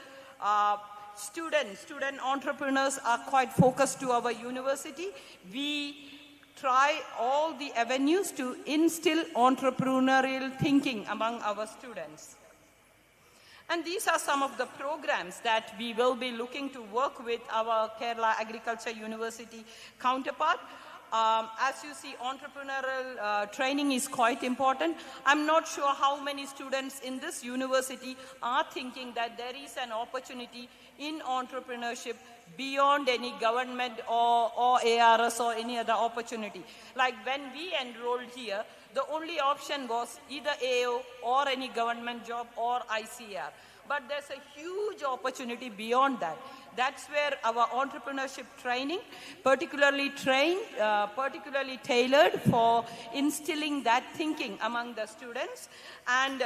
L: student entrepreneurs are quite focused to our university. We try all the avenues to instill entrepreneurial thinking among our students. And these are some of the programs that we will be looking to work with our Kerala Agriculture University counterpart. As you see, entrepreneurial training is quite important. I'm not sure how many students in this university are thinking that there is an opportunity in entrepreneurship beyond any government or ARS or any other opportunity. Like when we enrolled here, the only option was either AO or any government job or ICAR. But there's a huge opportunity beyond that. That's where our entrepreneurship training, particularly tailored for instilling that thinking among the students, and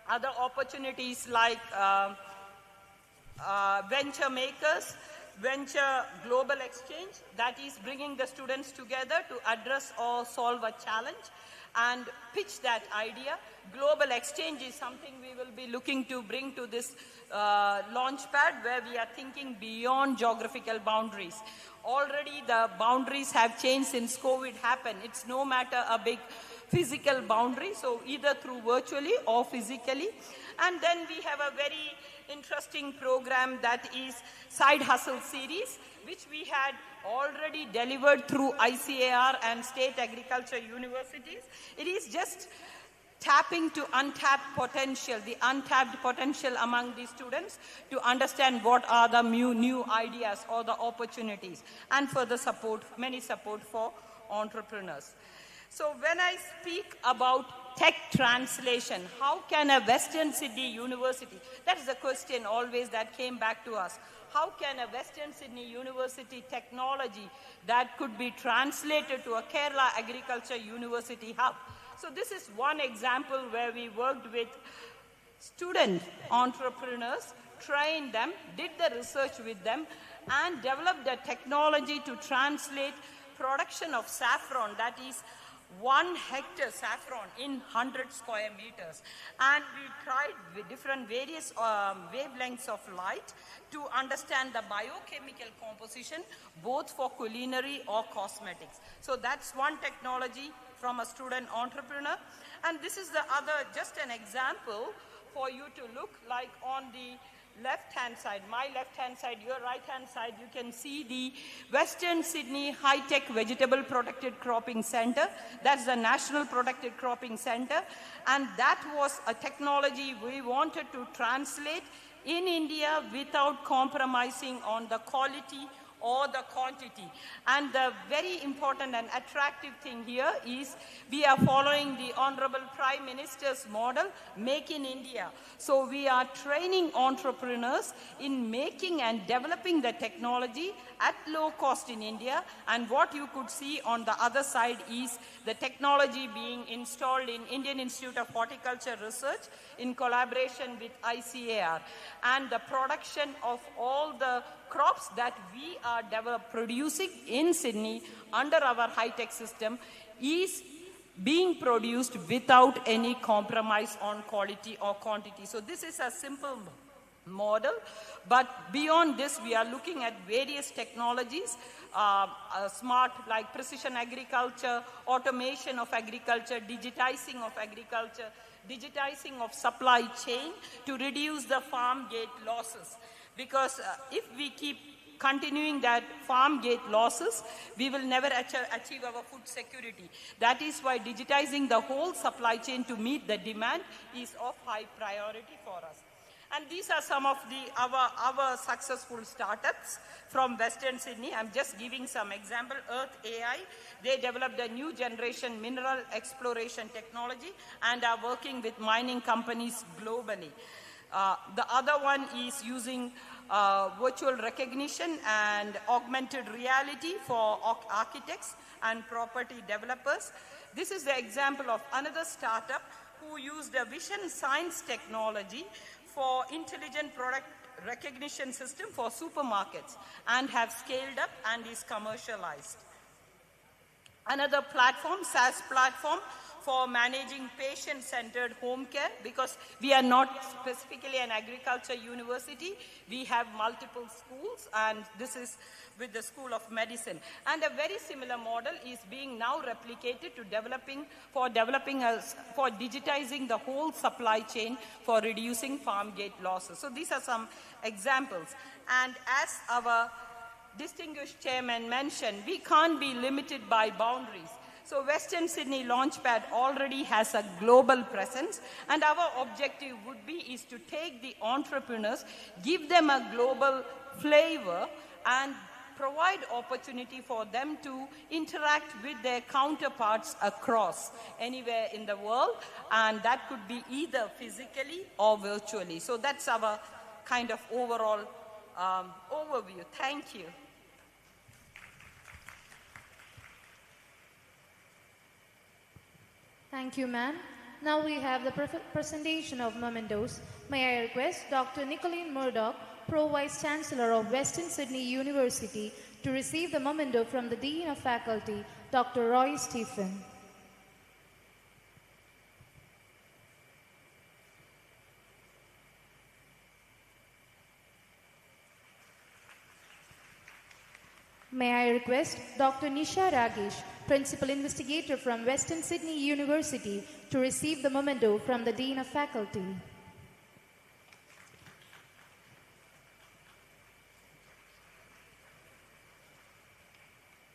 L: other opportunities like venture makers, venture global exchange, that is bringing the students together to address or solve a challenge and pitch that idea. Global exchange is something we will be looking to bring to this LaunchPad, where we are thinking beyond geographical boundaries. Already the boundaries have changed since COVID happened. It's no matter a big physical boundary, so either through virtually or physically. And then we have a very interesting program that is Side Hustle Series, which we had already delivered through ICAR and state agriculture universities. It is just tapping to untapped potential, the untapped potential among the students to understand what are the new ideas or the opportunities, and for the support, many support for entrepreneurs. So when I speak about tech translation, how can a Western Sydney University, that is the question always that came back to us, how can a Western Sydney University technology that could be translated to a Kerala Agriculture University hub? So this is one example where we worked with student entrepreneurs, trained them, did the research with them, and developed the technology to translate production of saffron, that is 1 hectare saffron in 100 square meters. And we tried with different various wavelengths of light to understand the biochemical composition, both for culinary or cosmetics. So that's one technology from a student entrepreneur. And this is the other, just an example for you to look, like on the left-hand side, my left-hand side, your right-hand side, you can see the Western Sydney High-Tech Vegetable Protected Cropping Center. That's the National Protected Cropping Center. And that was a technology we wanted to translate in India without compromising on the quality or the quantity. And the very important and attractive thing here is we are following the Honorable Prime Minister's model, Make in India. So we are training entrepreneurs in making and developing the technology at low cost in India. And what you could see on the other side is the technology being installed in Indian Institute of Horticulture Research in collaboration with ICAR. And the production of all the crops that we are producing in Sydney under our high-tech system is being produced without any compromise on quality or quantity. So this is a simple model, but beyond this we are looking at various technologies, smart like precision agriculture, automation of agriculture, digitizing of agriculture, digitizing of supply chain to reduce the farm gate losses. Because if we keep continuing that farm gate losses, we will never achieve our food security. That is why digitizing the whole supply chain to meet the demand is of high priority for us. And these are some of our successful startups from Western Sydney. I'm just giving some example. Earth AI, they developed a new generation mineral exploration technology and are working with mining companies globally. The other one is using virtual recognition and augmented reality for architects and property developers. This is the example of another startup who used a vision science technology for intelligent product recognition system for supermarkets and have scaled up and is commercialized. Another platform, SaaS platform, for managing patient-centered home care, because we are not specifically an agriculture university. We have multiple schools, and this is with the School of Medicine. And a very similar model is being now replicated to for digitizing the whole supply chain for reducing farm gate losses. So these are some examples. And as our distinguished chairman mentioned, we can't be limited by boundaries. So Western Sydney LaunchPad already has a global presence, and our objective is to take the entrepreneurs, give them a global flavor, and provide opportunity for them to interact with their counterparts across anywhere in the world, and that could be either physically or virtually. So that's our kind of overall overview. Thank you.
B: Thank you, ma'am. Now we have the presentation of Momentos. May I request Dr. Nicolene Murdoch, Pro Vice Chancellor of Western Sydney University, to receive the memento from the Dean of Faculty, Dr. Roy Stephen. May I request Dr. Nisha Ragesh, Principal Investigator from Western Sydney University, to receive the memento from the Dean of Faculty.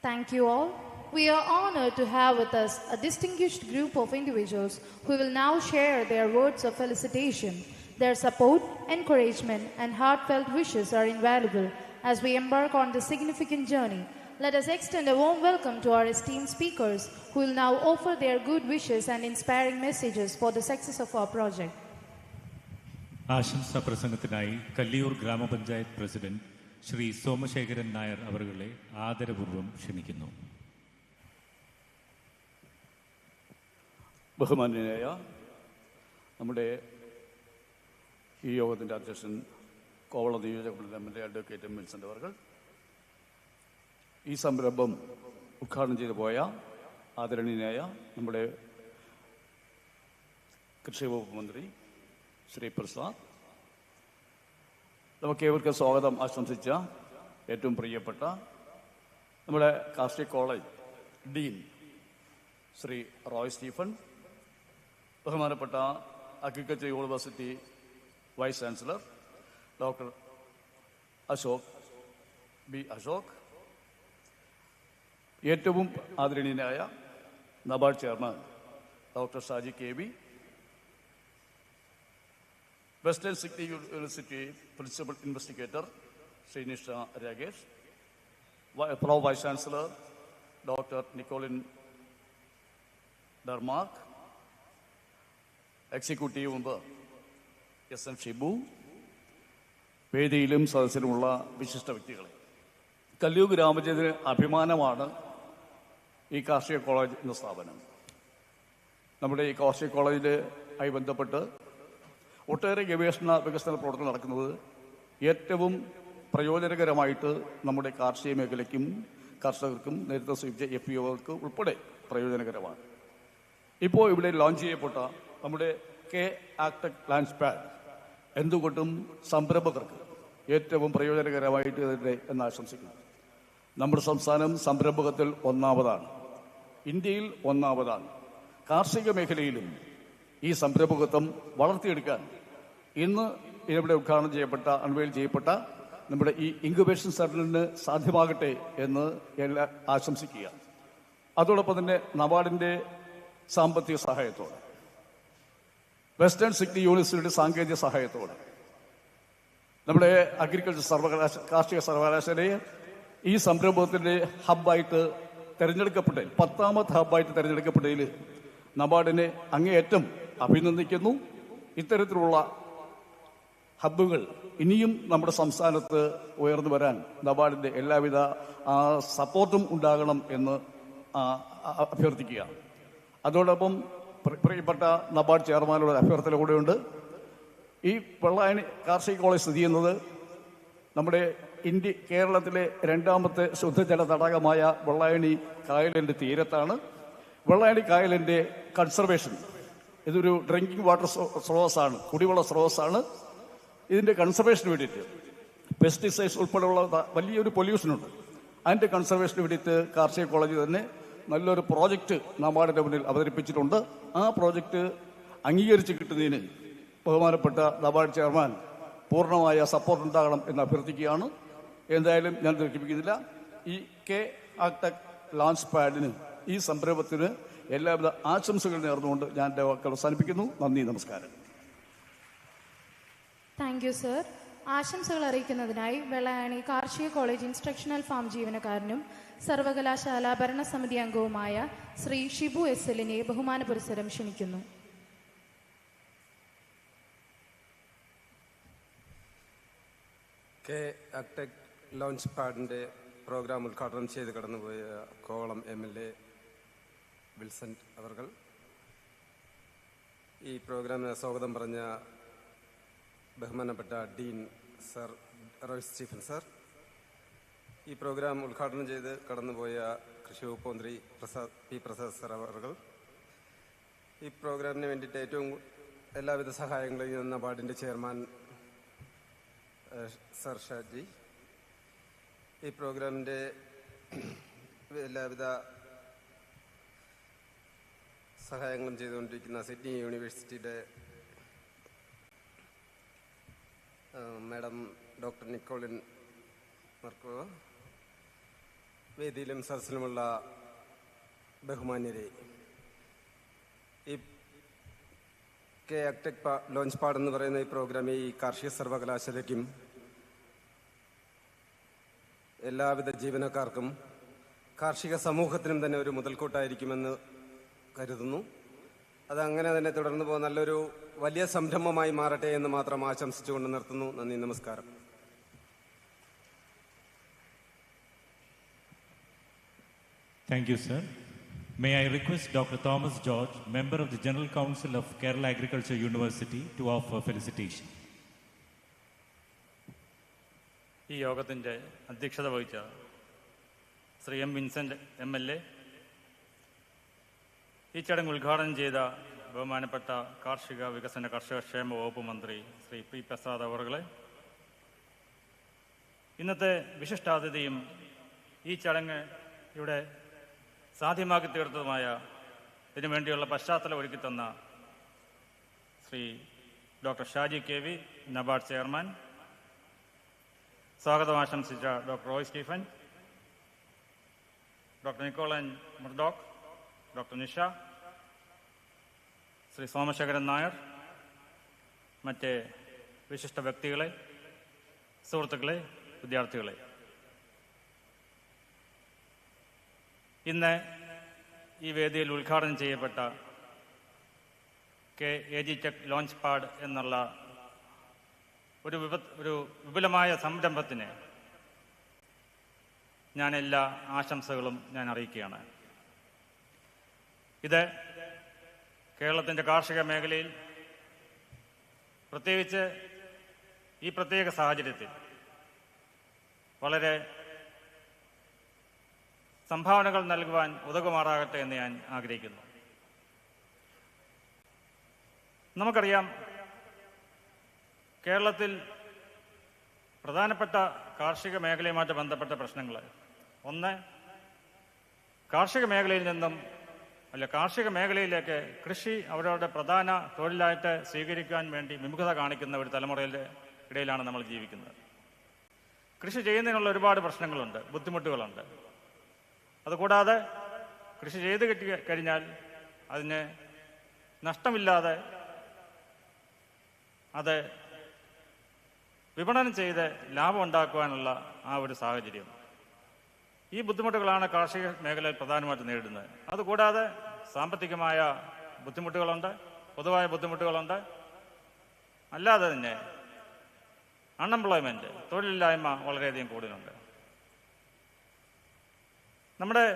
B: Thank you all. We are honored to have with us a distinguished group of individuals who will now share their words of felicitation. Their support, encouragement, and heartfelt wishes are invaluable as we embark on this significant journey. Let us extend a warm welcome to our esteemed speakers who will now offer their good wishes and inspiring messages for the success of our project.
A: ആശംസാ പ്രസംഗത്തിനായി കല്ലിയൂർ ഗ്രാമപഞ്ചായത്ത് president Shri Somasekharan Nair അവരുകളെ ആദരപൂർവ്വം ക്ഷണിക്കുന്നു.
M: ബഹുമാന്യനായ നമ്മുടെ ഈ യോഗത്തിൻ്റെ അധ്യക്ഷൻ കോവള നിയോജക മണ്ഡലത്തിൻ്റെ അഡ്വക്കേറ്റ് എം വിൻസെൻ്റ് അവർ, ഈ സംരംഭം ഉദ്ഘാടനം ചെയ്തു പോയ ആദരണീയനായ നമ്മുടെ കൃഷി വകുപ്പ് മന്ത്രി ശ്രീ പ്രസാദ്, നമുക്കേവർക്കും സ്വാഗതം ആശംസിച്ച ഏറ്റവും പ്രിയപ്പെട്ട നമ്മുടെ കാർഷിക കോളേജ് ഡീൻ ശ്രീ റോയ് സ്റ്റീഫൻ, ബഹുമാനപ്പെട്ട agriculture university vice chancellor doctor Ashok B Ashok, ഏറ്റവും ആദരണീയനായ NABARD chairman doctor Shaji K B, western Sydney university principal investigator Shri Nisha Rakesh, pro vice chancellor doctor Nicoline ഡർമാർക്ക്, executive member S N Shibu, വേദിയിലും സദസ്സിലുമുള്ള വിശിഷ്ട വ്യക്തികളെ, കല്ലൂർ ഗ്രാമപഞ്ചായത്തിന് അഭിമാനമാണ് ഈ കാർഷിക കോളേജ് എന്ന സ്ഥാപനം. നമ്മുടെ ഈ കാർഷിക കോളേജിലുമായി ബന്ധപ്പെട്ട് ഒട്ടേറെ ഗവേഷണ വികസന പ്രവർത്തനം നടക്കുന്നത് ഏറ്റവും പ്രയോജനകരമായിട്ട് നമ്മുടെ കാർഷിക മേഖലയ്ക്കും കർഷകർക്കും നേരത്തെ സൂചിപ്പിച്ച FPOകൾക്ക് ഉൾപ്പെടെ പ്രയോജനകരമാണ്. ഇപ്പോൾ ഇവിടെ ലോഞ്ച് ചെയ്യപ്പെട്ട നമ്മുടെ KAU-NABARD LaunchPad എന്തുകൊണ്ടും സംരംഭകർക്ക് ഏറ്റവും പ്രയോജനകരമായിട്ട് തന്നെ എന്ന് ആശംസിക്കുന്നു. നമ്മുടെ സംസ്ഥാനം സംരംഭകത്തിൽ ഒന്നാമതാണ്, ഇന്ത്യയിൽ ഒന്നാമതാണ്. കാർഷിക മേഖലയിലും ഈ സംരംഭകത്വം വളർത്തിയെടുക്കാൻ ഇന്ന് ഇവിടെ ഉദ്ഘാടനം ചെയ്യപ്പെട്ട അൺവെയിൽ ചെയ്യപ്പെട്ട നമ്മുടെ ഈ ഇൻക്യുബേഷൻ സെന്ററിന് സാധ്യമാകട്ടെ എന്ന് എല്ലാ ആശംസിക്കുക. അതോടൊപ്പം തന്നെ നബാർഡിൻ്റെ സാമ്പത്തിക സഹായത്തോടെ, വെസ്റ്റേൺ സിഡ്നി യൂണിവേഴ്സിറ്റിയുടെ സാങ്കേതിക സഹായത്തോടെ നമ്മുടെ അഗ്രികൾച്ചർ കാർഷിക സർവകലാശാലയെ ഈ സംരംഭത്തിൻ്റെ ഹബ്ബായിട്ട് തിരഞ്ഞെടുക്കപ്പെട്ടതിൽ 10ാമത്തെ ഹബ്ബായിട്ട് തിരഞ്ഞെടുക്കപ്പെട്ടതിൽ നബാർഡിനെ അങ്ങേയറ്റം അഭിനന്ദിക്കുന്നു. ഇത്തരത്തിലുള്ള ഹബ്ബുകൾ ഇനിയും നമ്മുടെ സംസ്ഥാനത്ത് ഉയർന്നു വരാൻ നബാർഡിൻ്റെ എല്ലാവിധ സപ്പോർട്ടും ഉണ്ടാകണം എന്ന് അഭ്യർത്ഥിക്കുകയാണ്. അതോടൊപ്പം പ്രിയപ്പെട്ട നബാർഡ് ചെയർമാനോട് അഭ്യർത്ഥന കൂടെയുണ്ട്. ഈ വെള്ളായണി കാർഷിക കോളേജ് സ്ഥിതി ചെയ്യുന്നത് നമ്മുടെ കേരളത്തിലെ രണ്ടാമത്തെ ശുദ്ധജല തടാകമായ വെള്ളായണി കായലിൻ്റെ തീരത്താണ്. വെള്ളായണി കായലിൻ്റെ കൺസർവേഷൻ, ഇതൊരു ഡ്രിങ്കിങ് വാട്ടർ സ്രോതസ്സാണ്, കുടിവെള്ള സ്രോതസ്സാണ്. ഇതിൻ്റെ കൺസർവേഷന് വേണ്ടിയിട്ട് പെസ്റ്റിസൈഡ്സ് ഉൾപ്പെടെയുള്ള വലിയൊരു പൊല്യൂഷനുണ്ട്. അതിൻ്റെ കൺസർവേഷന് വേണ്ടിയിട്ട് കാർഷിക കോളേജ് തന്നെ നല്ലൊരു പ്രോജക്റ്റ് നബാർഡിൻ്റെ മുന്നിൽ അവതരിപ്പിച്ചിട്ടുണ്ട്. ആ പ്രോജക്റ്റ് അംഗീകരിച്ച് കിട്ടുന്നതിന് ബഹുമാനപ്പെട്ട നബാർഡ് ചെയർമാൻ പൂർണ്ണമായ സപ്പോർട്ട് ഉണ്ടാകണം എന്ന് അഭ്യർത്ഥിക്കുകയാണ്. എന്തായാലും ഞാൻ ദീർഘിപ്പിക്കുന്നില്ല. ഈ KAU-NABARD ലോഞ്ച് പാഡിന്, ഈ സംരംഭത്തിന് എല്ലാവിധ ആശംസകൾ നേർന്നുകൊണ്ട് ഞാൻ എൻ്റെ വാക്കുകൾ അവസാനിപ്പിക്കുന്നു. നന്ദി, നമസ്കാരം.
B: Thank you sir. ആശംസകൾ അറിയിക്കുന്നതിനായി വെള്ളായണി കാർഷിക കോളേജ് ഇൻസ്ട്രക്ഷണൽ ഫാം ജീവനക്കാരനും സർവകലാശാല ഭരണസമിതി അംഗവുമായ ശ്രീ ഷിബു SLനെ ബഹുമാന പുരസ്സരം ക്ഷണിക്കുന്നു.
N: KAU-NABARD ലോഞ്ച് പാഡിൻ്റെ പ്രോഗ്രാം ഉദ്ഘാടനം ചെയ്ത് കടന്നുപോയ കോവളം MLA വിൽസന്റ് അവർകൾ, ഈ പ്രോഗ്രാമിന് സ്വാഗതം പറഞ്ഞ ബഹുമാനപ്പെട്ട Dean sir Roy Stephen sir, ഈ പ്രോഗ്രാം ഉദ്ഘാടനം ചെയ്ത് കടന്നുപോയ കൃഷി വകുപ്പ് മന്ത്രി പ്രസാദ് സർ അവർകൾ, ഈ പ്രോഗ്രാമിന് വേണ്ടിയിട്ട് ഏറ്റവും എല്ലാവിധ സഹായങ്ങളും ചെയ്യുന്ന നബാർഡിൻ്റെ ചെയർമാൻ സർ ഷാജി, ഈ പ്രോഗ്രാമിൻ്റെ എല്ലാവിധ സഹായങ്ങളും ചെയ്തുകൊണ്ടിരിക്കുന്ന സിഡ്നി യൂണിവേഴ്സിറ്റിയുടെ മാഡം ഡോക്ടർ നിക്കോളിൻ മർക്കോ, വേദിയിലും സദസ്സിലുമുള്ള ബഹുമാന്യരെ, ഈ KAU-NABARD ലോഞ്ച് പാഡ് എന്ന് പറയുന്ന ഈ പ്രോഗ്രാം ഈ കാർഷിക സർവകലാശാലയ്ക്കും എല്ലാവിധ ജീവനക്കാർക്കും കാർഷിക സമൂഹത്തിനും തന്നെ ഒരു മുതൽക്കൂട്ടായിരിക്കുമെന്ന് കരുതുന്നു. അതങ്ങനെ തന്നെ തുടർന്നു പോകുന്ന നല്ലൊരു വലിയ സംരംഭമായി മാറട്ടെ എന്ന് മാത്രം ആശംസിച്ചുകൊണ്ട് നിർത്തുന്നു. നന്ദി, നമസ്കാരം.
A: Thank you, sir. May I request Dr. Thomas George, member of the General Council of Kerala Agriculture University, to offer felicitation.
O: ഈ യോഗത്തിൻ്റെ അധ്യക്ഷത വഹിച്ച ശ്രീ വിൻസെന്റ് MLA, ഈ ചടങ്ങ് ഉദ്ഘാടനം ചെയ്ത ബഹുമാനപ്പെട്ട കാർഷിക വികസന കർഷക ക്ഷേമ വകുപ്പ് മന്ത്രി ശ്രീ പ്രസാദ് അവർകളെ, ഇന്നത്തെ വിശിഷ്ടാതിഥിയും ഈ ചടങ്ങ് ഇവിടെ സാധ്യമാക്കി തീർത്തതുമായ ഇതിനു വേണ്ടിയുള്ള പശ്ചാത്തലം ഒരുക്കിത്തന്ന Shri doctor Shaji KV, NABARD chairman, സ്വാഗതം ആശംസിച്ച doctor Roy Stephen, doctor Nicoline Murdoch, doctor Nisha, Shri Somasekharan Nair, മറ്റ് വിശിഷ്ട വ്യക്തികളെ, സുഹൃത്തുക്കളെ, വിദ്യാർത്ഥികളെ, ഇന്ന് ഈ വേദിയിൽ ഉദ്ഘാടനം ചെയ്യപ്പെട്ട KAU-NABARD ലോഞ്ച് പാഡ് എന്നുള്ള ഒരു വിപുലമായ സംരംഭത്തിന് ഞാൻ എല്ലാ ആശംസകളും ഞാൻ അറിയിക്കുകയാണ്. ഇത് കേരളത്തിൻ്റെ കാർഷിക മേഖലയിൽ, പ്രത്യേകിച്ച് ഈ പ്രത്യേക സാഹചര്യത്തിൽ വളരെ സംഭാവനകൾ നൽകുവാൻ ഉതകുമാറാകട്ടെ എന്ന് ഞാൻ ആഗ്രഹിക്കുന്നു. നമുക്കറിയാം, കേരളത്തിൽ പ്രധാനപ്പെട്ട കാർഷിക മേഖലയുമായിട്ട് ബന്ധപ്പെട്ട പ്രശ്നങ്ങൾ, ഒന്ന്, കാർഷിക മേഖലയിൽ നിന്നും കാർഷിക മേഖലയിലേക്ക് കൃഷി അവരുടെ പ്രധാന തൊഴിലായിട്ട് സ്വീകരിക്കാൻ വേണ്ടി വിമുഖത കാണിക്കുന്ന ഒരു തലമുറയുടെ ഇടയിലാണ് നമ്മൾ ജീവിക്കുന്നത്. കൃഷി ചെയ്യുന്നതിനുള്ള ഒരുപാട് പ്രശ്നങ്ങളുണ്ട്, ബുദ്ധിമുട്ടുകളുണ്ട്. അതുകൂടാതെ കൃഷി ചെയ്ത് കഴിഞ്ഞാൽ അതിന് നഷ്ടമില്ലാതെ അത് വിപണനം ചെയ്ത് ലാഭം ഉണ്ടാക്കുവാനുള്ള ആ ഒരു സാഹചര്യം, ഈ ബുദ്ധിമുട്ടുകളാണ് കാർഷിക മേഖലയിൽ പ്രധാനമായിട്ട് നേരിടുന്നത്. അതുകൂടാതെ സാമ്പത്തികമായ ബുദ്ധിമുട്ടുകളുണ്ട്, പൊതുവായ ബുദ്ധിമുട്ടുകളുണ്ട്. അല്ലാതെ തന്നെ അൺഎംപ്ലോയ്മെൻറ്റ്, തൊഴിലില്ലായ്മ വളരെയധികം കൂടുതലുണ്ട്. നമ്മുടെ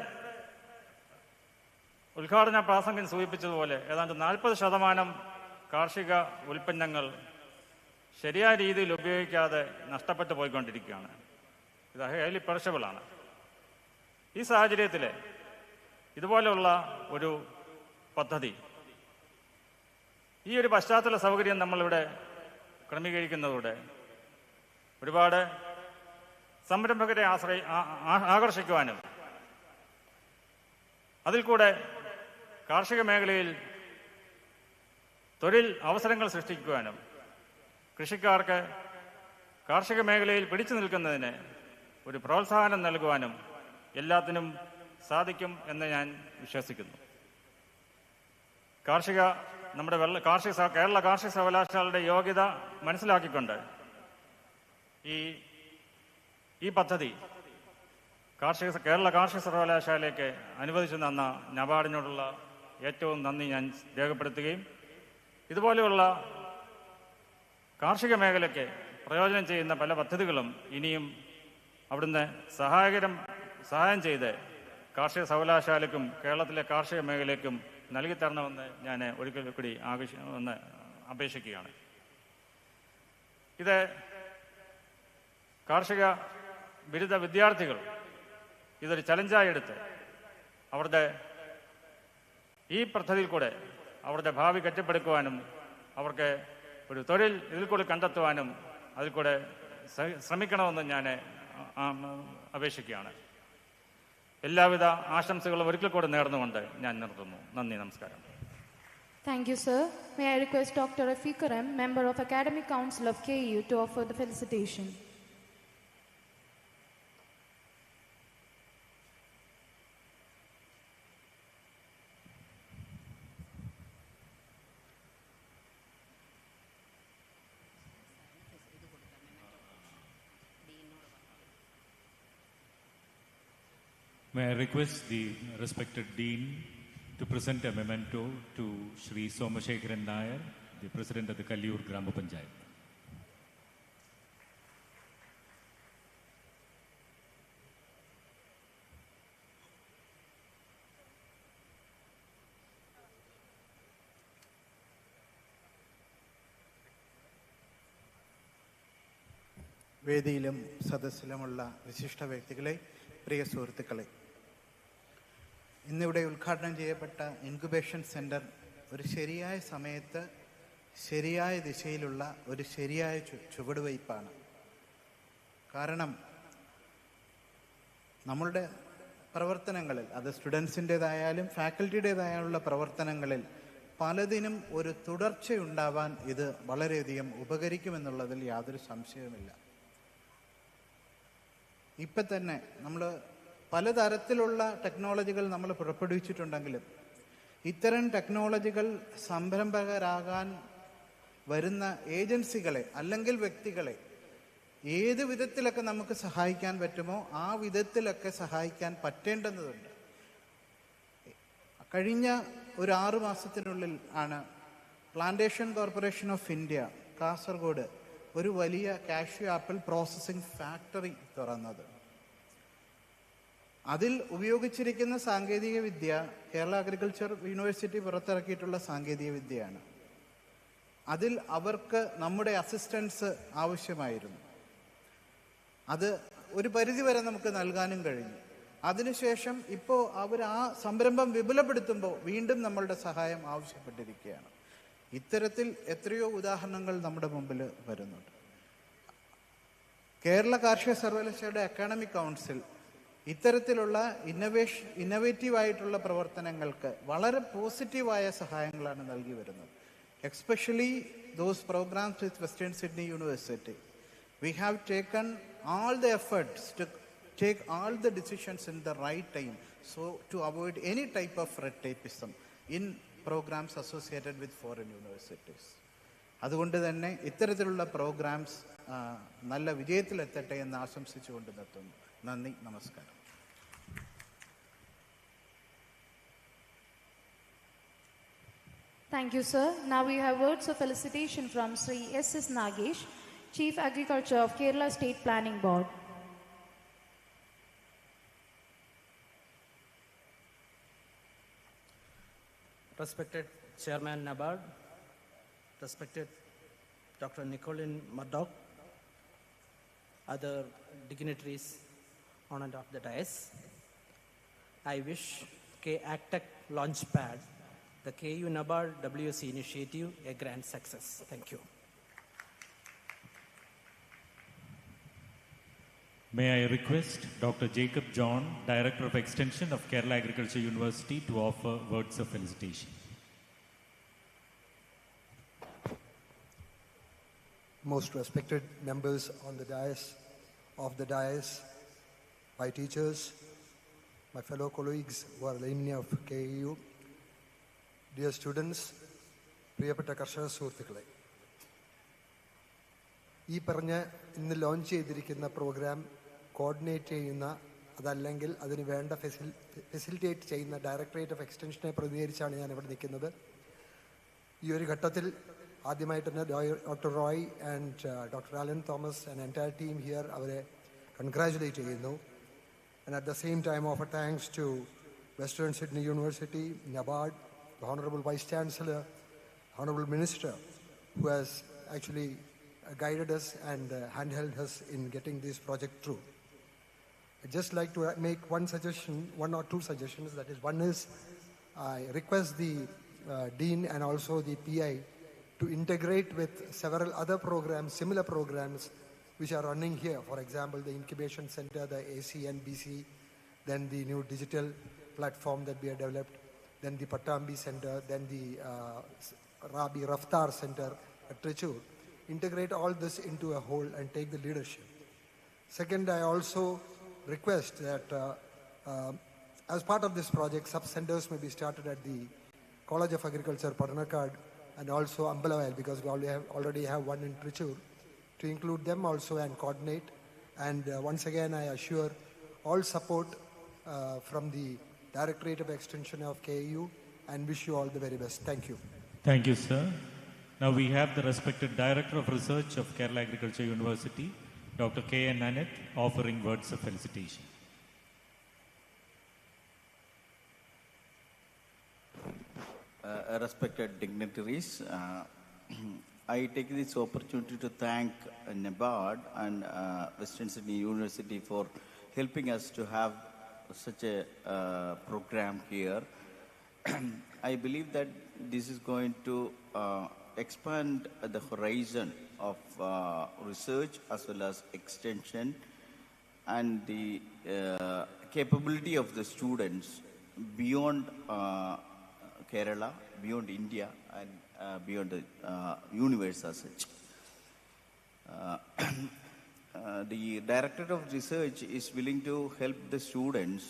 O: ഉദ്ഘാടന പ്രാസംഗം സൂചിപ്പിച്ചതുപോലെ ഏതാണ്ട് 40% കാർഷിക ഉൽപ്പന്നങ്ങൾ ശരിയായ രീതിയിൽ ഉപയോഗിക്കാതെ നഷ്ടപ്പെട്ടു പോയിക്കൊണ്ടിരിക്കുകയാണ്. ഇത് ഹൈലി പെർഷബിളാണ്. ഈ സാഹചര്യത്തിൽ ഇതുപോലെയുള്ള ഒരു പദ്ധതി, ഈ ഒരു പശ്ചാത്തല സൗകര്യം നമ്മളിവിടെ ക്രമീകരിക്കുന്നതോടെ ഒരുപാട് സംരംഭകരെ ആകർഷിക്കുവാനും അതിൽ കൂടെ കാർഷിക മേഖലയിൽ തൊഴിൽ അവസരങ്ങൾ സൃഷ്ടിക്കുവാനും കൃഷിക്കാർക്ക് കാർഷിക മേഖലയിൽ പിടിച്ചു നിൽക്കുന്നതിന് ഒരു പ്രോത്സാഹനം നൽകുവാനും എല്ലാത്തിനും സാധിക്കും എന്ന് ഞാൻ വിശ്വസിക്കുന്നു. നമ്മുടെ കേരള കാർഷിക സർവകലാശാലയുടെ യോഗ്യത മനസ്സിലാക്കിക്കൊണ്ട് ഈ പദ്ധതി കേരള കാർഷിക സർവകലാശാലയ്ക്ക് അനുവദിച്ചു തന്ന നബാർഡിനോടുള്ള ഏറ്റവും നന്ദി ഞാൻ രേഖപ്പെടുത്തുകയും ഇതുപോലെയുള്ള കാർഷിക മേഖലയ്ക്ക് പ്രയോജനം ചെയ്യുന്ന പല പദ്ധതികളും ഇനിയും അവിടുന്ന് സഹായം ചെയ്ത് കാർഷിക സർവകലാശാലയ്ക്കും കേരളത്തിലെ കാർഷിക മേഖലയ്ക്കും നൽകിത്തരണമെന്ന് ഞാൻ ഒരിക്കൽ കൂടി അപേക്ഷിക്കുകയാണ്. ഇത് കാർഷിക ബിരുദ വിദ്യാർത്ഥികൾ ഇതൊരു ചലഞ്ചായി എടുത്ത് ഈ പദ്ധതിയിൽ കൂടെ അവരുടെ ഭാവി കെട്ടിപ്പടുക്കുവാനും അവർക്ക് ഒരു തൊഴിൽ ഇതിൽ കൂടി കണ്ടെത്തുവാനും അതിൽ കൂടെ ശ്രമിക്കണമെന്ന് ഞാൻ അപേക്ഷിക്കുകയാണ്. എല്ലാവിധ ആശംസകളും ഒരിക്കൽ കൂടെ നേർന്നുകൊണ്ട് ഞാൻ നിർത്തുന്നു. നന്ദി, നമസ്കാരം.
B: Thank you, sir. May I request Dr. Rafiq Karam, member of Academic Council of KAU, to offer the felicitation.
A: May I request the respected Dean to present a memento to Shri Somashekharan Nair, the President of the Kallur Grama Panchayat.
P: വേദിയിലും സദസ്സിലുമുള്ള വിശിഷ്ട വ്യക്തികളെ, പ്രിയ സുഹൃത്തുക്കളെ, ഇന്നിവിടെ ഉദ്ഘാടനം ചെയ്യപ്പെട്ട incubation centre ഒരു ശരിയായ സമയത്ത് ശരിയായ ദിശയിലുള്ള ഒരു ശരിയായ ചുവടുവയ്പ്പാണ്. കാരണം നമ്മളുടെ പ്രവർത്തനങ്ങളിൽ, അത് സ്റ്റുഡൻസിൻ്റേതായാലും ഫാക്കൽറ്റിയുടേതായാലുള്ള പ്രവർത്തനങ്ങളിൽ പലതിനും ഒരു തുടർച്ചയുണ്ടാവാൻ ഇത് വളരെയധികം ഉപകരിക്കുമെന്നുള്ളതിൽ യാതൊരു സംശയവുമില്ല. ഇപ്പം തന്നെ നമ്മൾ പലതരത്തിലുള്ള ടെക്നോളജികൾ നമ്മൾ പുറപ്പെടുവിച്ചിട്ടുണ്ടെങ്കിലും ഇത്തരം ടെക്നോളജികൾ സംരംഭകരാകാൻ വരുന്ന ഏജൻസികളെ അല്ലെങ്കിൽ വ്യക്തികളെ ഏത് വിധത്തിലൊക്കെ നമുക്ക് സഹായിക്കാൻ പറ്റുമോ ആ വിധത്തിലൊക്കെ സഹായിക്കാൻ പറ്റേണ്ടതുണ്ട്. കഴിഞ്ഞ ഒരു 6 മാസത്തിനുള്ളിൽ ആണ് plantation corporation of India Kasaragod ഒരു വലിയ കാഷ്യൂ ആപ്പിൾ പ്രോസസ്സിംഗ് ഫാക്ടറി തുറന്നത്. അതിൽ ഉപയോഗിച്ചിരിക്കുന്ന സാങ്കേതിക വിദ്യ കേരള അഗ്രികൾച്ചർ യൂണിവേഴ്സിറ്റി പുറത്തിറക്കിയിട്ടുള്ള സാങ്കേതിക വിദ്യയാണ്. അതിൽ അവർക്ക് നമ്മുടെ അസിസ്റ്റൻസ് ആവശ്യമായിരുന്നു. അത് ഒരു പരിധിവരെ നമുക്ക് നൽകാനും കഴിഞ്ഞു. അതിനുശേഷം ഇപ്പോൾ അവർ ആ സംരംഭം വിപുലപ്പെടുത്തുമ്പോൾ വീണ്ടും നമ്മളുടെ സഹായം ആവശ്യപ്പെട്ടിരിക്കുകയാണ്. ഇത്തരത്തിൽ എത്രയോ ഉദാഹരണങ്ങൾ നമ്മുടെ മുമ്പിൽ വരുന്നുണ്ട്. കേരള കാർഷിക സർവകലാശാലയുടെ അക്കാഡമിക് കൗൺസിൽ ഇത്തരത്തിലുള്ള ഇന്നവേറ്റീവായിട്ടുള്ള പ്രവർത്തനങ്ങൾക്ക് വളരെ പോസിറ്റീവായ സഹായങ്ങളാണ് നൽകി വരുന്നത്. Especially those programs with Western Sydney University. We have taken all the efforts to take all the decisions in the right time so to avoid any type of red tapeism in programs associated with foreign universities. അതുകൊണ്ട് തന്നെ ഇത്തരത്തിലുള്ള programmes നല്ല വിജയത്തിലെത്തട്ടെ എന്ന് ആശംസിച്ചുകൊണ്ട് നിർത്തുന്നു. നന്ദി, നമസ്കാരം.
B: Thank you, sir. Now we have words of felicitation from Sri S.S. Nagesh, Chief Agriculture of Kerala State Planning Board.
Q: Respected Chairman NABARD, respected Dr. Nicolin Murdoch, other dignitaries on and off the dais, I wish KAU-NABARD LaunchPad, the KAU-NABARD-WSU Initiative, a grand success. Thank you.
A: May I request Dr. Jacob John, Director of Extension of Kerala Agriculture University, to offer words of felicitation.
R: Most respected members on the dais, my teachers, my fellow colleagues who are alumni of KAU, dear students, പ്രിയപ്പെട്ട കർഷക സുഹൃത്തുക്കളെ, ഈ പറഞ്ഞ ഇന്ന് launch ചെയ്തിരിക്കുന്ന programme coordinate ചെയ്യുന്ന അതല്ലെങ്കിൽ അതിന് വേണ്ട ഫെസിലിറ്റേറ്റ് ചെയ്യുന്ന ഡയറക്ടറേറ്റ് ഓഫ് എക്സ്റ്റൻഷനെ പ്രതിനിധീകരിച്ചാണ് ഞാൻ ഇവിടെ നിൽക്കുന്നത്. ഈ ഒരു ഘട്ടത്തിൽ ആദ്യമായിട്ട് തന്നെ doctor Roy and doctor Alan Thomas and entire team here അവരെ കൺഗ്രാജുലേറ്റ് ചെയ്യുന്നു. And at the same time offer thanks to western Sydney university, NABARD, the Honorable Vice Chancellor, Honorable Minister, who has actually guided us and handheld us in getting this project through. I'd just like to make one or two suggestions. That is, one is I request the Dean and also the PI to integrate with several other programs, similar programs, which are running here. For example, the Incubation Center, the ACNBC, then the new digital platform that we have developed, then the Pattambi Center, then the Rabi Raftar Center at Trichur. Integrate all this into a whole and take the leadership. Second, I also request that as part of this project, sub-centers may be started at the College of Agriculture, Panakkad, and also Ambalavayal, because we already have one in Trichur, to include them also and coordinate. And once again, I assure all support from the Directorate of Extension of KAU and wish you all the very best. Thank you.
A: Thank you, sir. Now we have the respected Director of Research of Kerala Agriculture University, Dr. K.N. Naneth, offering words of felicitation.
S: Respected dignitaries, I take this opportunity to thank NABARD and Western Sydney University for helping us to have such a program here. I believe that this is going to expand the horizon of research as well as extension and the capability of the students beyond Kerala, beyond India, and beyond the universe as such. The Director of Research is willing to help the students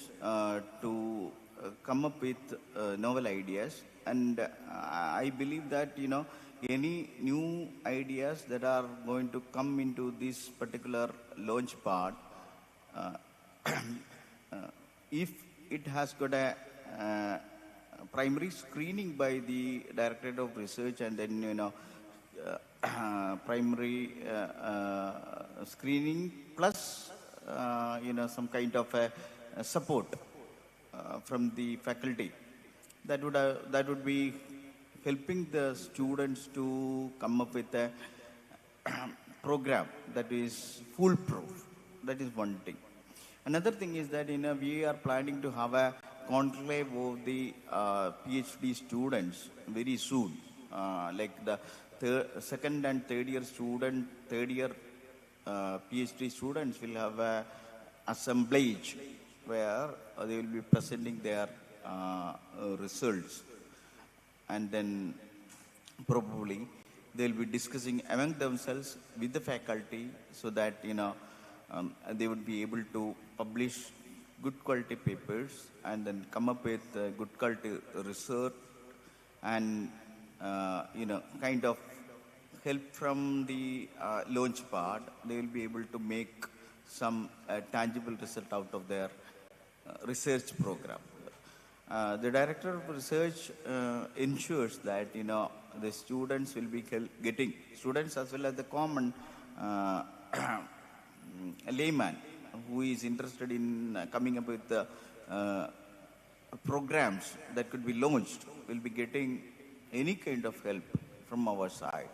S: to come up with novel ideas, and I believe that, any new ideas that are going to come into this particular launch part, if it has got a primary screening by the Directorate of Research and then, primary screening plus, some kind of a support from the faculty, that would be helping the students to come up with a program that is foolproof. That is one thing. Another thing is that we are planning to have a conclave of the PhD students very soon. Like the second and third year PhD students will have a assemblage where they will be presenting their results, and then probably they will be discussing among themselves with the faculty, so that they would be able to publish good quality papers and then come up with good quality research and kind of help from the launch part. They will be able to make some tangible result out of their research program. The Director of Research ensures that the students will be getting, students as well as the common uh, a layman who is interested in coming up with programs that could be launched will be getting any kind of help from our side.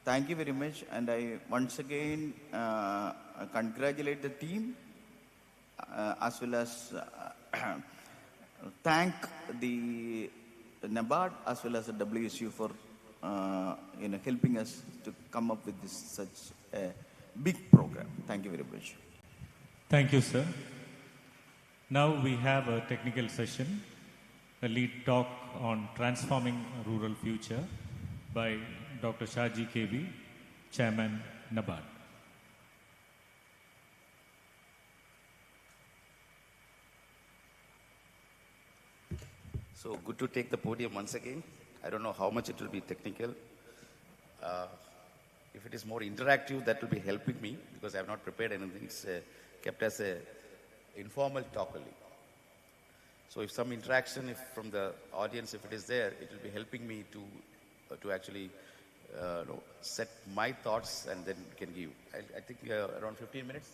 S: Thank you very much, and I once again congratulate the team as well as thank the NABARD as well as the WSU for helping us to come up with this such a big program. Thank you very much.
A: Thank you, sir. Now we have a technical session, a lead talk on transforming rural future by Dr. Shaji KB, Chairman, NABARD.
T: So good to take the podium once again. I don't know how much it will be technical. If it is more interactive, that will be helping me because I have not prepared anything. It's kept as a informal talk only. So if some interaction from the audience, if it is there, it will be helping me to actually set my thoughts and then can give. I think around 15 minutes.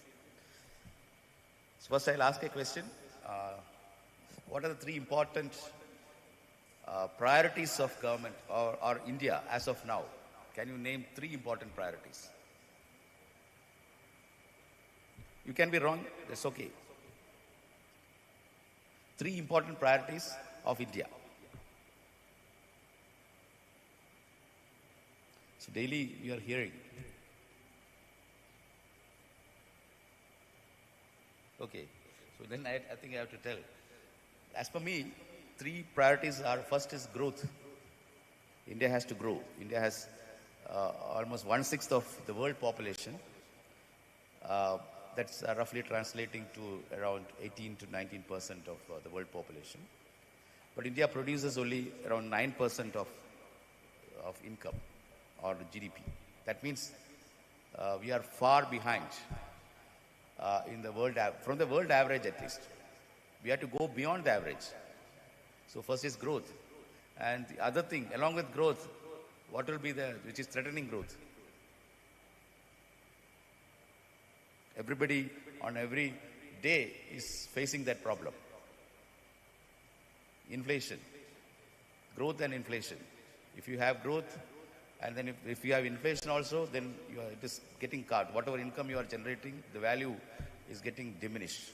T: So first I'll ask a question. What are the three important priorities of government or India as of now? Can you name three important priorities? You can be wrong, that's okay. Three important priorities of India. So daily you are hearing. Okay, so then I think I have to tell. As per me, three priorities are, first is growth. India has to grow. India has almost 1/6 of the world population. That's roughly translating to around 18 to 19% of the world population. But India produces only around 9% of income or GDP. That means we are far behind in the world, from the world average at least. We have to go beyond the average. So first is growth. And the other thing, along with growth, what will be which is threatening growth? Everybody on every day is facing that problem. Inflation. Growth and inflation. If you have growth, and then if you have inflation also, then it is getting cut. Whatever income you are generating, the value is getting diminished.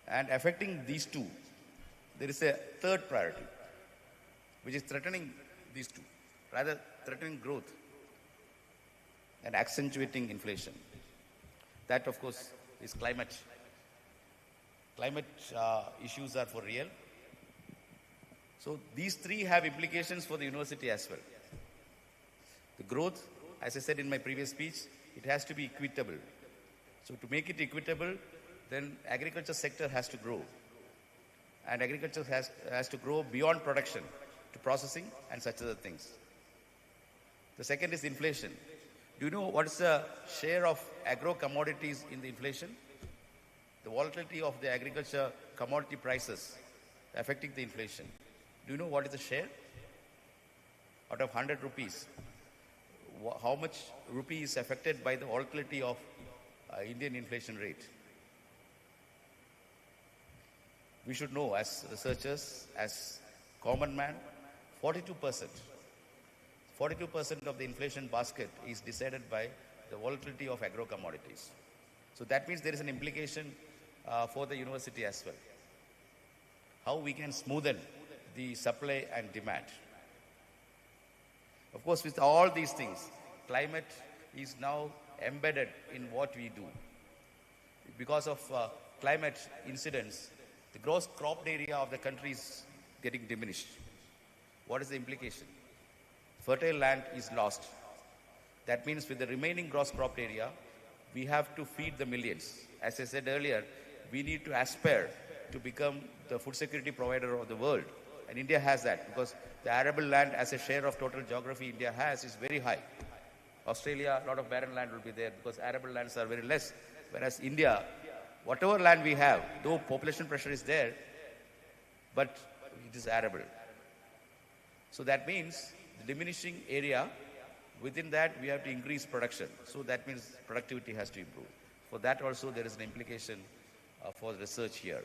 T: And affecting these two, there is a third priority, which is threatening these two, rather threatening growth and accentuating inflation. That, of course, is climate. Climate issues are for real. So these three have implications for the university as well. The growth, as I said in my previous speech, it has to be equitable. So to make it equitable, then agriculture sector has to grow. And agriculture has to grow beyond production to processing and such other things. The second is inflation. Do you know what is the share of agro commodities in the inflation? The volatility of the agriculture commodity prices affecting the inflation. Do you know what is the share? Out of 100 rupees, how much rupee is affected by the volatility of Indian inflation rate? We should know as researchers, as common man, 42%. 42% of the inflation basket is decided by the volatility of agro commodities. So that means there is an implication for the university as well. How we can smoothen the supply and demand. Of course, with all these things, climate is now embedded in what we do. Because of climate incidents, the gross cropped area of the country is getting diminished. What is the implication? Fertile land is lost. That means with the remaining gross cropped area, we have to feed the millions. As I said earlier, we need to aspire to become the food security provider of the world. And India has that because the arable land as a share of total geography India has is very high. Australia, a lot of barren land will be there because arable lands are very less. Whereas India, whatever land we have, though population pressure is there, but it is arable. So that means the diminishing area Within that, we have to increase production. So that means productivity has to improve. For that also, there is an implication for research here.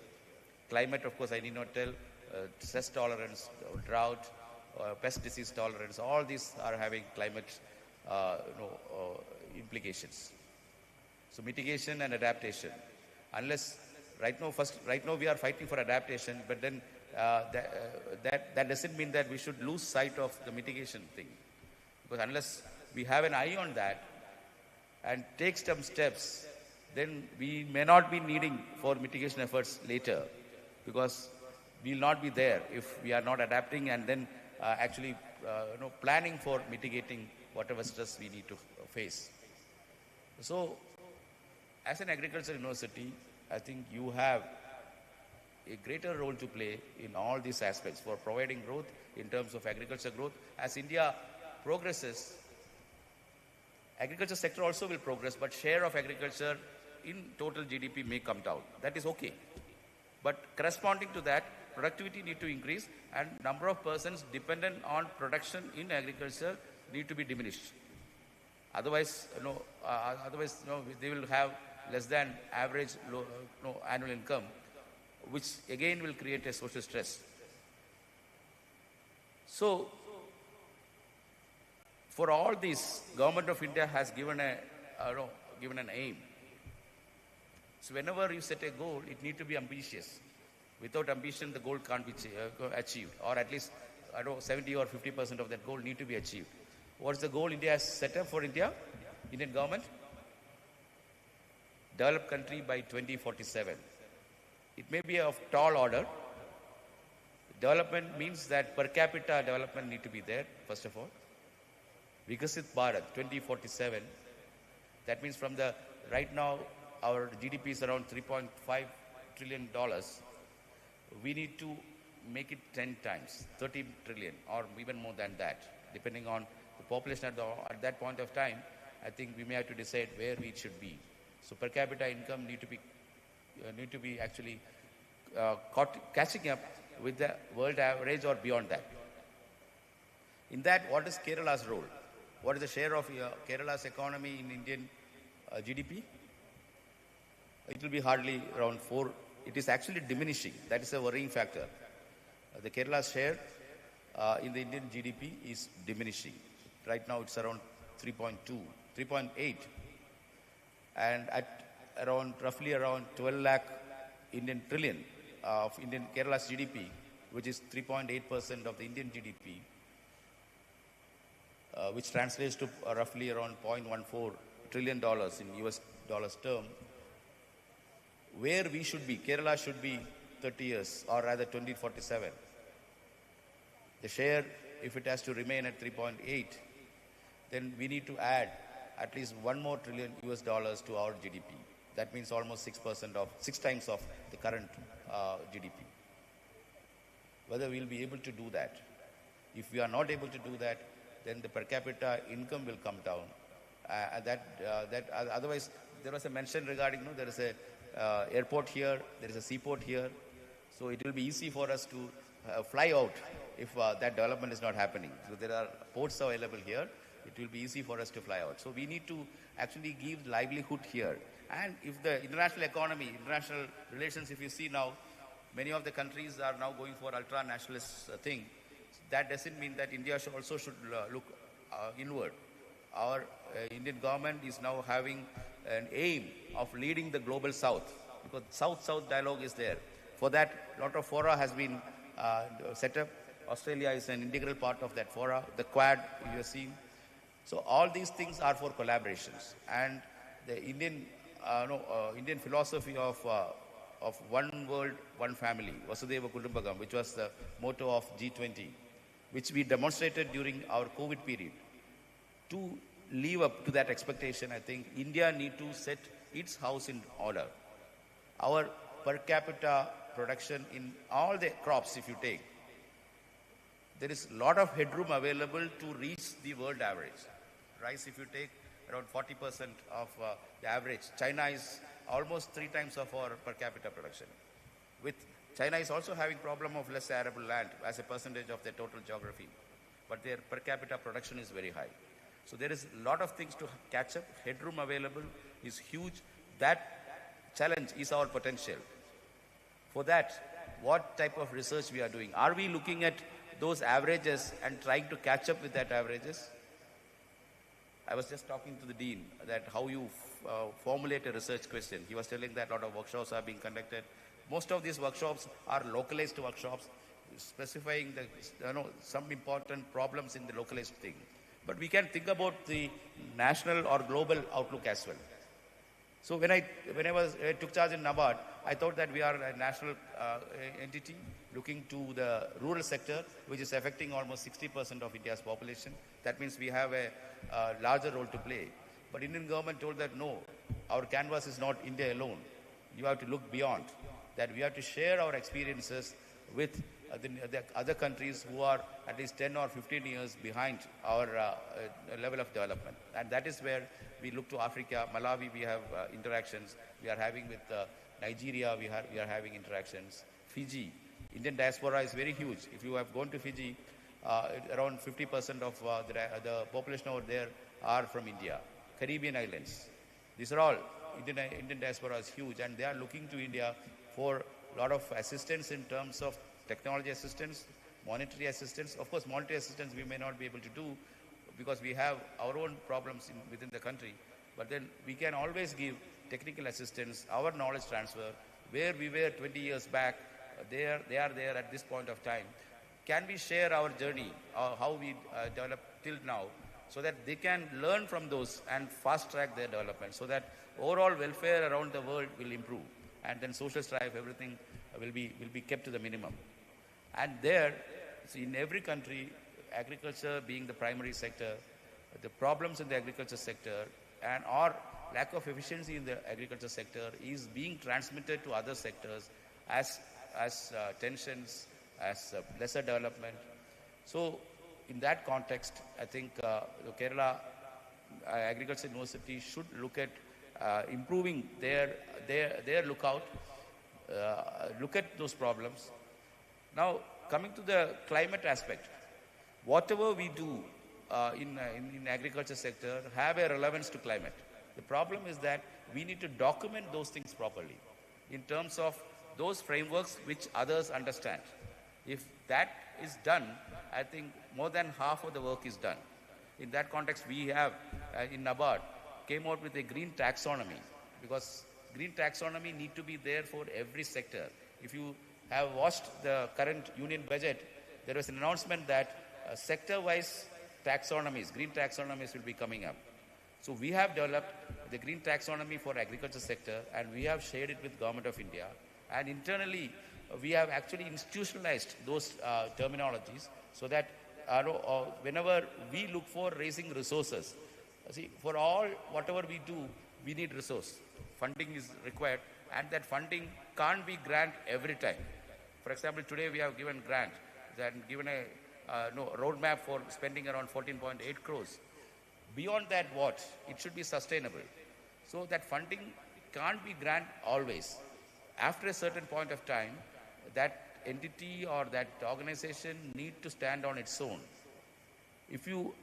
T: Climate, of course, I need not tell. Stress tolerance, drought, pest disease tolerance, all these are having climate implications. So mitigation and adaptation. Unless right now we are fighting for adaptation, but then that doesn't mean that we should lose sight of the mitigation thing. Because unless we have an eye on that and take some steps, then we may not be needing for mitigation efforts later, because we will not be there if we are not adapting and then actually planning for mitigating whatever stress we need to face. So, as an agriculture university, I think you have a greater role to play in all these aspects for providing growth in terms of agriculture growth. As India progresses, agriculture sector also will progress, but share of agriculture in total GDP may come down. That is okay. But corresponding to that, productivity need to increase, and number of persons dependent on production in agriculture need to be diminished. Otherwise, they will have less than average annual income, which again will create a social stress. So, for all this, Government of India has given an aim. So whenever you set a goal, it needs to be ambitious. Without ambition, the goal can't be achieved, or at least 70 or 50% of that goal need to be achieved. What's the goal India has set up for India, Indian government? Developed country by 2047. It may be of tall order. Development means that per capita development need to be there, first of all. Vikasit Bharat, 2047. That means from the, right now, our GDP is around $3.5 trillion. We need to make it 10 times, 30 trillion, or even more than that, depending on the population at that point of time. I think we may have to decide where we should be. So per capita income need to be actually catching up with the world average or beyond that. In that, what is Kerala's role? What is the share of Kerala's economy in Indian GDP? It will be hardly around 4. It is actually diminishing. That is a worrying factor. The Kerala's share in the Indian GDP is diminishing. Right now it's around 3.2, 3.8. And at roughly around 12 lakh Indian trillion of Kerala's GDP, which is 3.8% of the Indian GDP, which translates to roughly around $0.14 trillion in US dollars term. Where we should be, Kerala should be 30 years, or rather 2047. The share, if it has to remain at 3.8, then we need to add at least $1 more trillion US dollars to our GDP. That means almost 6 times of the current GDP. Whether we'll be able to do that. If we are not able to do that, then the per capita income will come down. Otherwise, there was a mention regarding, there is a airport here, there is a seaport here. So it will be easy for us to fly out if that development is not happening. So there are ports available here. It will be easy for us to fly out. So we need to actually give livelihood here. And if the international economy, international relations, if you see now, many of the countries are now going for ultra-nationalist thing. That doesn't mean that India also should look inward. Our Indian government is now having an aim of leading the global south, because South-South dialogue is there. For that, a lot of fora has been set up. Australia is an integral part of that fora, the Quad you have seen. So all these things are for collaborations. And the Indian philosophy of one world, one family, Vasudhaiva Kutumbakam, which was the motto of G20, which we demonstrated during our COVID period. To live up to that expectation, I think India need to set its house in order. Our per capita production in all the crops, if you take, there is a lot of headroom available to reach the world average. Rice, if you take, around 40% of the average. China is almost 3 times of our per capita production. With China is also having problem of less arable land as a percentage of their total geography, but their per capita production is very high. So there is a lot of things to catch up. Headroom available is huge. That challenge is our potential. For that, what type of research we are doing? Are we looking at those averages and trying to catch up with that averages? I was just talking to the dean that how you formulate a research question. He was telling that a lot of workshops are being conducted. Most of these workshops are localized workshops, specifying some important problems in the localized thing. But we can think about the national or global outlook as well. So when I took charge in NABARD, I thought that we are a national entity looking to the rural sector, which is affecting almost 60% of India's population. That means we have a larger role to play. But Indian government told that no, our canvas is not India alone. You have to look beyond. That we have to share our experiences with the other countries who are at least 10 or 15 years behind our level of development. And that is where we look to Africa. Malawi, we have interactions. We are having with Nigeria, we are having interactions. Fiji, Indian diaspora is very huge. If you have gone to Fiji, around 50% of the population over there are from India. Caribbean islands. These are all, Indian diaspora is huge, and they are looking to India for a lot of assistance in terms of technology assistance, monetary assistance. Of course, monetary assistance we may not be able to do because we have our own problems within the country. But then we can always give technical assistance, our knowledge transfer, where we were 20 years back, they are there at this point of time. Can we share our journey, how we developed till now, so that they can learn from those and fast track their development, so that overall welfare around the world will improve, and then social strife, everything will be kept to the minimum. And there, in every country, agriculture being the primary sector, the problems in the agriculture sector and or lack of efficiency in the agriculture sector is being transmitted to other sectors as tensions, as lesser development. So in that context, I think the Kerala Agriculture University should look at improving their lookout, look at those problems. Now, coming to the climate aspect, whatever we do in agriculture sector have a relevance to climate. The problem is that we need to document those things properly in terms of those frameworks which others understand. If that is done, I think more than half of the work is done. In that context, we have in NABARD came out with a green taxonomy, because green taxonomy need to be there for every sector. If you have watched the current union budget, there was an announcement that sector-wise taxonomies, green taxonomies will be coming up. So we have developed the green taxonomy for agriculture sector, and we have shared it with Government of India. And internally, we have actually institutionalized those terminologies, so that whenever we look for raising resources, for all, whatever we do, we need resource. Funding is required, and that funding can't be grant every time. For example, today we have given grant and given a roadmap for spending around 14.8 crores. Beyond that, what? It should be sustainable. So that funding can't be grant always. After a certain point of time, that entity or that organization need to stand on its own. If you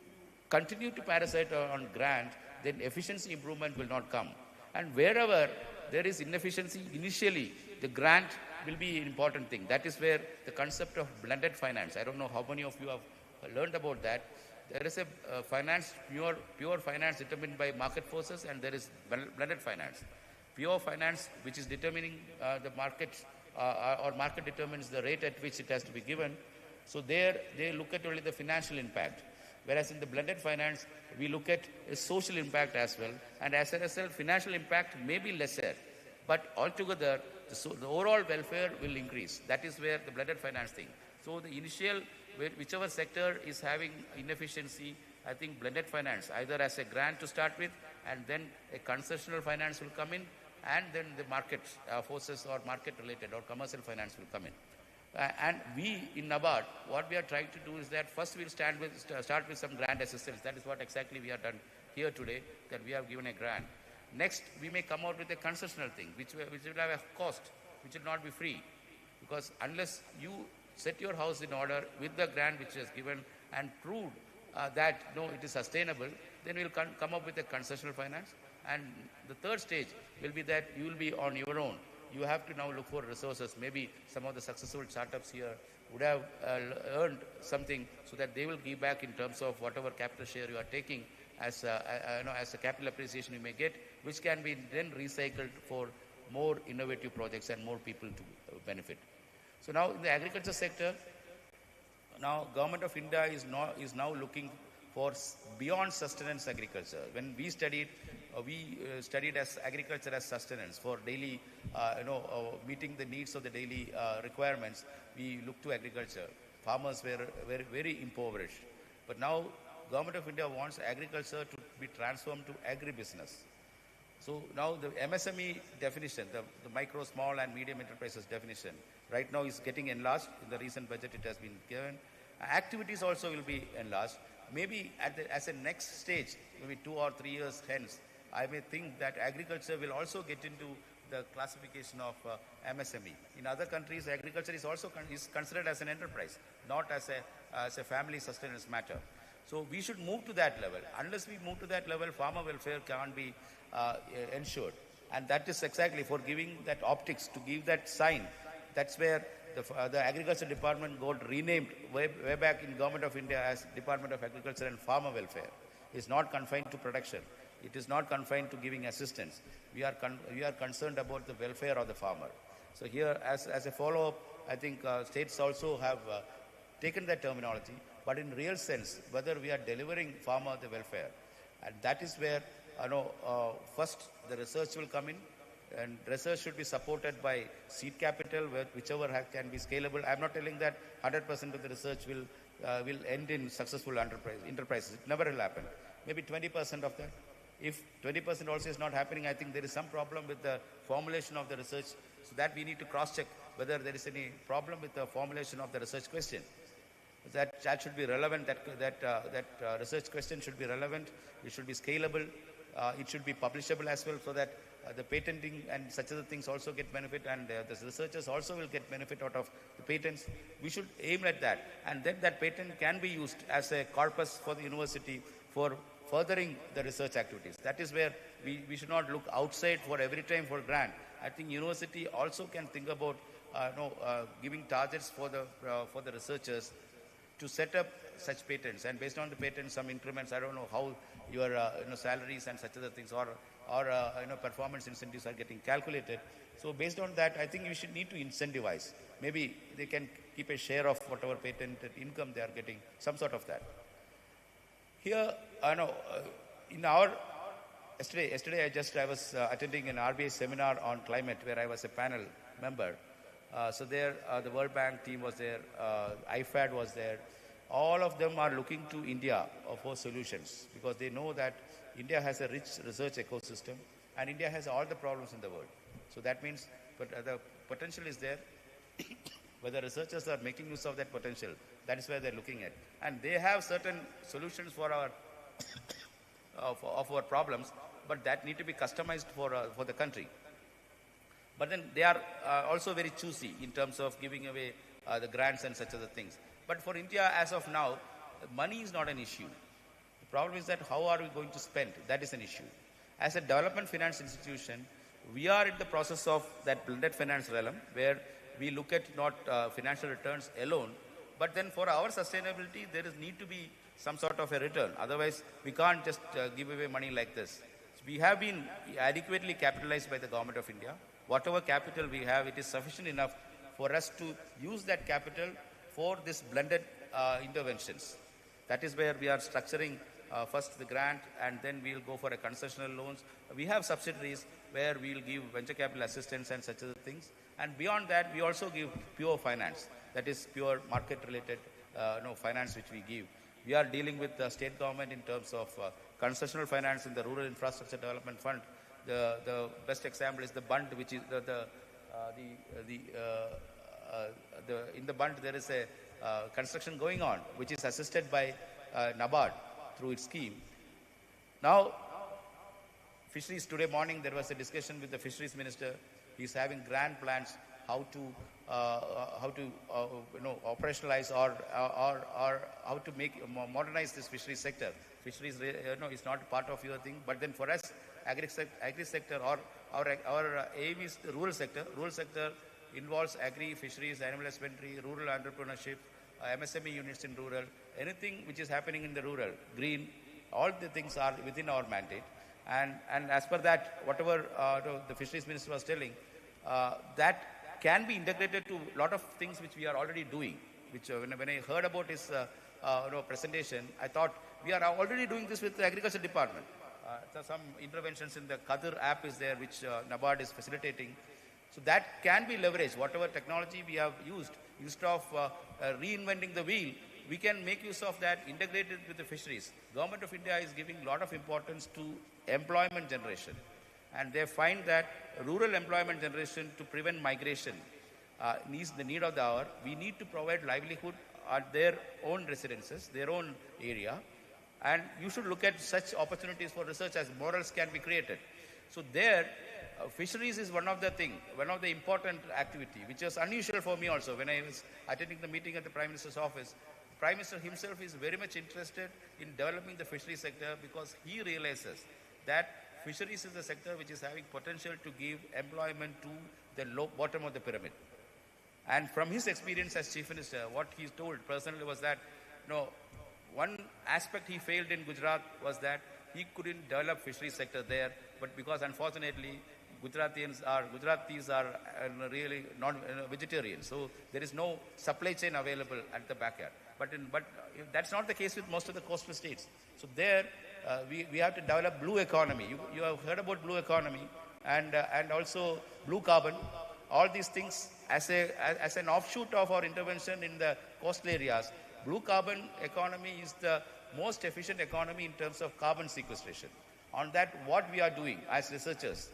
T: continue to parasite on grant, then efficiency improvement will not come. And wherever there is inefficiency, initially the grant will be an important thing. That is where the concept of blended finance, I don't know how many of you have learned about that. There is a finance, pure finance determined by market forces, and there is blended finance. Pure finance, which is determining the market, or market determines the rate at which it has to be given. So there they look at only the financial impact. Whereas in the blended finance, we look at a social impact as well. And as a result, financial impact may be lesser. But altogether, the overall welfare will increase. That is where the blended finance thing. So the initial, whichever sector is having inefficiency, I think blended finance, either as a grant to start with, and then a concessional finance will come in, and then the market forces or market related or commercial finance will come in. And we in NABARD, what we are trying to do is that first we'll start with some grant assistance. That is what exactly we have done here today, that we have given a grant. Next, we may come out with a concessional thing, which will have a cost, which will not be free. Because unless you set your house in order with the grant which is given and proved that, no, it is sustainable, then we'll come up with a concessional finance. And the third stage will be that you will be on your own. You have to now look for resources. Maybe some of the successful startups here would have earned something so that they will give back in terms of whatever capital share you are taking as a capital appreciation you may get, which can be then recycled for more innovative projects and more people to benefit. So now in the agriculture sector, now Government of India is now looking for beyond sustenance agriculture. When we studied as agriculture as sustenance for daily, meeting the needs of the daily requirements. We looked to agriculture. Farmers were very impoverished. But now Government of India wants agriculture to be transformed to agribusiness. So now the MSME definition, the micro, small and medium enterprises definition, right now is getting enlarged. In the recent budget it has been given. Activities also will be enlarged. Maybe as a next stage, maybe 2 or 3 years hence, I may think that agriculture will also get into the classification of MSME. In other countries, agriculture is also considered as an enterprise, not as a family sustenance matter. So we should move to that level. Unless we move to that level, farmer welfare can't be ensured. And that is exactly for giving that optics, to give that sign. That's where the Agriculture Department got renamed way back in Government of India as Department of Agriculture and Farmer Welfare. It's not confined to production. It is not confined to giving assistance. We are concerned about the welfare of the farmer. So here, as a follow-up, I think states also have taken that terminology, but in real sense, whether we are delivering farmer the welfare. And that is where, first the research will come in, and research should be supported by seed capital, whichever can be scalable. I'm not telling that 100% of the research will end in successful enterprises. It never will happen. Maybe 20% of that. If 20% also is not happening, I think there is some problem with the formulation of the research, so that we need to cross-check whether there is any problem with the formulation of the research question. That should be relevant, that research question should be relevant, it should be scalable, it should be publishable as well, so that the patenting and such other things also get benefit, and the researchers also will get benefit out of the patents. We should aim at that, and then that patent can be used as a corpus for the university for furthering the research activities. That is where we should not look outside for every time for grant. I think university also can think about giving targets for the researchers to set up such patents, and based on the patents, some increments. I don't know how your salaries and such other things or performance incentives are getting calculated. So based on that, I think we should need to incentivize. Maybe they can keep a share of whatever patented income they are getting, some sort of that. Here, yesterday I was attending an RBI seminar on climate where I was a panel member. So there, the World Bank team was there, IFAD was there. All of them are looking to India for solutions because they know that India has a rich research ecosystem and India has all the problems in the world. So that means the potential is there. Whether researchers are making use of that potential, that is where they're looking at. And they have certain solutions for our of our problems, but that need to be customized for the country. But then they are also very choosy in terms of giving away the grants and such other things. But for India, as of now, money is not an issue. The problem is that how are we going to spend? That is an issue. As a development finance institution, we are in the process of that blended finance realm where we look at not financial returns alone, but then for our sustainability, there is need to be some sort of a return. Otherwise, we can't just give away money like this. So we have been adequately capitalized by the Government of India. Whatever capital we have, it is sufficient enough for us to use that capital for this blended interventions. That is where we are structuring first the grant, and then we'll go for a concessional loans. We have subsidiaries where we'll give venture capital assistance and such other things. And beyond that, we also give pure finance. That is pure market-related finance which we give. We are dealing with the state government in terms of concessional finance in the Rural Infrastructure Development Fund. The best example is the bund, which is in the bund there is a construction going on, which is assisted by NABARD through its scheme. Now, fisheries, today morning there was a discussion with the fisheries minister. He is having grand plans how to operationalize or how to modernize this fisheries sector. Fisheries is not part of your thing, but then for us, agri sector or our aim is the rural sector. Rural sector involves agri, fisheries, animal husbandry, rural entrepreneurship, MSME units in rural, anything which is happening in the rural, green, all the things are within our mandate. And as per that, whatever the fisheries minister was telling, that can be integrated to a lot of things which we are already doing. Which when I heard about his presentation, I thought we are already doing this with the agriculture department. So some interventions in the Kadir app is there, which NABARD is facilitating. So that can be leveraged. Whatever technology we have used, instead of reinventing the wheel, we can make use of that, integrated with the fisheries. Government of India is giving a lot of importance to employment generation. And they find that rural employment generation to prevent migration needs the need of the hour. We need to provide livelihood at their own residences, their own area. And you should look at such opportunities for research as morals can be created. So there, fisheries is one of the important activity, which was unusual for me also. When I was attending the meeting at the Prime Minister's office, the Prime Minister himself is very much interested in developing the fisheries sector because he realizes that fisheries is a sector which is having potential to give employment to the bottom of the pyramid. And from his experience as Chief Minister, what he told personally was that, one aspect he failed in Gujarat was that he couldn't develop fisheries sector there, but because unfortunately Gujaratis are really non-vegetarian, so there is no supply chain available at the backyard. But that's not the case with most of the coastal states. So there we have to develop blue economy. You have heard about blue economy and also blue carbon. All these things as an offshoot of our intervention in the coastal areas. Blue carbon economy is the most efficient economy in terms of carbon sequestration. On that, what we are doing as researchers,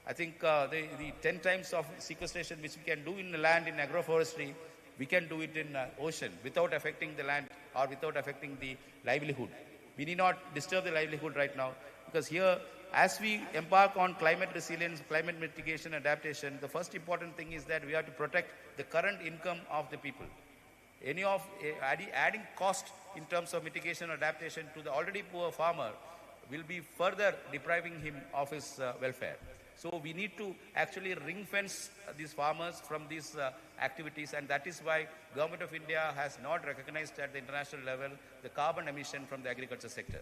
T: I think the 10 times of sequestration which we can do in the land in agroforestry, we can do it in ocean without affecting the land or without affecting the livelihood. We need not disturb the livelihood right now, because here, as we embark on climate resilience, climate mitigation, adaptation, the first important thing is that we have to protect the current income of the people. Any of adding cost in terms of mitigation or adaptation to the already poor farmer will be further depriving him of his welfare. So we need to actually ring fence these farmers from these activities, and that is why Government of India has not recognized at the international level the carbon emission from the agriculture sector.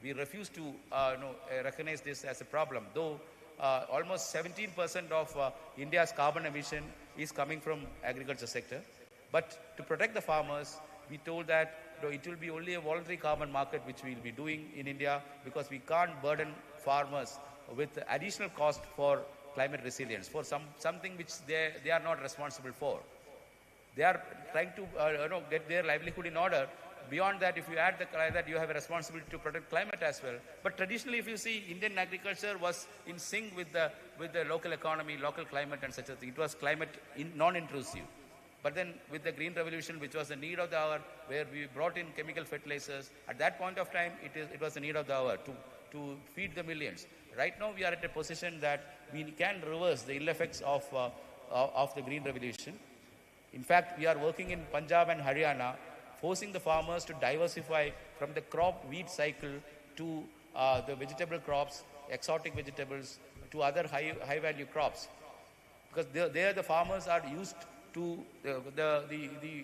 T: We refuse to recognize this as a problem, though almost 17% of India's carbon emission is coming from agriculture sector. But to protect the farmers, we told that it will be only a voluntary carbon market which we will be doing in India, because we can't burden farmers with additional cost for climate resilience, for something which they are not responsible for. They are trying to get their livelihood in order. Beyond that, if you add that, you have a responsibility to protect climate as well. But traditionally, if you see, Indian agriculture was in sync with the local economy, local climate and such a thing. It was climate non-intrusive. But then with the Green Revolution, which was the need of the hour, where we brought in chemical fertilizers, at that point of time, it was the need of the hour to feed the millions. Right now, we are at a position that we can reverse the ill effects of the Green Revolution. In fact, we are working in Punjab and Haryana, forcing the farmers to diversify from the crop wheat cycle to the vegetable crops, exotic vegetables, to other high value crops. Because there the farmers are used to the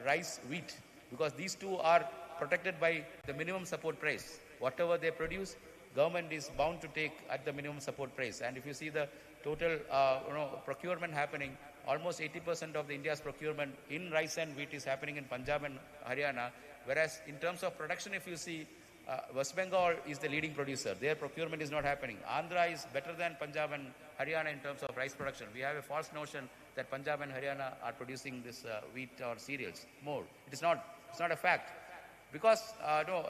T: rice, wheat, because these two are protected by the minimum support price. Whatever they produce, government is bound to take at the minimum support price. And if you see the total procurement happening, almost 80% of the India's procurement in rice and wheat is happening in Punjab and Haryana, whereas in terms of production, if you see, West Bengal is the leading producer. Their procurement is not happening. Andhra is better than Punjab and Haryana in terms of rice production. We have a false notion that Punjab and Haryana are producing this wheat or cereals more. It's not a fact. Because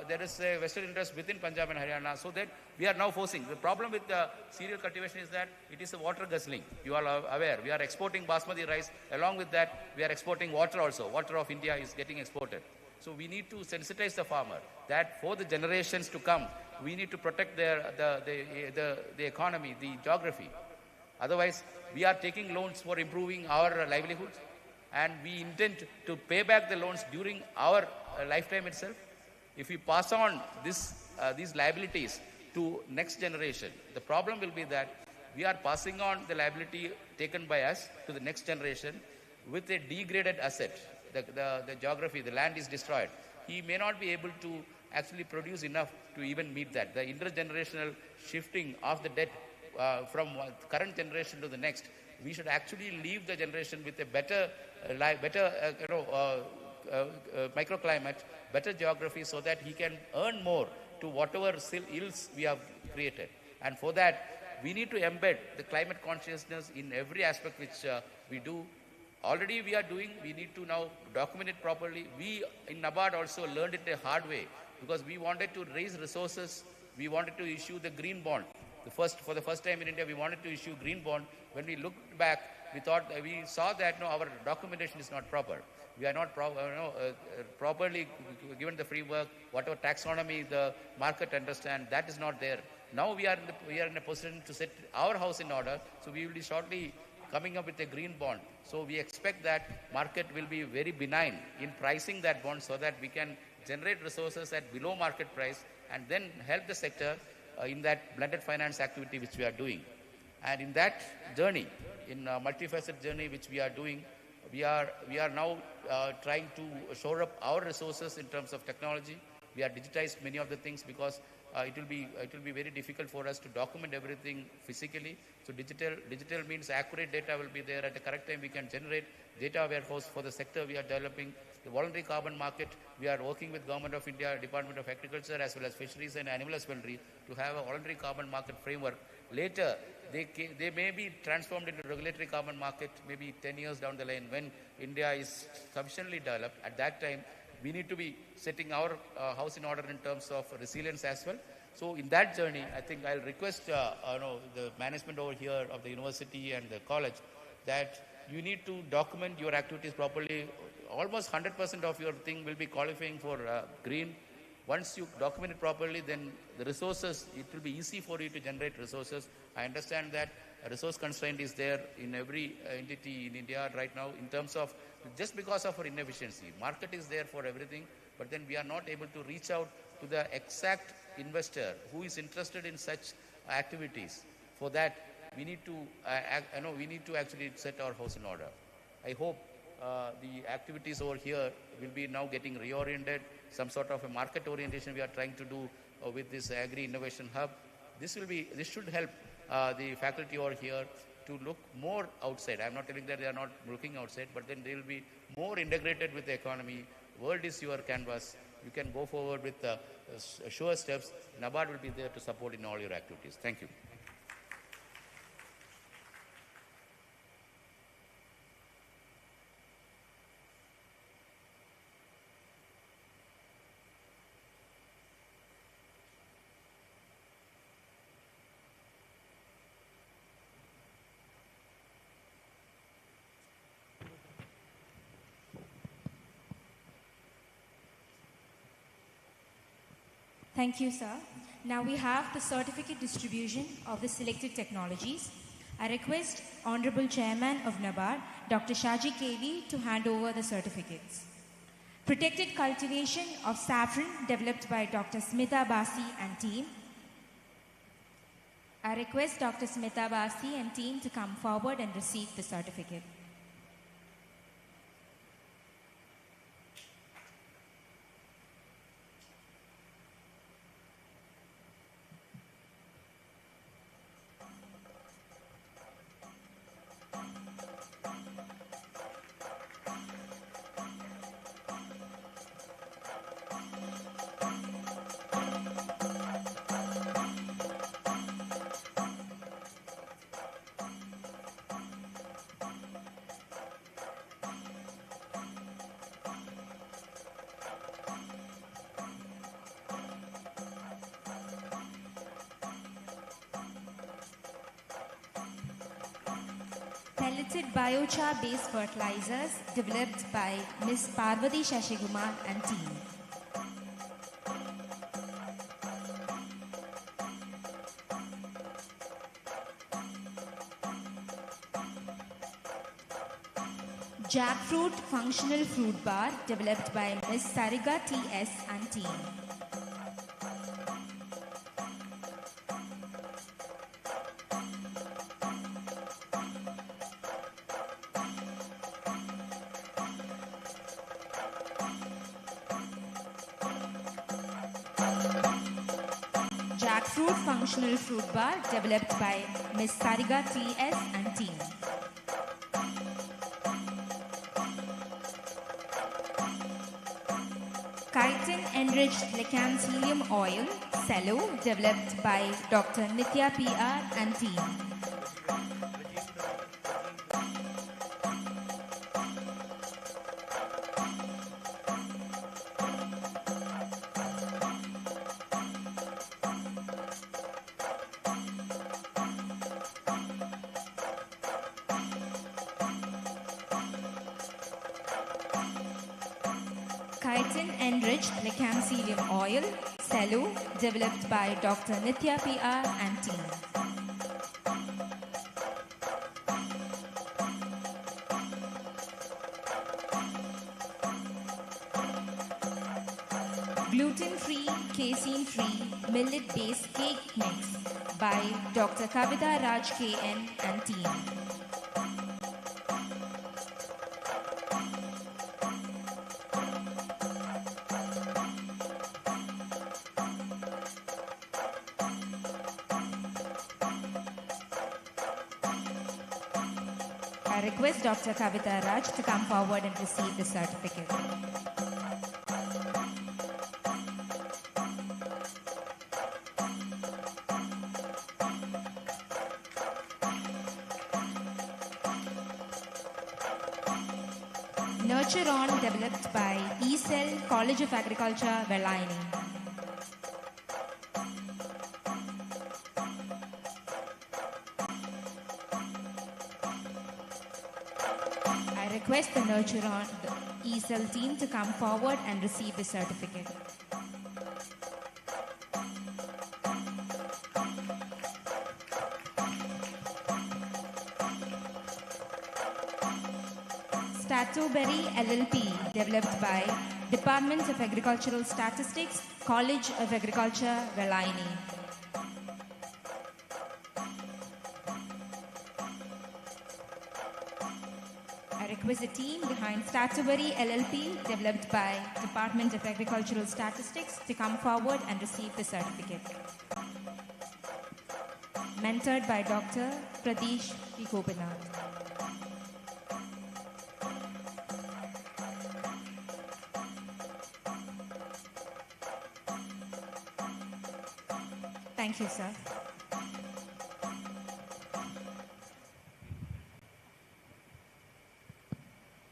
T: there is a vested interest within Punjab and Haryana, so that we are now forcing. The problem with the cereal cultivation is that it is a water guzzling. You are aware. We are exporting basmati rice. Along with that, we are exporting water also. Water of India is getting exported. So we need to sensitize the farmer that for the generations to come, we need to protect the economy, the geography. Otherwise, we are taking loans for improving our livelihoods, and we intend to pay back the loans during our lifetime itself. If we pass on these liabilities to next generation, the problem will be that we are passing on the liability taken by us to the next generation with a degraded asset. The geography, the land is destroyed. He may not be able to actually produce enough to even meet that. The intergenerational shifting of the debt from current generation to the next, we should actually leave the generation with a better microclimate, better geography, so that he can earn more to whatever ills we have created. And for that, we need to embed the climate consciousness in every aspect which we do. Already we are doing, we need to now document it properly. We in NABARD also learned it the hard way, because we wanted to raise resources, we wanted to issue the green bond. For the first time in India, we wanted to issue green bond. When we looked back, we saw that our documentation is not proper. We are not properly given the framework, whatever taxonomy the market understands, that is not there. Now we are in a position to set our house in order, so we will be shortly coming up with a green bond. So we expect that market will be very benign in pricing that bond, so that we can generate resources at below market price and then help the sector in that blended finance activity which we are doing. And in that journey, in a multifaceted journey which we are doing, we are now trying to shore up our resources in terms of technology. We have digitized many of the things, because it will be very difficult for us to document everything physically. So digital means accurate data will be there at the correct time. We can generate data warehouse for the sector we are developing. The voluntary carbon market, we are working with Government of India, Department of Agriculture, as well as Fisheries and Animal Husbandry, to have a voluntary carbon market framework. Later, they may be transformed into regulatory carbon market maybe 10 years down the line, when India is sufficiently developed. At that time, we need to be setting our house in order in terms of resilience as well. So in that journey, I think I'll request the management over here of the university and the college that you need to document your activities properly. Almost 100% of your thing will be qualifying for green. Once you document it properly, then the resources, it will be easy for you to generate resources. I understand that a resource constraint is there in every entity in India right now, in terms of just because of our inefficiency. Market is there for everything, but then we are not able to reach out to the exact investor who is interested in such activities. For that, we need to actually set our house in order. I hope the activities over here will be now getting reoriented, some sort of a market orientation we are trying to do with this Agri Innovation Hub. This should help the faculty over here to look more outside. I'm not telling that they are not looking outside, but then they will be more integrated with the economy. World is your canvas. You can go forward with sure steps. NABARD will be there to support in all your activities. Thank you.
K: Thank you, sir. Now we have the certificate distribution of the selected technologies. I request Honorable Chairman of NABARD, Dr. Shaji KV, to hand over the certificates. Protected cultivation of saffron developed by Dr. Smita Basi and team. I request Dr. Smita Basi and team to come forward and receive the certificate. Pelleted biochar-based fertilizers developed by Ms. Parvati Shashigumar and team. Jackfruit functional fruit bar developed by Ms. Sariga T.S. and team. Jackfruit functional fruit bar developed by Ms. Sariga T.S. and team. Chitin enriched lecancelium oil, cello, developed by Dr. Nitya P.R. and team. Chitin enriched lecancelium oil, cello, developed by Dr. Nitya P.R. and team. Gluten-free, casein-free, millet-based cake mix by Dr. Kavita Raj K.N. and team. I request Dr. Kavita Raj to come forward and receive the certificate. Nurture On developed by E-Cell, College of Agriculture, Vellayani. I request the Nurture On the E-Cell team to come forward and receive the certificate. Statuberry LLP developed by Department of Agricultural Statistics, College of Agriculture, Vellayani. I request the team behind Statuberry LLP developed by Department of Agricultural Statistics to come forward and receive the certificate. Mentored by Dr. Pradesh P. Gopinath. Thank you, sir.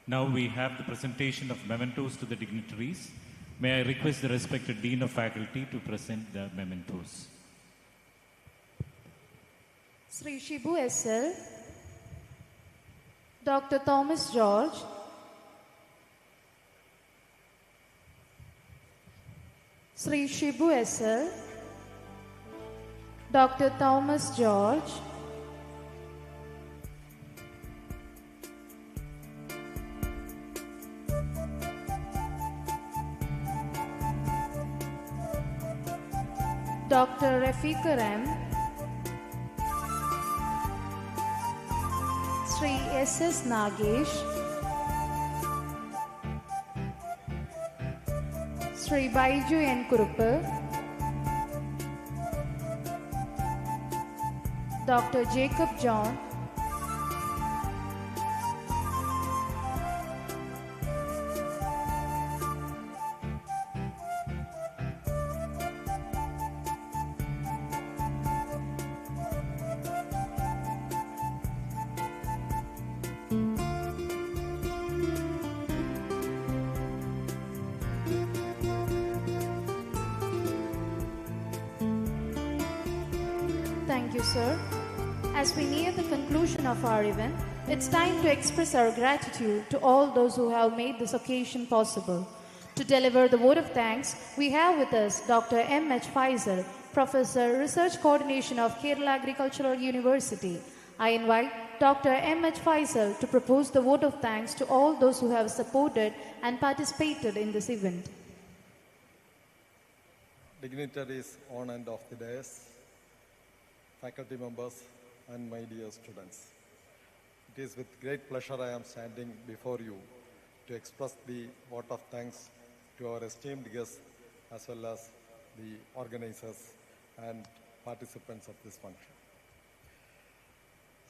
A: Now we have the presentation of mementos to the dignitaries. May I request the respected Dean of Faculty to present the mementos.
B: Sri Shibu S.L., Dr. Thomas George, Sri Shibu S.L., Dr. Thomas George, Dr. Rafiqar M, Sri S.S. Nagesh, Sri Baiju N. Kuruppu, Dr. Jacob John, Thank you, sir. As we near the conclusion of our event, it's time to express our gratitude to all those who have made this occasion possible. To deliver the vote of thanks, we have with us Dr. M.H. Faisal, Professor, Research Coordination of Kerala Agricultural University, I invite Dr. M.H. Faisal to propose the vote of thanks to all those who have supported and participated in this event.
U: Dignitaries on and off the dais, faculty members, and my dear students. It is with great pleasure I am standing before you to express the vote of thanks to our esteemed guests as well as the organizers and participants of this function.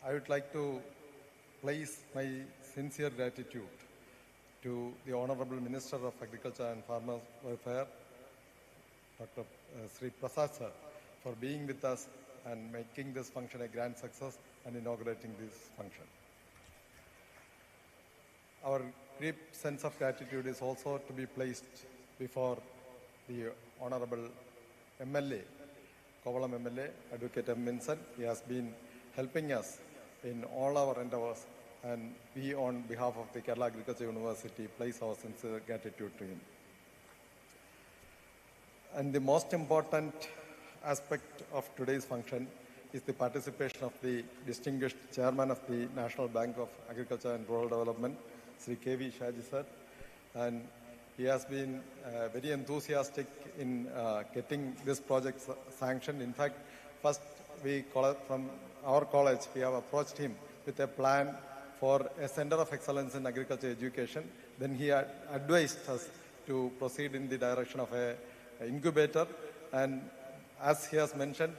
U: I would like to place my sincere gratitude to the Honorable Minister of Agriculture and Farmers Welfare, Dr. Sri Prasad sir, for being with us and making this function a grand success and inaugurating this function. Our deep sense of gratitude is also to be placed before the Honorable MLA, Kovalam MLA, Advocate M. Vincent. He has been helping us in all our endeavors, and we on behalf of the Kerala Agriculture University place our sincere gratitude to him. And the most important aspect of today's function is the participation of the distinguished chairman of the National Bank of Agriculture and Rural Development, Sri K.V. Shaji sir, and he has been very enthusiastic in getting this project sanctioned. In fact, first from our college, we have approached him with a plan for a Center of Excellence in Agriculture Education. Then he had advised us to proceed in the direction of an incubator, and as he has mentioned,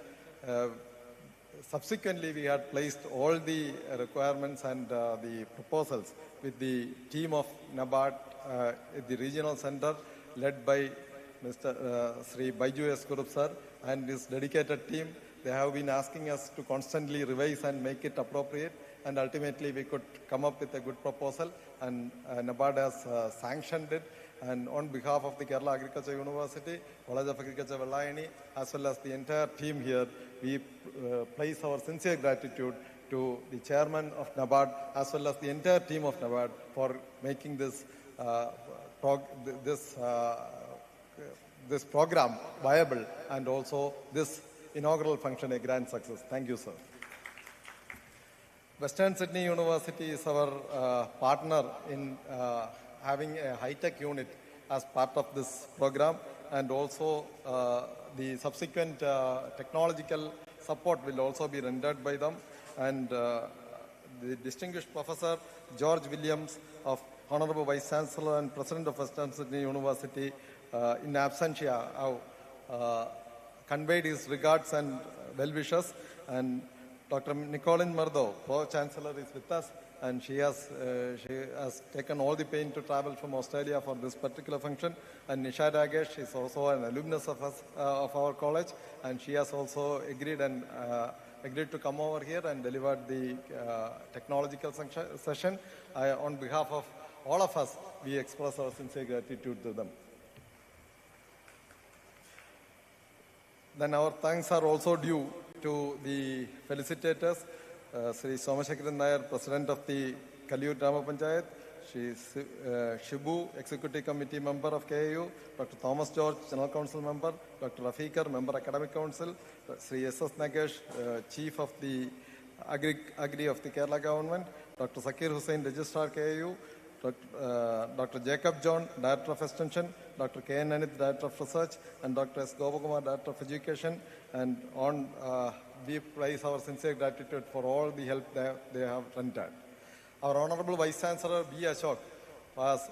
U: subsequently we had placed all the requirements and the proposals with the team of NABARD at the regional center led by Mr. Sri Baiju S. Kurup sir and his dedicated team. They have been asking us to constantly revise and make it appropriate, and ultimately we could come up with a good proposal, and NABARD has sanctioned it. And on behalf of the Kerala Agriculture University, College of Agriculture Vellayani, as well as the entire team here, we place our sincere gratitude to the chairman of NABARD as well as the entire team of NABARD for making this this program viable and also this inaugural function a grand success. Thank you, sir. Western Sydney University is our partner in having a high-tech unit as part of this program, and also the subsequent technological support will also be rendered by them. And the distinguished Professor George Williams, of Honorable Vice Chancellor and President of Western Sydney University, in absentia, have conveyed his regards and well wishes. And Dr. Nicolene Murdo, Pro-Chancellor, is with us, and she has taken all the pain to travel from Australia for this particular function. And Nisha Ragesh is also an alumnus of us, of our college, and she has also agreed to come over here and deliver the technological session. On behalf of all of us, we express our sincere gratitude to them. Then our thanks are also due to the felicitators, Sri Somashekaran Nair, President of the KAU-NABARD Panchayat, Sri Shibu, Executive Committee Member of KAU, Dr. Thomas George, General Council Member, Dr. Rafikar, Member Academic Council, Sri S.S. Nagesh, Chief of the Agri of the Kerala Government, Dr. Zakir Hussain, Registrar KAU, Dr. Jacob John, Director of Extension, Dr. K.N. Anith, Director of Research, and Dr. S. Gopakumar, Director of Education. And we place our sincere gratitude for all the help they have rendered. Our Honorable Vice Chancellor B. Ashok,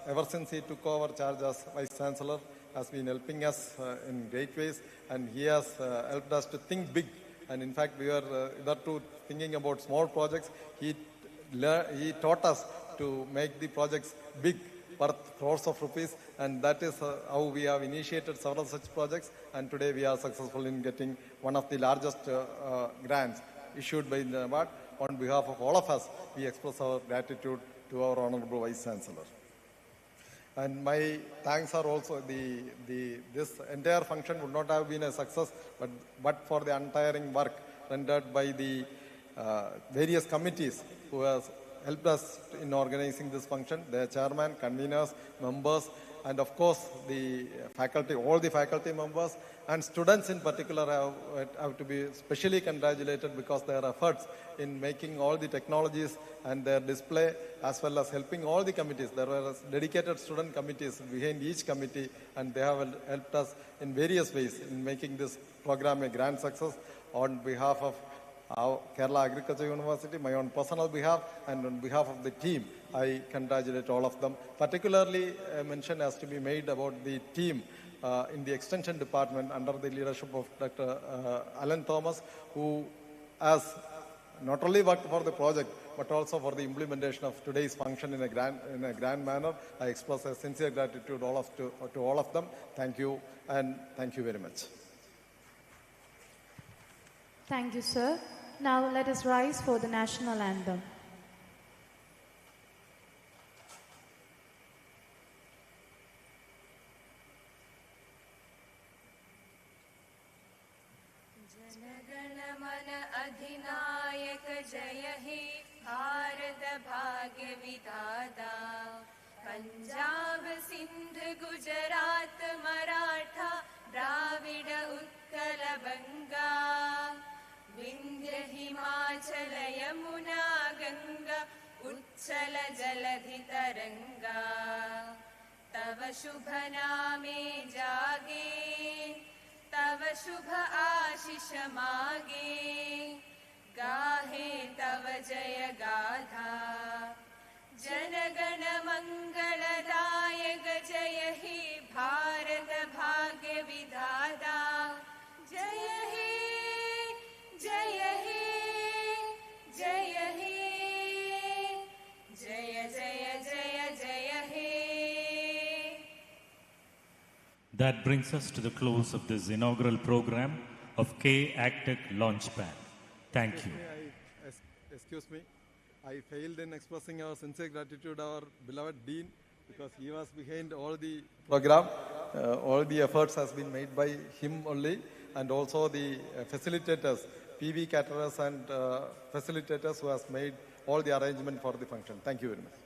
U: ever since he took over charge as Vice Chancellor, has been helping us in great ways, and he has helped us to think big. And in fact, we were hitherto thinking about small projects. He taught us to make the projects big, worth crores of rupees, and that is how we have initiated several such projects, and today we are successful in getting one of the largest grants issued by the NABARD. On behalf of all of us, we express our gratitude to our Honorable Vice Chancellor. And my thanks are also, this entire function would not have been a success but for the untiring work rendered by the various committees who has helped us in organizing this function. The chairman, conveners, members, and of course the faculty, all the faculty members and students in particular have to be specially congratulated because their efforts in making all the technologies and their display, as well as helping all the committees. There were dedicated student committees behind each committee, and they have helped us in various ways in making this program a grand success. On behalf of Kerala Agriculture University, my own personal behalf, and on behalf of the team, I congratulate all of them. Particularly, a mention has to be made about the team in the Extension Department under the leadership of Dr. Alan Thomas, who has not only worked for the project, but also for the implementation of today's function in a grand manner. I express a sincere gratitude to all of them. Thank you, and thank you very much.
B: Thank you, sir. Now let us rise for the national anthem.
C: जय हे भारत भाग्य विधाता पंजाब सिंध गुजरात मराठा द्राविड उत्कल बंगा विंध्य हिमाचल यमुना गंगा उच्चल जलधि तरंगा तव शुभ नामे जागे तव शुभ आशीष मागे गाहे तव जय गाथा जनगण मंगलदायक जय हे भारत भाग्य विधाता जय हे जय हे जय हे जय जय जय जय हे.
A: That brings us to the close of this inaugural program of KAU-NABARD LaunchPad. Thank you.
U: Excuse me, I failed in expressing our sincere gratitude to our beloved Dean because he was behind all the program. All the efforts has been made by him only, and also the facilitators, PV caterers and facilitators who has made all the arrangement for the function. Thank you very much.